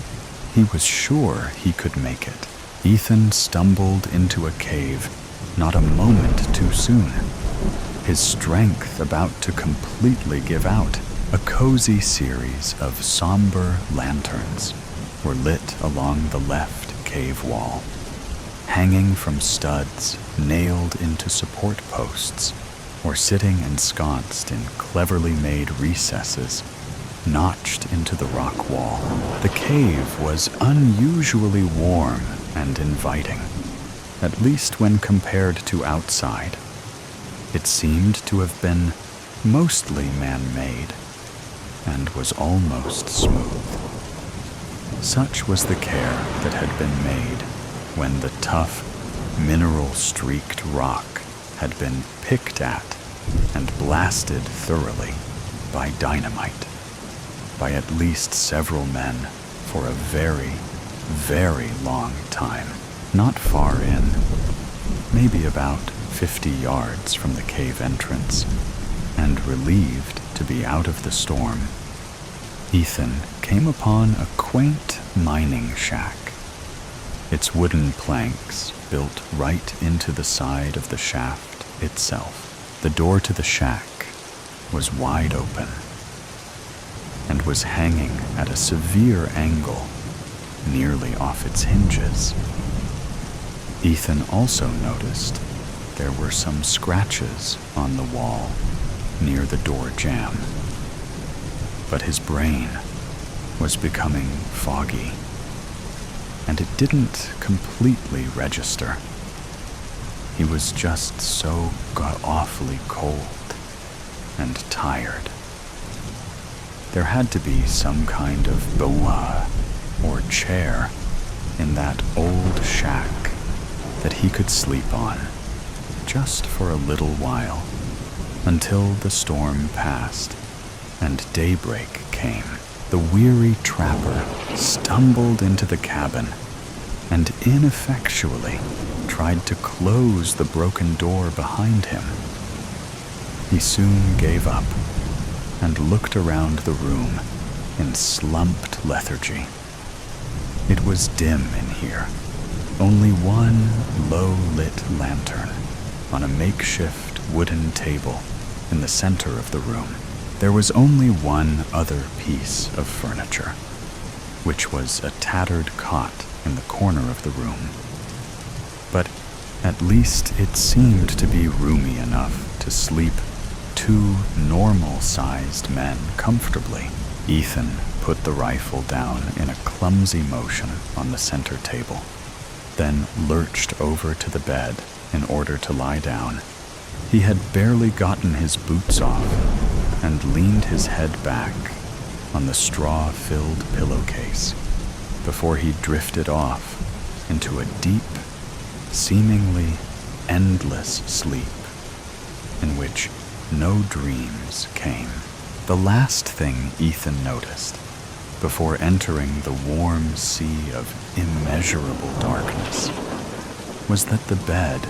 he was sure he could make it. Ethan stumbled into a cave not a moment too soon, his strength about to completely give out. A cozy series of somber lanterns were lit along the left cave wall, hanging from studs nailed into support posts or sitting ensconced in cleverly made recesses notched into the rock wall. The cave was unusually warm and inviting, at least when compared to outside. It seemed to have been mostly man-made and was almost smooth. Such was the care that had been made when the tough, mineral-streaked rock had been picked at and blasted thoroughly by dynamite, by at least several men for a very, very long time. Not far in, maybe about 50 yards from the cave entrance, and relieved to be out of the storm, Ethan came upon a quaint mining shack. Its wooden planks built right into the side of the shaft itself. The door to the shack was wide open and was hanging at a severe angle, nearly off its hinges. Ethan also noticed there were some scratches on the wall near the door jamb, but his brain was becoming foggy, and it didn't completely register. He was just so god-awfully cold and tired. There had to be some kind of boudoir or chair in that old shack that he could sleep on, just for a little while, until the storm passed and daybreak came. The weary trapper stumbled into the cabin and ineffectually tried to close the broken door behind him. He soon gave up and looked around the room in slumped lethargy. It was dim in here. Only one low-lit lantern on a makeshift wooden table in the center of the room. There was only one other piece of furniture, which was a tattered cot in the corner of the room. But at least it seemed to be roomy enough to sleep two normal-sized men comfortably. Ethan put the rifle down in a clumsy motion on the center table, then lurched over to the bed in order to lie down. He had barely gotten his boots off and leaned his head back on the straw-filled pillowcase before he drifted off into a deep, seemingly endless sleep in which no dreams came. The last thing Ethan noticed before entering the warm sea of immeasurable darkness was that the bed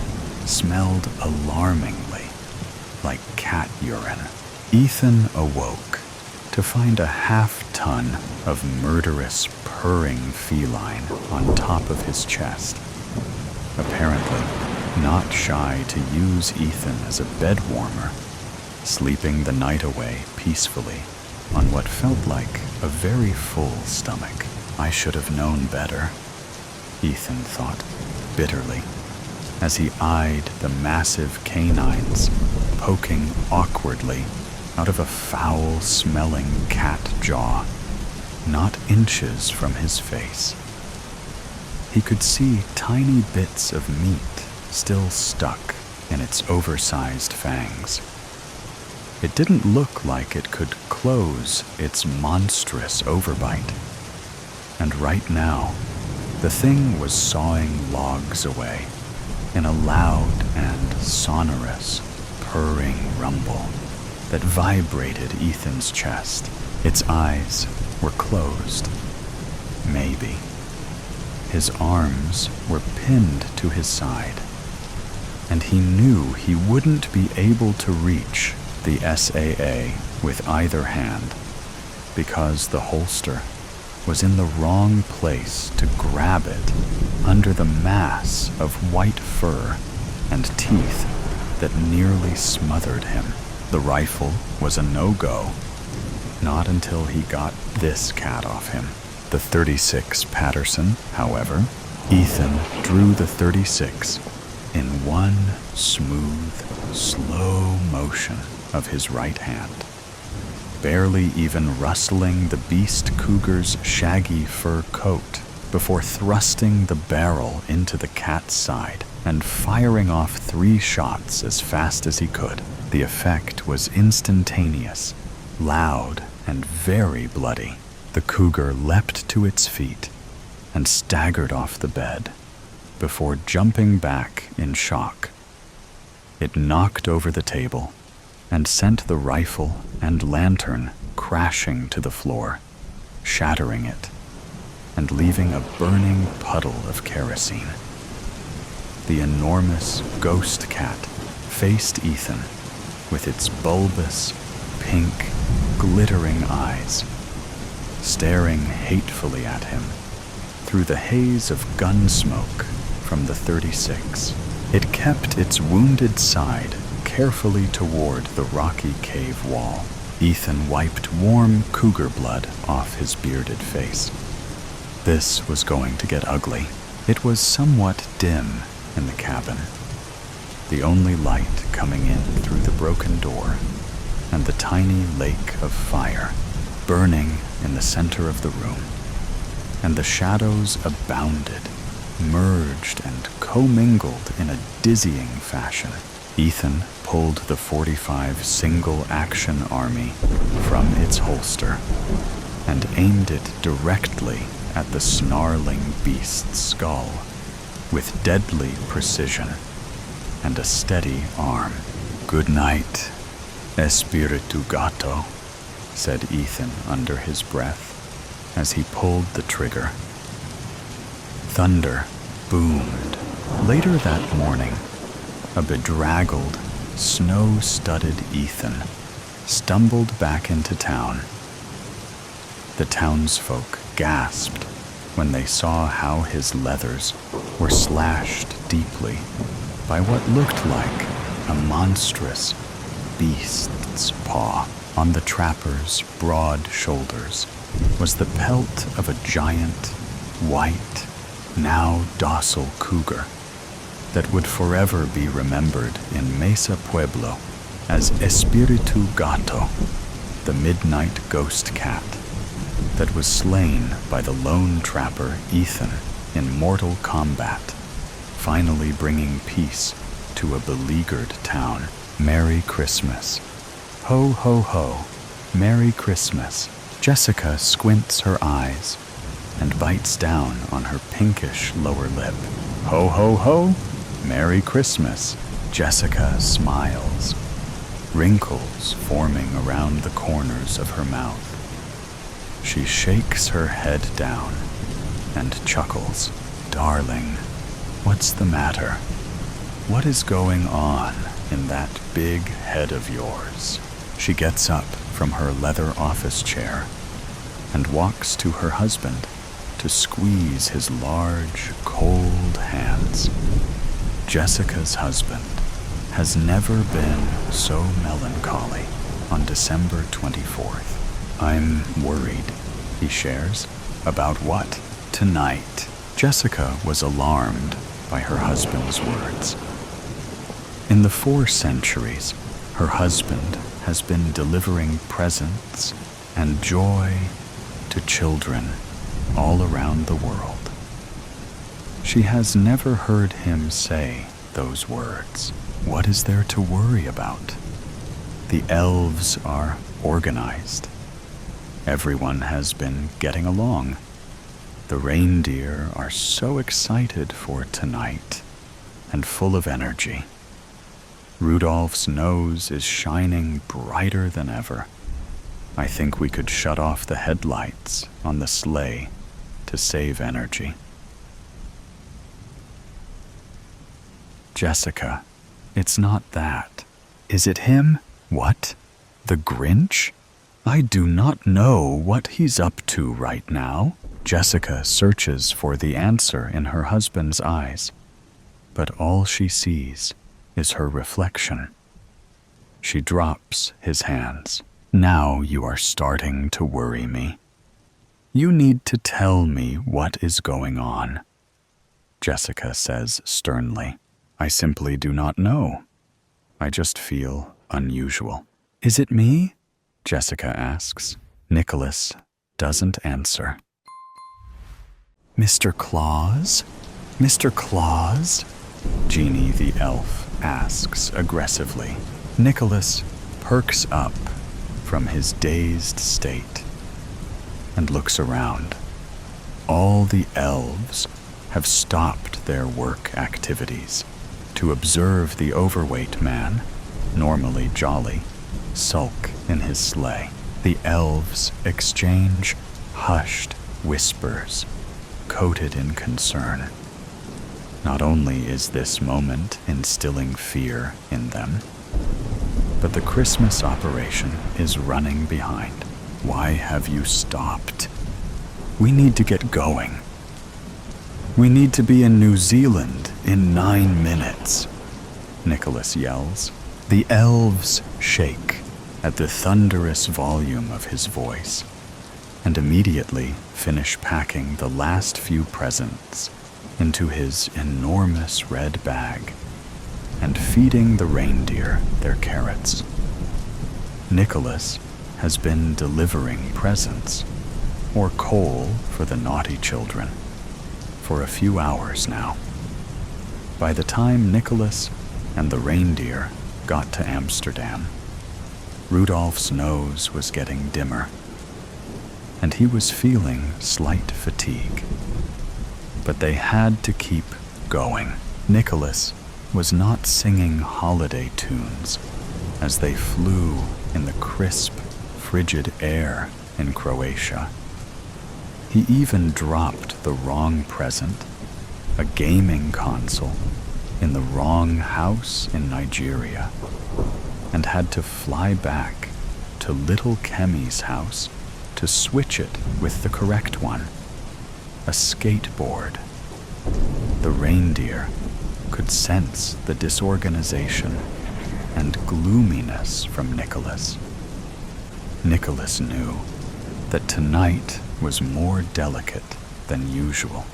smelled alarmingly like cat urine. Ethan awoke to find a half-ton of murderous, purring feline on top of his chest, apparently not shy to use Ethan as a bed warmer, sleeping the night away peacefully on what felt like a very full stomach. I should have known better, Ethan thought bitterly, as he eyed the massive canines poking awkwardly out of a foul-smelling cat jaw, not inches from his face. He could see tiny bits of meat still stuck in its oversized fangs. It didn't look like it could close its monstrous overbite. And right now, the thing was sawing logs away in a loud and sonorous, purring rumble that vibrated Ethan's chest. Its eyes were closed. Maybe. His arms were pinned to his side, and he knew he wouldn't be able to reach the SAA with either hand, because the holster was in the wrong place to grab it under the mass of white fur and teeth that nearly smothered him. The rifle was a no-go. Not until he got this cat off him. The .36 Patterson, however, Ethan drew the .36 in one smooth, slow motion of his right hand, barely even rustling the beast cougar's shaggy fur coat before thrusting the barrel into the cat's side and firing off 3 shots as fast as he could. The effect was instantaneous, loud, and very bloody. The cougar leapt to its feet and staggered off the bed before jumping back in shock. It knocked over the table and sent the rifle and lantern crashing to the floor, shattering it and leaving a burning puddle of kerosene. The enormous ghost cat faced Ethan with its bulbous, pink, glittering eyes, staring hatefully at him through the haze of gun smoke from the .36. It kept its wounded side carefully toward the rocky cave wall. Ethan wiped warm cougar blood off his bearded face. This was going to get ugly. It was somewhat dim in the cabin, the only light coming in through the broken door and the tiny lake of fire burning in the center of the room. And the shadows abounded, merged and commingled in a dizzying fashion. Ethan pulled the .45 single-action Army from its holster and aimed it directly at the snarling beast's skull with deadly precision and a steady arm. "Good night, Espiritu Gato," said Ethan under his breath as he pulled the trigger. Thunder boomed. Later that morning, a bedraggled, snow-studded Ethan stumbled back into town. The townsfolk gasped when they saw how his leathers were slashed deeply by what looked like a monstrous beast's paw. On the trapper's broad shoulders was the pelt of a giant, white, now docile cougar that would forever be remembered in Mesa Pueblo as Espiritu Gato, the midnight ghost cat that was slain by the lone trapper Ethan in mortal combat, finally bringing peace to a beleaguered town. Merry Christmas. Ho, ho, ho. Merry Christmas. Jessica squints her eyes and bites down on her pinkish lower lip. Ho, ho, ho. Merry Christmas. Jessica smiles, wrinkles forming around the corners of her mouth. She shakes her head down and chuckles. Darling, what's the matter? What is going on in that big head of yours? She gets up from her leather office chair and walks to her husband to squeeze his large, cold hands. Jessica's husband has never been so melancholy on December 24th. "I'm worried," he shares. "About what?" "Tonight." Jessica was alarmed by her husband's words. In the 4 centuries, her husband has been delivering presents and joy to children all around the world. She has never heard him say those words. What is there to worry about? The elves are organized. Everyone has been getting along. The reindeer are so excited for tonight and full of energy. Rudolph's nose is shining brighter than ever. I think we could shut off the headlights on the sleigh to save energy. Jessica, it's not that. Is it him? What? The Grinch? I do not know what he's up to right now. Jessica searches for the answer in her husband's eyes, but all she sees is her reflection. She drops his hands. Now you are starting to worry me. You need to tell me what is going on, Jessica says sternly. I simply do not know. I just feel unusual. Is it me? Jessica asks. Nicholas doesn't answer. Mr. Claus? Mr. Claus? Jeannie the elf asks aggressively. Nicholas perks up from his dazed state and looks around. All the elves have stopped their work activities to observe the overweight man, normally jolly, sulk in his sleigh. The elves exchange hushed whispers, coated in concern. Not only is this moment instilling fear in them, but the Christmas operation is running behind. Why have you stopped? We need to get going. We need to be in New Zealand in 9 minutes, Nicholas yells. The elves shake at the thunderous volume of his voice and immediately finish packing the last few presents into his enormous red bag and feeding the reindeer their carrots. Nicholas has been delivering presents, or coal for the naughty children, for a few hours now. By the time Nicholas and the reindeer got to Amsterdam, Rudolph's nose was getting dimmer, and he was feeling slight fatigue. But they had to keep going. Nicholas was not singing holiday tunes as they flew in the crisp, frigid air in Croatia. He even dropped the wrong present, a gaming console, in the wrong house in Nigeria, and had to fly back to little Kemi's house to switch it with the correct one, a skateboard. The reindeer could sense the disorganization and gloominess from Nicholas. Nicholas knew that tonight was more delicate than usual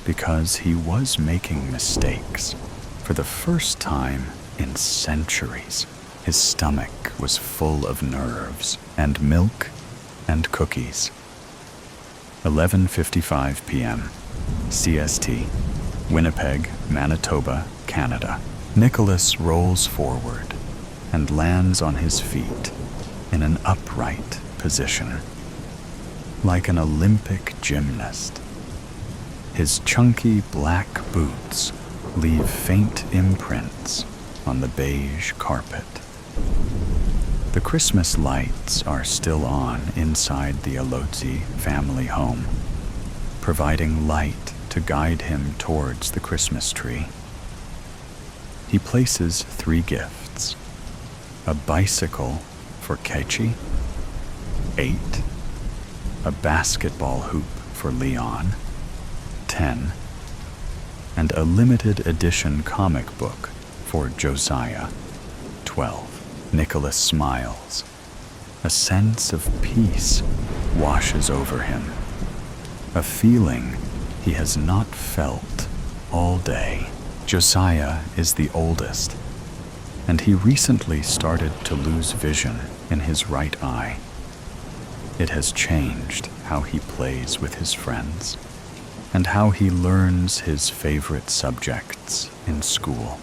because he was making mistakes for the first time in centuries. His stomach was full of nerves and milk and cookies. 11:55 p.m. CST, Winnipeg, Manitoba, Canada. Nicholas rolls forward and lands on his feet in an upright position, like an Olympic gymnast. His chunky black boots leave faint imprints on the beige carpet. The Christmas lights are still on inside the Alotzi family home, providing light to guide him towards the Christmas tree. He places 3 gifts: a bicycle for Kechi, 8, a basketball hoop for Leon, 10, and a limited edition comic book for Josiah, 12. Nicholas smiles. A sense of peace washes over him, a feeling he has not felt all day. Josiah is the oldest, and he recently started to lose vision in his right eye. It has changed how he plays with his friends and how he learns his favorite subjects in school.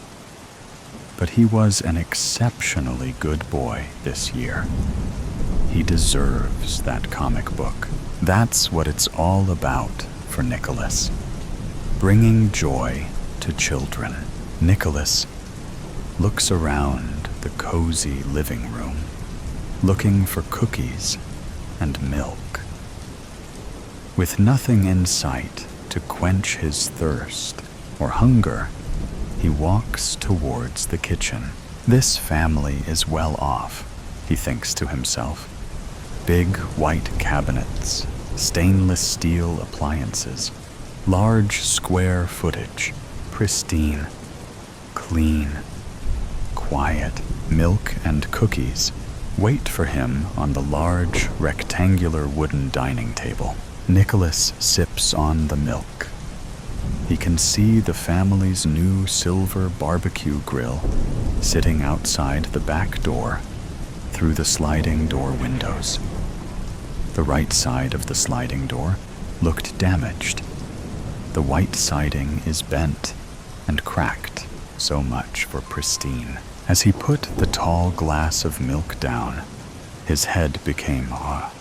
But he was an exceptionally good boy this year. He deserves that comic book. That's what it's all about for Nicholas. Bringing joy to children. Nicholas looks around the cozy living room, looking for cookies and milk. With nothing in sight to quench his thirst or hunger, he walks towards the kitchen. This family is well off, he thinks to himself. Big white cabinets, stainless steel appliances, large square footage, pristine, clean, quiet. Milk and cookies wait for him on the large rectangular wooden dining table. Nicholas sips on the milk. He can see the family's new silver barbecue grill sitting outside the back door through the sliding door windows. The right side of the sliding door looked damaged. The white siding is bent and cracked, so much for pristine. As he put the tall glass of milk down, his head became hot.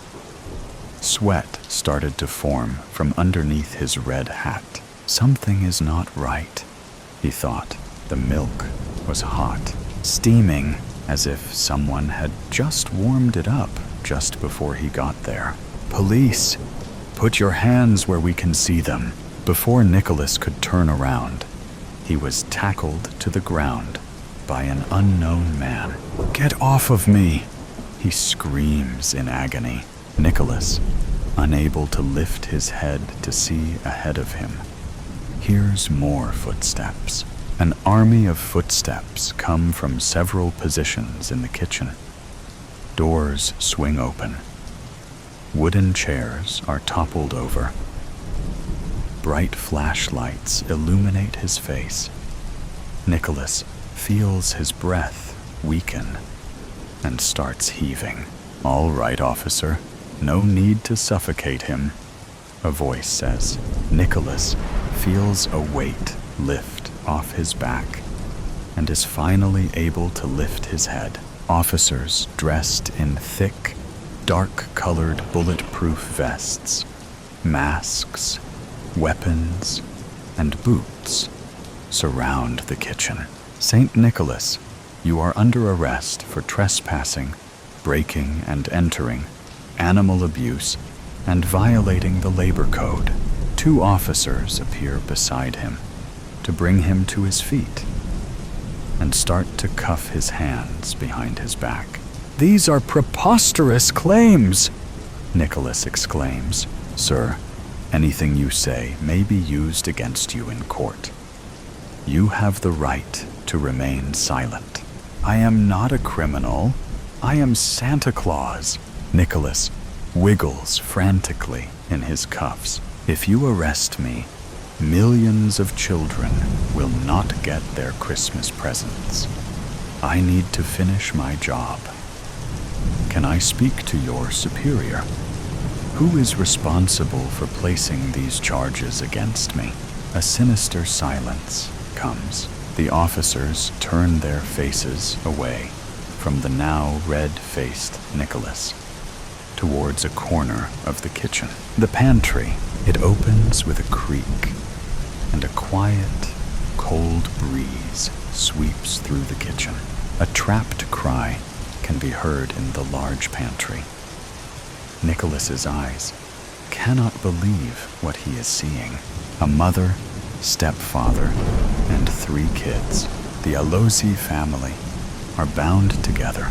Sweat started to form from underneath his red hat. Something is not right, he thought. The milk was hot, steaming as if someone had just warmed it up just before he got there. Police! Put your hands where we can see them. Before Nicholas could turn around, he was tackled to the ground by an unknown man. Get off of me! He screams in agony. Nicholas, unable to lift his head to see ahead of him, hears more footsteps. An army of footsteps come from several positions in the kitchen. Doors swing open. Wooden chairs are toppled over. Bright flashlights illuminate his face. Nicholas feels his breath weaken and starts heaving. All right, officer. No need to suffocate him, a voice says. Nicholas feels a weight lift off his back and is finally able to lift his head. Officers dressed in thick, dark-colored bulletproof vests, masks, weapons, and boots surround the kitchen. St. Nicholas, you are under arrest for trespassing, breaking and entering, animal abuse, and violating the labor code. 2 officers appear beside him to bring him to his feet and start to cuff his hands behind his back. These are preposterous claims, Nicholas exclaims. Sir, anything you say may be used against you in court. You have the right to remain silent. I am not a criminal. I am Santa Claus. Nicholas wiggles frantically in his cuffs. If you arrest me, millions of children will not get their Christmas presents. I need to finish my job. Can I speak to your superior? Who is responsible for placing these charges against me? A sinister silence comes. The officers turn their faces away from the now red-faced Nicholas towards a corner of the kitchen. The pantry, it opens with a creak, and a quiet, cold breeze sweeps through the kitchen. A trapped cry can be heard in the large pantry. Nicholas's eyes cannot believe what he is seeing. A mother, stepfather, and 3 kids, the Alozi family, are bound together,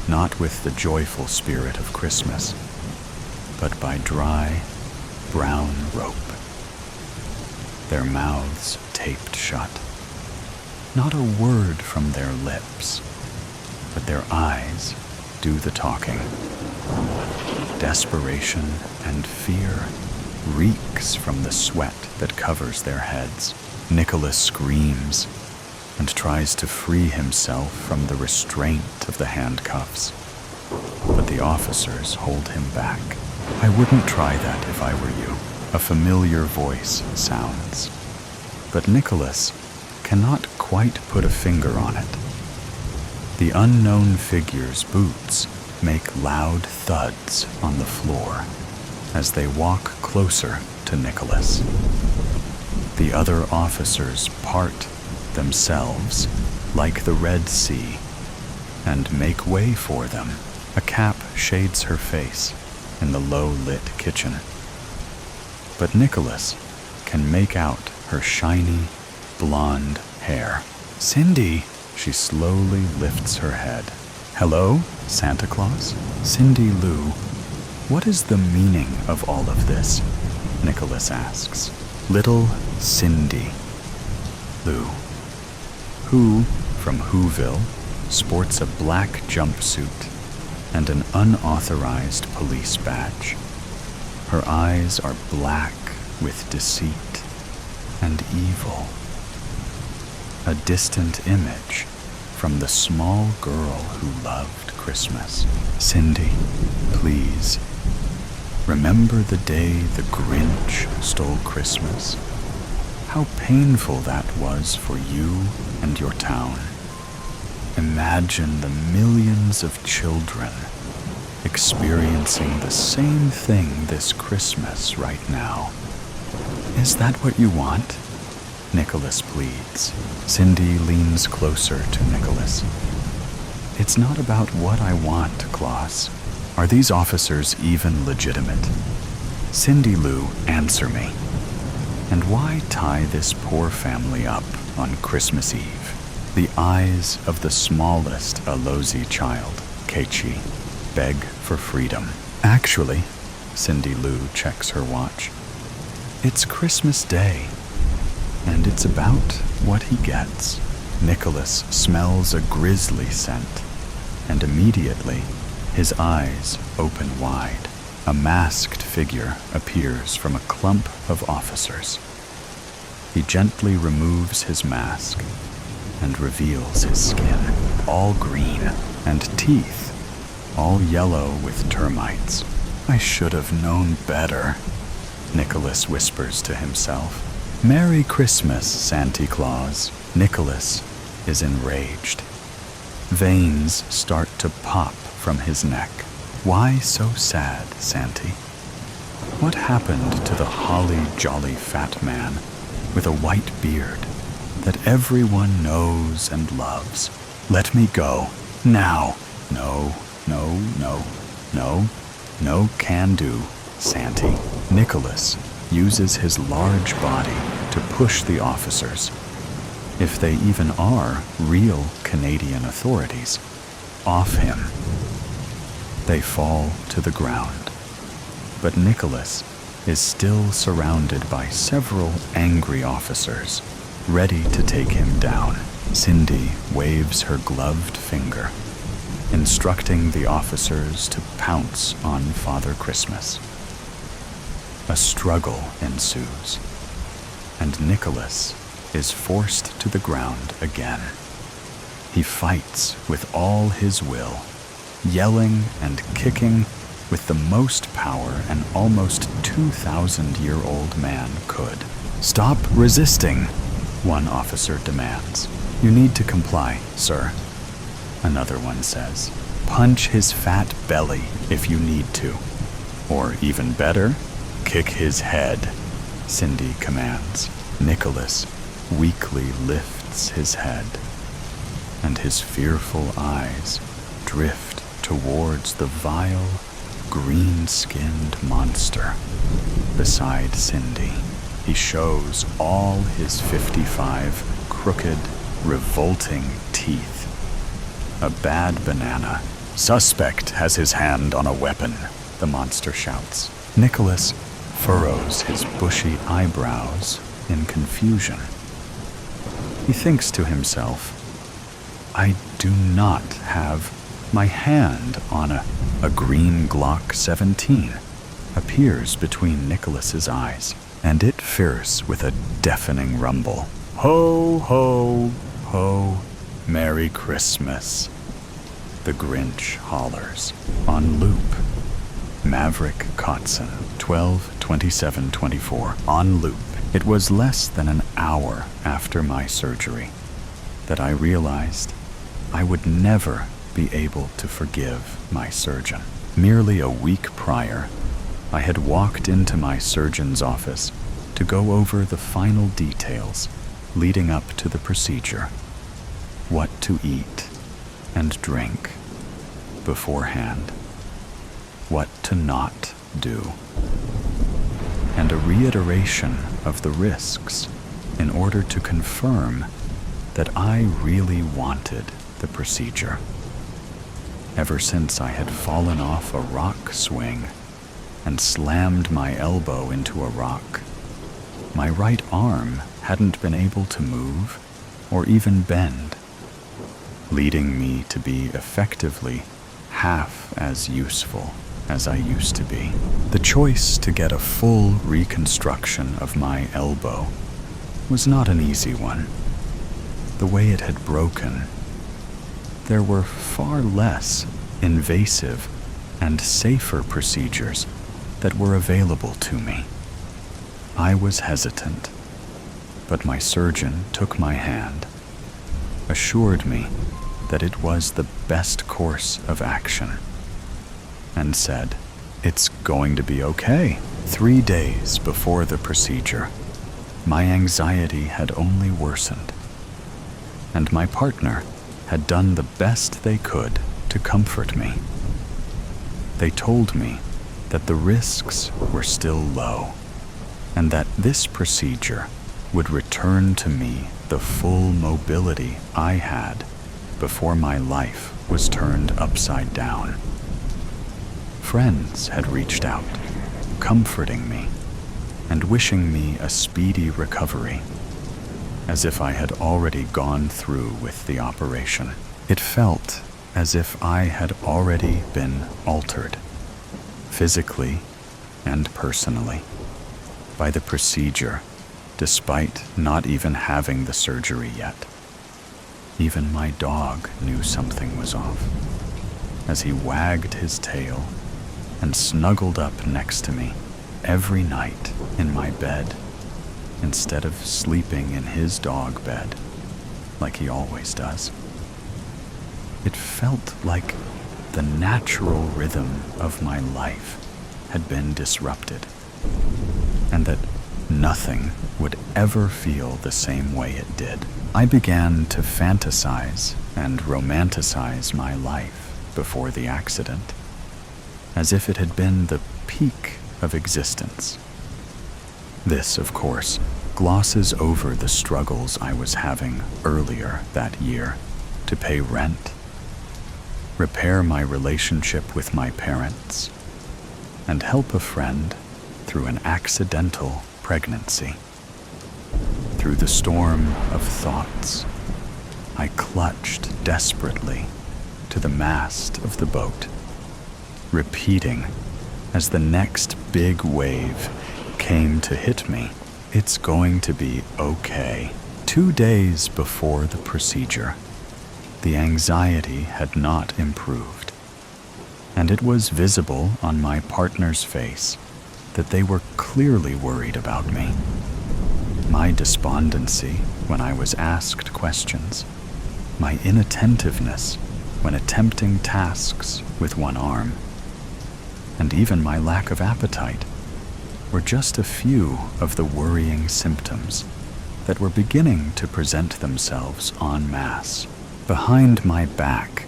not with the joyful spirit of Christmas, but by dry, brown rope. Their mouths taped shut. Not a word from their lips, but their eyes do the talking. Desperation and fear reeks from the sweat that covers their heads. Nicholas screams and tries to free himself from the restraint of the handcuffs, but the officers hold him back. I wouldn't try that if I were you, a familiar voice sounds, but Nicholas cannot quite put a finger on it. The unknown figure's boots make loud thuds on the floor as they walk closer to Nicholas. The other officers part themselves like the Red Sea and make way for them. A cap shades her face in the low-lit kitchen, but Nicholas can make out her shiny, blonde hair. Cindy, she slowly lifts her head. Hello, Santa Claus? Cindy Lou, what is the meaning of all of this? Nicholas asks. Little Cindy Lou, who, from Whoville, sports a black jumpsuit and an unauthorized police badge. Her eyes are black with deceit and evil. A distant image from the small girl who loved Christmas. Cindy, please, remember the day the Grinch stole Christmas? How painful that was for you and your town. Imagine the millions of children experiencing the same thing this Christmas right now. Is that what you want? Nicholas pleads. Cindy leans closer to Nicholas. It's not about what I want, Claus. Are these officers even legitimate? Cindy Lou, answer me. And why tie this poor family up on Christmas Eve? The eyes of the smallest Alozi child, Keiichi, beg for freedom. Actually, Cindy Lou checks her watch. It's Christmas Day, and it's about what he gets. Nicholas smells a grisly scent, and immediately his eyes open wide. A masked figure appears from a clump of officers. He gently removes his mask and reveals his skin, all green, and teeth, all yellow with termites. I should have known better, Nicholas whispers to himself. Merry Christmas, Santa Claus. Nicholas is enraged. Veins start to pop from his neck. Why so sad, Santy? What happened to the holly jolly fat man with a white beard that everyone knows and loves? Let me go, now. No, no, no, no, no can do, Santy. Nicholas uses his large body to push the officers, if they even are real Canadian authorities, off him. They fall to the ground, but Nicholas is still surrounded by several angry officers, ready to take him down. Cindy waves her gloved finger, instructing the officers to pounce on Father Christmas. A struggle ensues, and Nicholas is forced to the ground again. He fights with all his will, yelling and kicking with the most power an almost 2,000-year-old man could. Stop resisting, one officer demands. You need to comply, sir, another one says. Punch his fat belly if you need to. Or even better, kick his head, Cindy commands. Nicholas weakly lifts his head, and his fearful eyes drift towards the vile, green-skinned monster beside Cindy. He shows all his 55 crooked, revolting teeth. A bad banana. Suspect has his hand on a weapon, the monster shouts. Nicholas furrows his bushy eyebrows in confusion. He thinks to himself, I do not have my hand on a green Glock 17 appears between Nicholas's eyes, and it fierce with a deafening rumble. Ho, ho, ho, Merry Christmas, the Grinch hollers, on loop. Maverick Kotzen, 12/27/24, on loop. It was less than an hour after my surgery that I realized I would never be able to forgive my surgeon. Merely a week prior, I had walked into my surgeon's office to go over the final details leading up to the procedure. What to eat and drink beforehand. What to not do. And a reiteration of the risks in order to confirm that I really wanted the procedure. ever since I had fallen off a rock swing and slammed my elbow into a rock. My right arm hadn't been able to move or even bend, leading me to be effectively half as useful as I used to be. The choice to get a full reconstruction of my elbow was not an easy one. The way it had broken, there were far less invasive and safer procedures that were available to me. I was hesitant, but my surgeon took my hand, assured me that it was the best course of action, and said, "It's going to be okay." 3 days before the procedure, my anxiety had only worsened, and my partner had done the best they could to comfort me. They told me that the risks were still low, and that this procedure would return to me the full mobility I had before my life was turned upside down. Friends had reached out, comforting me and wishing me a speedy recovery, as if I had already gone through with the operation. It felt as if I had already been altered, physically and personally, by the procedure, despite not even having the surgery yet. Even my dog knew something was off, as he wagged his tail and snuggled up next to me every night in my bed, instead of sleeping in his dog bed like he always does. It felt like the natural rhythm of my life had been disrupted, and that nothing would ever feel the same way it did. I began to fantasize and romanticize my life before the accident, as if it had been the peak of existence. This, of course, glosses over the struggles I was having earlier that year to pay rent, repair my relationship with my parents, and help a friend through an accidental pregnancy. Through the storm of thoughts, I clutched desperately to the mast of the boat, repeating as the next big wave came to hit me, "It's going to be okay." 2 days before the procedure, the anxiety had not improved, and it was visible on my partner's face that they were clearly worried about me. My despondency when I was asked questions, my inattentiveness when attempting tasks with one arm, and even my lack of appetite were just a few of the worrying symptoms that were beginning to present themselves en masse. Behind my back,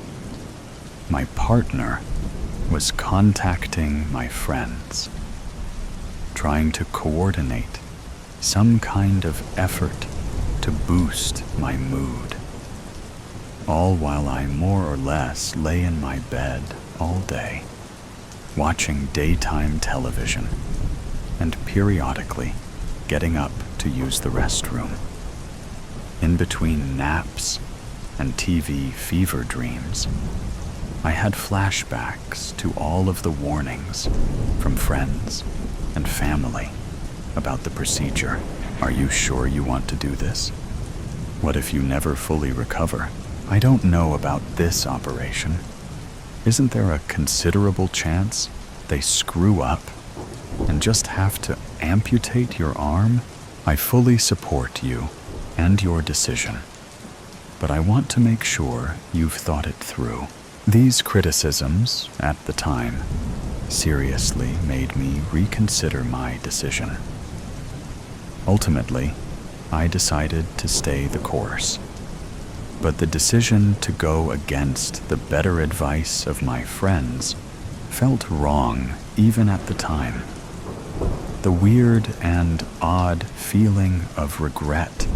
my partner was contacting my friends, trying to coordinate some kind of effort to boost my mood, all while I more or less lay in my bed all day, watching daytime television and periodically getting up to use the restroom. In between naps and TV fever dreams, I had flashbacks to all of the warnings from friends and family about the procedure. "Are you sure you want to do this? What if you never fully recover? I don't know about this operation. Isn't there a considerable chance they screw up and just have to amputate your arm? I fully support you and your decision, but I want to make sure you've thought it through." These criticisms, at the time, seriously made me reconsider my decision. Ultimately, I decided to stay the course, but the decision to go against the better advice of my friends felt wrong even at the time. The weird and odd feeling of regret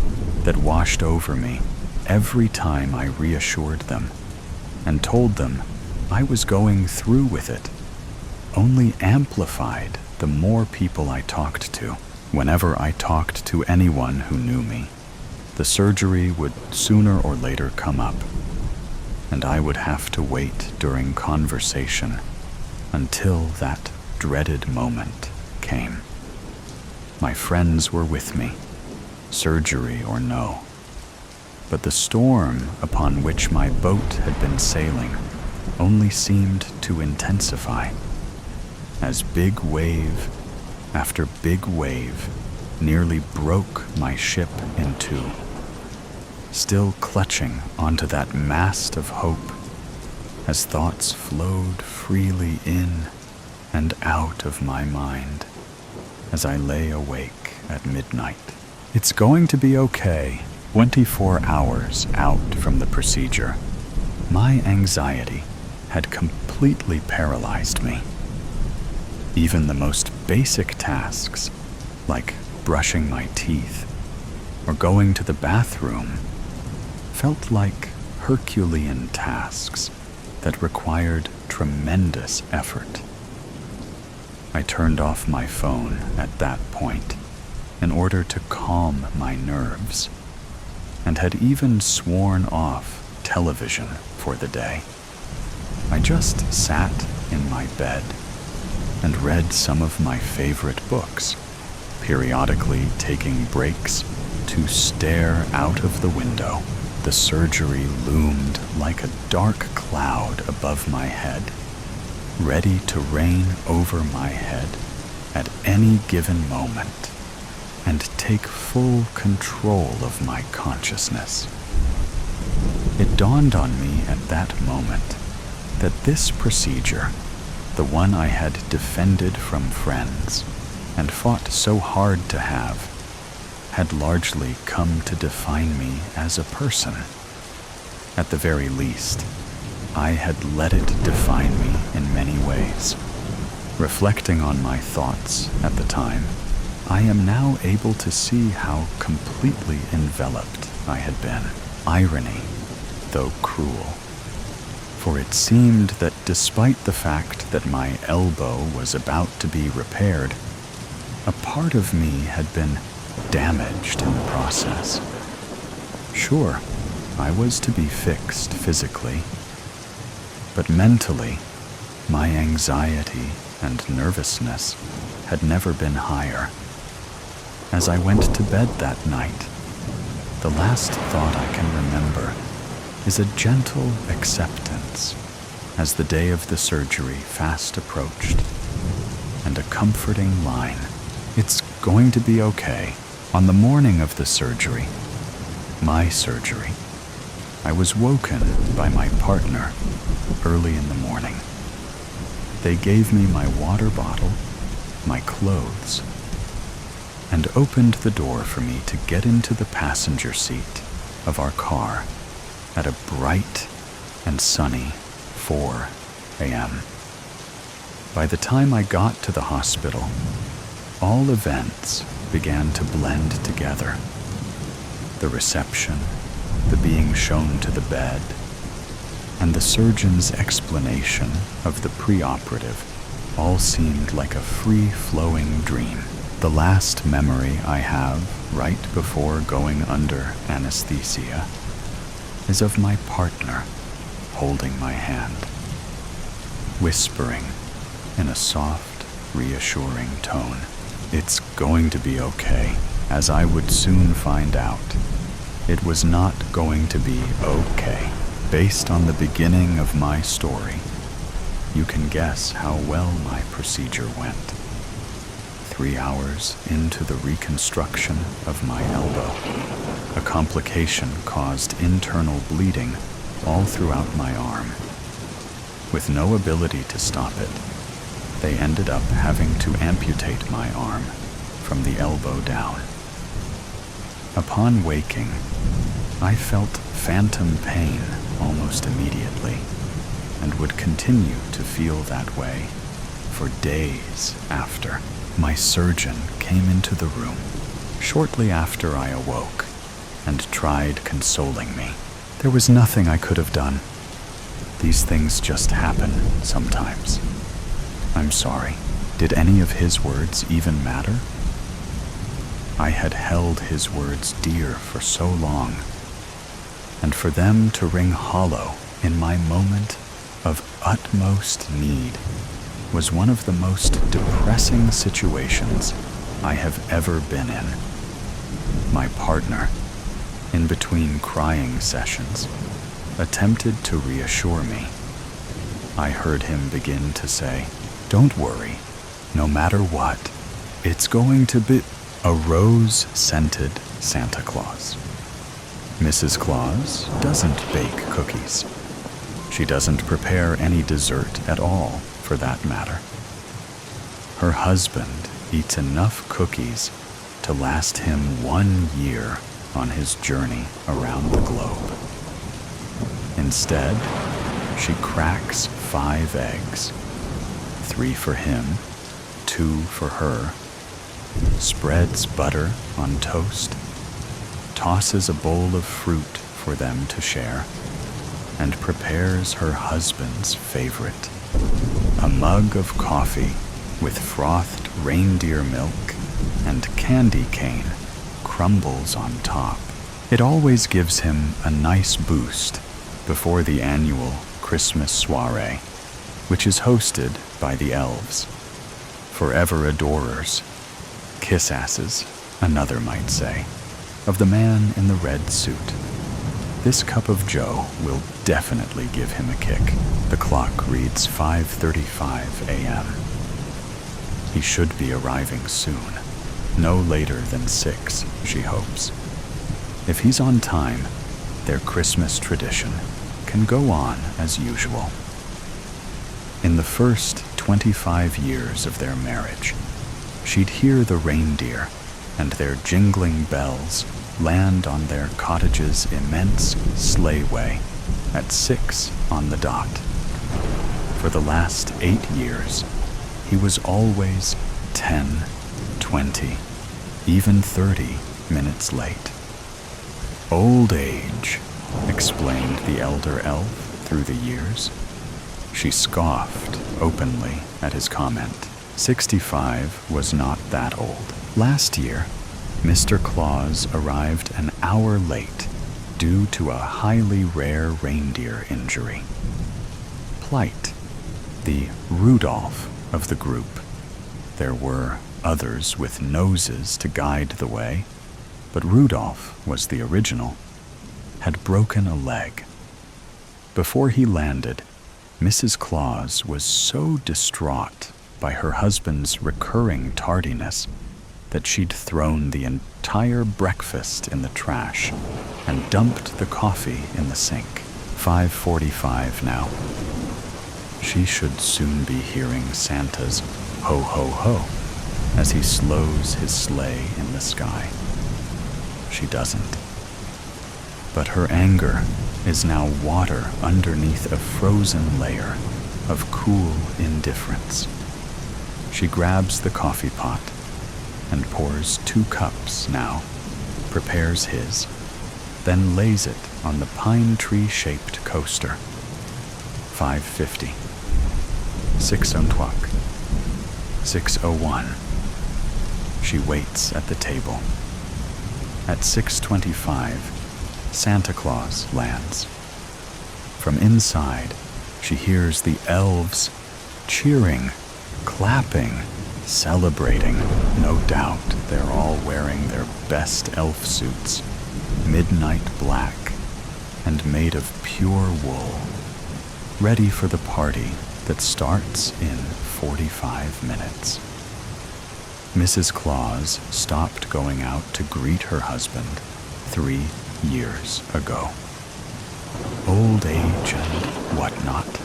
that washed over me every time I reassured them and told them I was going through with it only amplified the more people I talked to. Whenever I talked to anyone who knew me, the surgery would sooner or later come up, and I would have to wait during conversation until that dreaded moment came. My friends were with me, surgery or no, but the storm upon which my boat had been sailing only seemed to intensify, as big wave after big wave nearly broke my ship in two. Still clutching onto that mast of hope, as thoughts flowed freely in and out of my mind as I lay awake at midnight. It's going to be okay. 24 hours out from the procedure, my anxiety had completely paralyzed me. Even the most basic tasks, like brushing my teeth or going to the bathroom, felt like Herculean tasks that required tremendous effort. I turned off my phone at that point in order to calm my nerves, and had even sworn off television for the day. I just sat in my bed and read some of my favorite books, periodically taking breaks to stare out of the window. The surgery loomed like a dark cloud above my head, ready to rain over my head at any given moment and take full control of my consciousness. It dawned on me at that moment that this procedure, the one I had defended from friends and fought so hard to have, had largely come to define me as a person. At the very least, I had let it define me in many ways. Reflecting on my thoughts at the time, I am now able to see how completely enveloped I had been. Irony, though cruel. For it seemed that despite the fact that my elbow was about to be repaired, a part of me had been damaged in the process. Sure, I was to be fixed physically, but mentally, my anxiety and nervousness had never been higher. As I went to bed that night, the last thought I can remember is a gentle acceptance as the day of the surgery fast approached, and a comforting line: "It's going to be okay." On the morning of the surgery, my surgery, I was woken by my partner early in the morning. They gave me my water bottle, my clothes, and opened the door for me to get into the passenger seat of our car at a bright and sunny 4 a.m. By the time I got to the hospital, all events began to blend together. The reception, the being shown to the bed, and the surgeon's explanation of the preoperative all seemed like a free-flowing dream. The last memory I have right before going under anesthesia is of my partner holding my hand, whispering in a soft, reassuring tone, "It's going to be okay." As I would soon find out, it was not going to be okay. Based on the beginning of my story, you can guess how well my procedure went. 3 hours into the reconstruction of my elbow, a complication caused internal bleeding all throughout my arm. With no ability to stop it, they ended up having to amputate my arm from the elbow down. Upon waking, I felt phantom pain almost immediately, and would continue to feel that way for days after. My surgeon came into the room shortly after I awoke and tried consoling me. There was nothing I could have done. These things just happen sometimes. I'm sorry. Did any of his words even matter? I had held his words dear for so long, and for them to ring hollow in my moment of utmost need was one of the most depressing situations I have ever been in. My partner, in between crying sessions, attempted to reassure me. I heard him begin to say, "Don't worry, no matter what, it's going to be a rose-scented Santa Claus. Mrs. Claus doesn't bake cookies. She doesn't prepare any dessert at all, for that matter. Her husband eats enough cookies to last him 1 year on his journey around the globe. Instead, she cracks 5 eggs, 3 for him, 2 for her, spreads butter on toast, tosses a bowl of fruit for them to share, and prepares her husband's favorite, a mug of coffee with frothed reindeer milk and candy cane crumbles on top. It always gives him a nice boost before the annual Christmas soiree, which is hosted by the elves, forever adorers, kiss-asses, another might say, of the man in the red suit. This cup of joe will definitely give him a kick. The clock reads 5:35 a.m. He should be arriving soon, no later than 6, she hopes. If he's on time, their Christmas tradition can go on as usual. In the first 25 years of their marriage, she'd hear the reindeer and their jingling bells land on their cottage's immense sleighway at 6 on the dot. For the last 8 years, he was always 10, 20, even 30 minutes late. Old age, explained the elder elf through the years. She scoffed openly at his comment. 65 was not that old. Last year, Mr. Claus arrived an hour late due to a highly rare reindeer injury. Plight, the Rudolph of the group. There were others with noses to guide the way, but Rudolph was the original, had broken a leg. Before he landed, Mrs. Claus was so distraught by her husband's recurring tardiness that she'd thrown the entire breakfast in the trash and dumped the coffee in the sink. 5:45 now. She should soon be hearing Santa's ho ho ho as he slows his sleigh in the sky. She doesn't. But her anger is now water underneath a frozen layer of cool indifference. She grabs the coffee pot and pours 2 cups now, prepares his, then lays it on the pine tree-shaped coaster. 5:50. 6:00. 6:01. She waits at the table. At 6:25, Santa Claus lands. From inside, she hears the elves cheering, clapping, celebrating. No doubt they're all wearing their best elf suits, midnight black and made of pure wool, ready for the party that starts in 45 minutes. Mrs. Claus stopped going out to greet her husband 3 years ago. Old age and whatnot,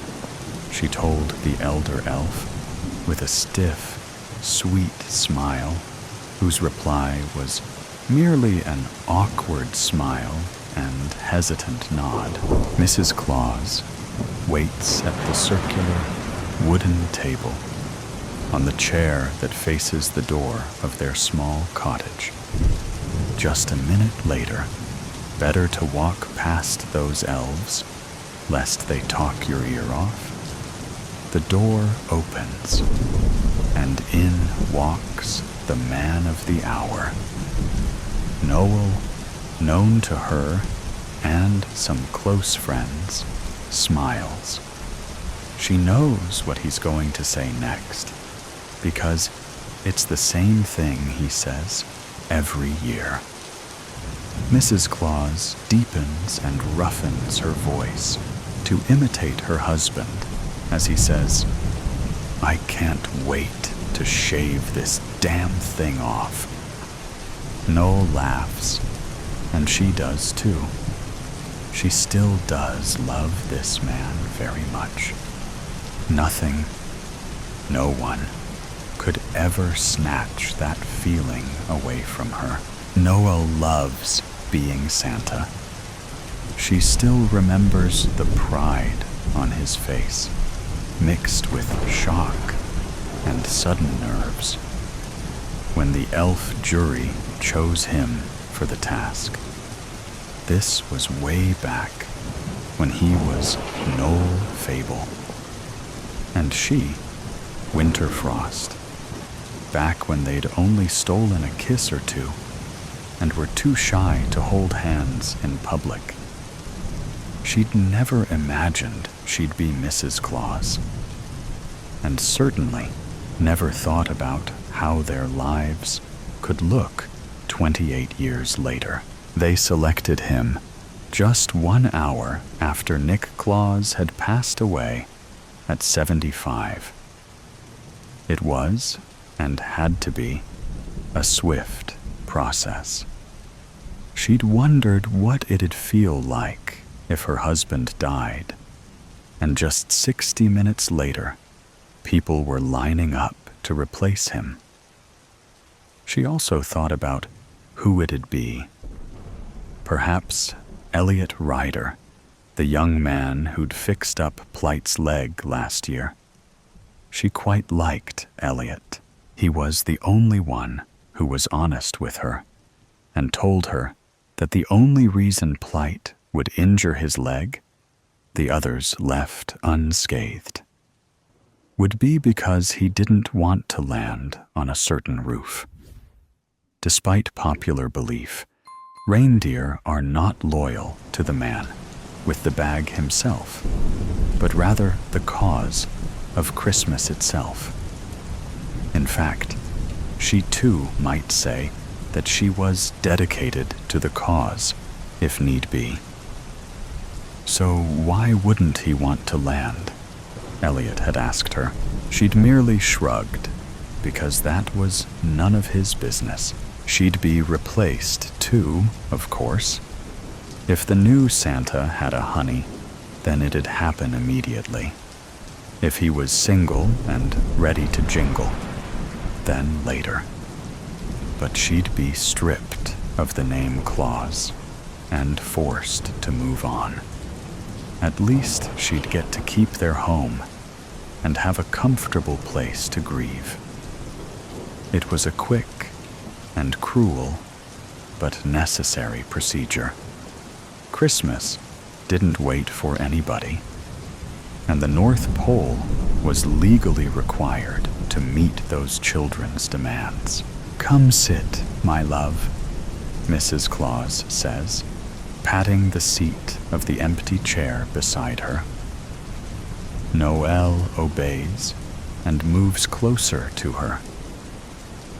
she told the elder elf with a stiff, sweet smile, whose reply was merely an awkward smile and hesitant nod. Mrs. Claus waits at the circular wooden table on the chair that faces the door of their small cottage. Just a minute later, better to walk past those elves, lest they talk your ear off, the door opens, and in walks the man of the hour. Noel, known to her and some close friends, smiles. She knows what he's going to say next, because it's the same thing he says every year. Mrs. Claus deepens and roughens her voice to imitate her husband as he says, "I can't wait to shave this damn thing off." Noel laughs, and she does too. She still does love this man very much. Nothing, no one, could ever snatch that feeling away from her. Noel loves being Santa. She still remembers the pride on his face, mixed with shock and sudden nerves, when the elf jury chose him for the task. This was way back when he was Noel Fable, and she, Winterfrost, back when they'd only stolen a kiss or two and were too shy to hold hands in public. She'd never imagined she'd be Mrs. Claus, and certainly never thought about how their lives could look 28 years later. They selected him just 1 hour after Nick Claus had passed away at 75. It was, and had to be, a swift process. She'd wondered what it'd feel like if her husband died, and just 60 minutes later, people were lining up to replace him. She also thought about who it'd be. Perhaps Elliot Ryder, the young man who'd fixed up Plight's leg last year. She quite liked Elliot. He was the only one who was honest with her and told her that the only reason Plight would injure his leg, the others left unscathed, would be because he didn't want to land on a certain roof. Despite popular belief, reindeer are not loyal to the man with the bag himself, but rather the cause of Christmas itself. In fact, she too might say that she was dedicated to the cause, if need be. So why wouldn't he want to land? Elliot had asked her. She'd merely shrugged, because that was none of his business. She'd be replaced too, of course. If the new Santa had a honey, then it'd happen immediately. If he was single and ready to jingle, then later. But she'd be stripped of the name Claus and forced to move on. At least she'd get to keep their home and have a comfortable place to grieve. It was a quick and cruel but necessary procedure. Christmas didn't wait for anybody, and the North Pole was legally required to meet those children's demands. "Come sit, my love," Mrs. Claus says, patting the seat of the empty chair beside her. Noel obeys and moves closer to her.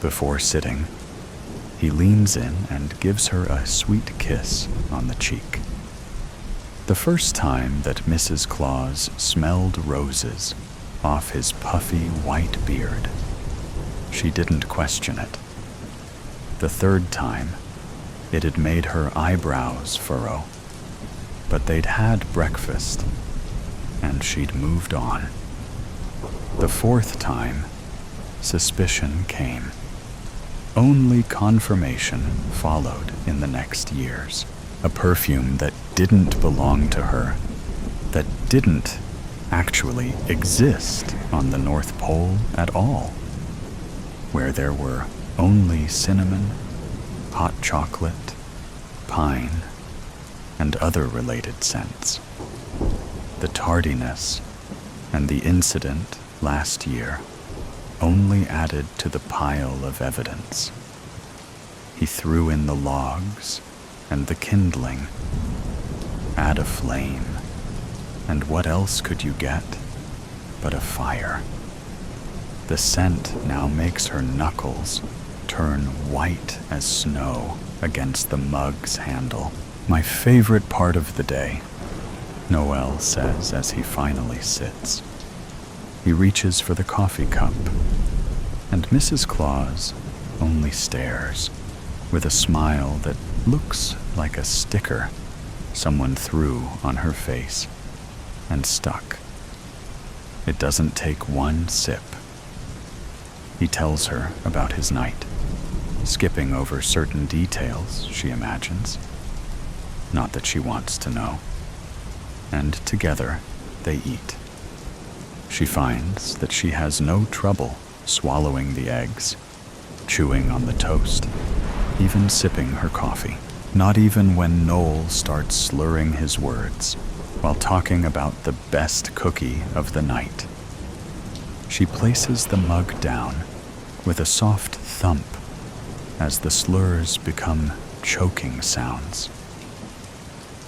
Before sitting, he leans in and gives her a sweet kiss on the cheek. The first time that Mrs. Claus smelled roses off his puffy white beard, she didn't question it. The third time, it had made her eyebrows furrow, but they'd had breakfast, and she'd moved on. The fourth time, suspicion came. Only confirmation followed in the next years. A perfume that didn't belong to her, that didn't actually exist on the North Pole at all, where there were only cinnamon, hot chocolate, pine, and other related scents. the tardiness, and the incident last year only added to the pile of evidence. He threw in the logs and the kindling. Add a flame, and what else could you get but a fire? The scent now makes her knuckles turn white as snow against the mug's handle. My favorite part of the day, Noel says as he finally sits. He reaches for the coffee cup, and Mrs. Claus only stares with a smile that looks like a sticker someone threw on her face and stuck. It doesn't take one sip. He tells her about his night, skipping over certain details she imagines. Not that she wants to know. And together they eat. She finds that she has no trouble swallowing the eggs, chewing on the toast, even sipping her coffee. Not even when Noel starts slurring his words while talking about the best cookie of the night. She places the mug down with a soft thump as the slurs become choking sounds.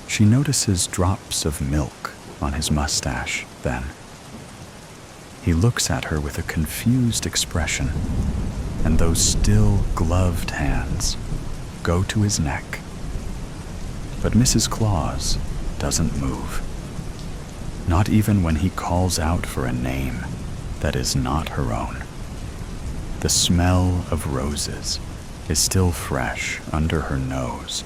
She notices drops of milk on his mustache then. He looks at her with a confused expression, and those still gloved hands go to his neck. But Mrs. Claus doesn't move. Not even when he calls out for a name that is not her own. The smell of roses is still fresh under her nose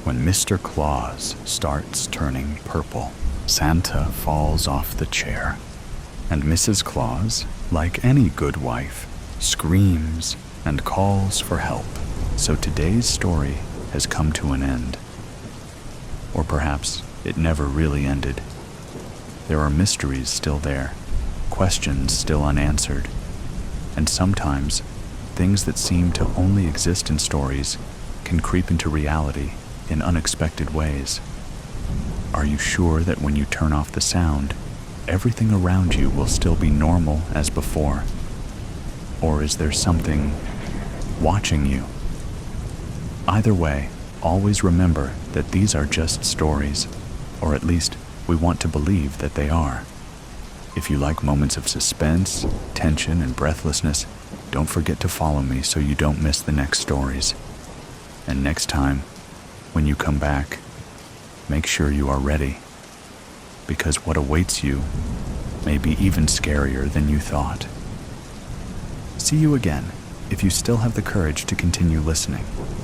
when Mr. Claus starts turning purple. Santa falls off the chair, and Mrs. Claus, like any good wife, screams and calls for help. So today's story has come to an end. Or perhaps it never really ended. There are mysteries still there, questions still unanswered, and sometimes things that seem to only exist in stories can creep into reality in unexpected ways. Are you sure that when you turn off the sound, everything around you will still be normal as before? Or is there something watching you? Either way, always remember that these are just stories, or at least we want to believe that they are. If you like moments of suspense, tension, and breathlessness, don't forget to follow me so you don't miss the next stories. And next time, when you come back, make sure you are ready, because what awaits you may be even scarier than you thought. See you again if you still have the courage to continue listening.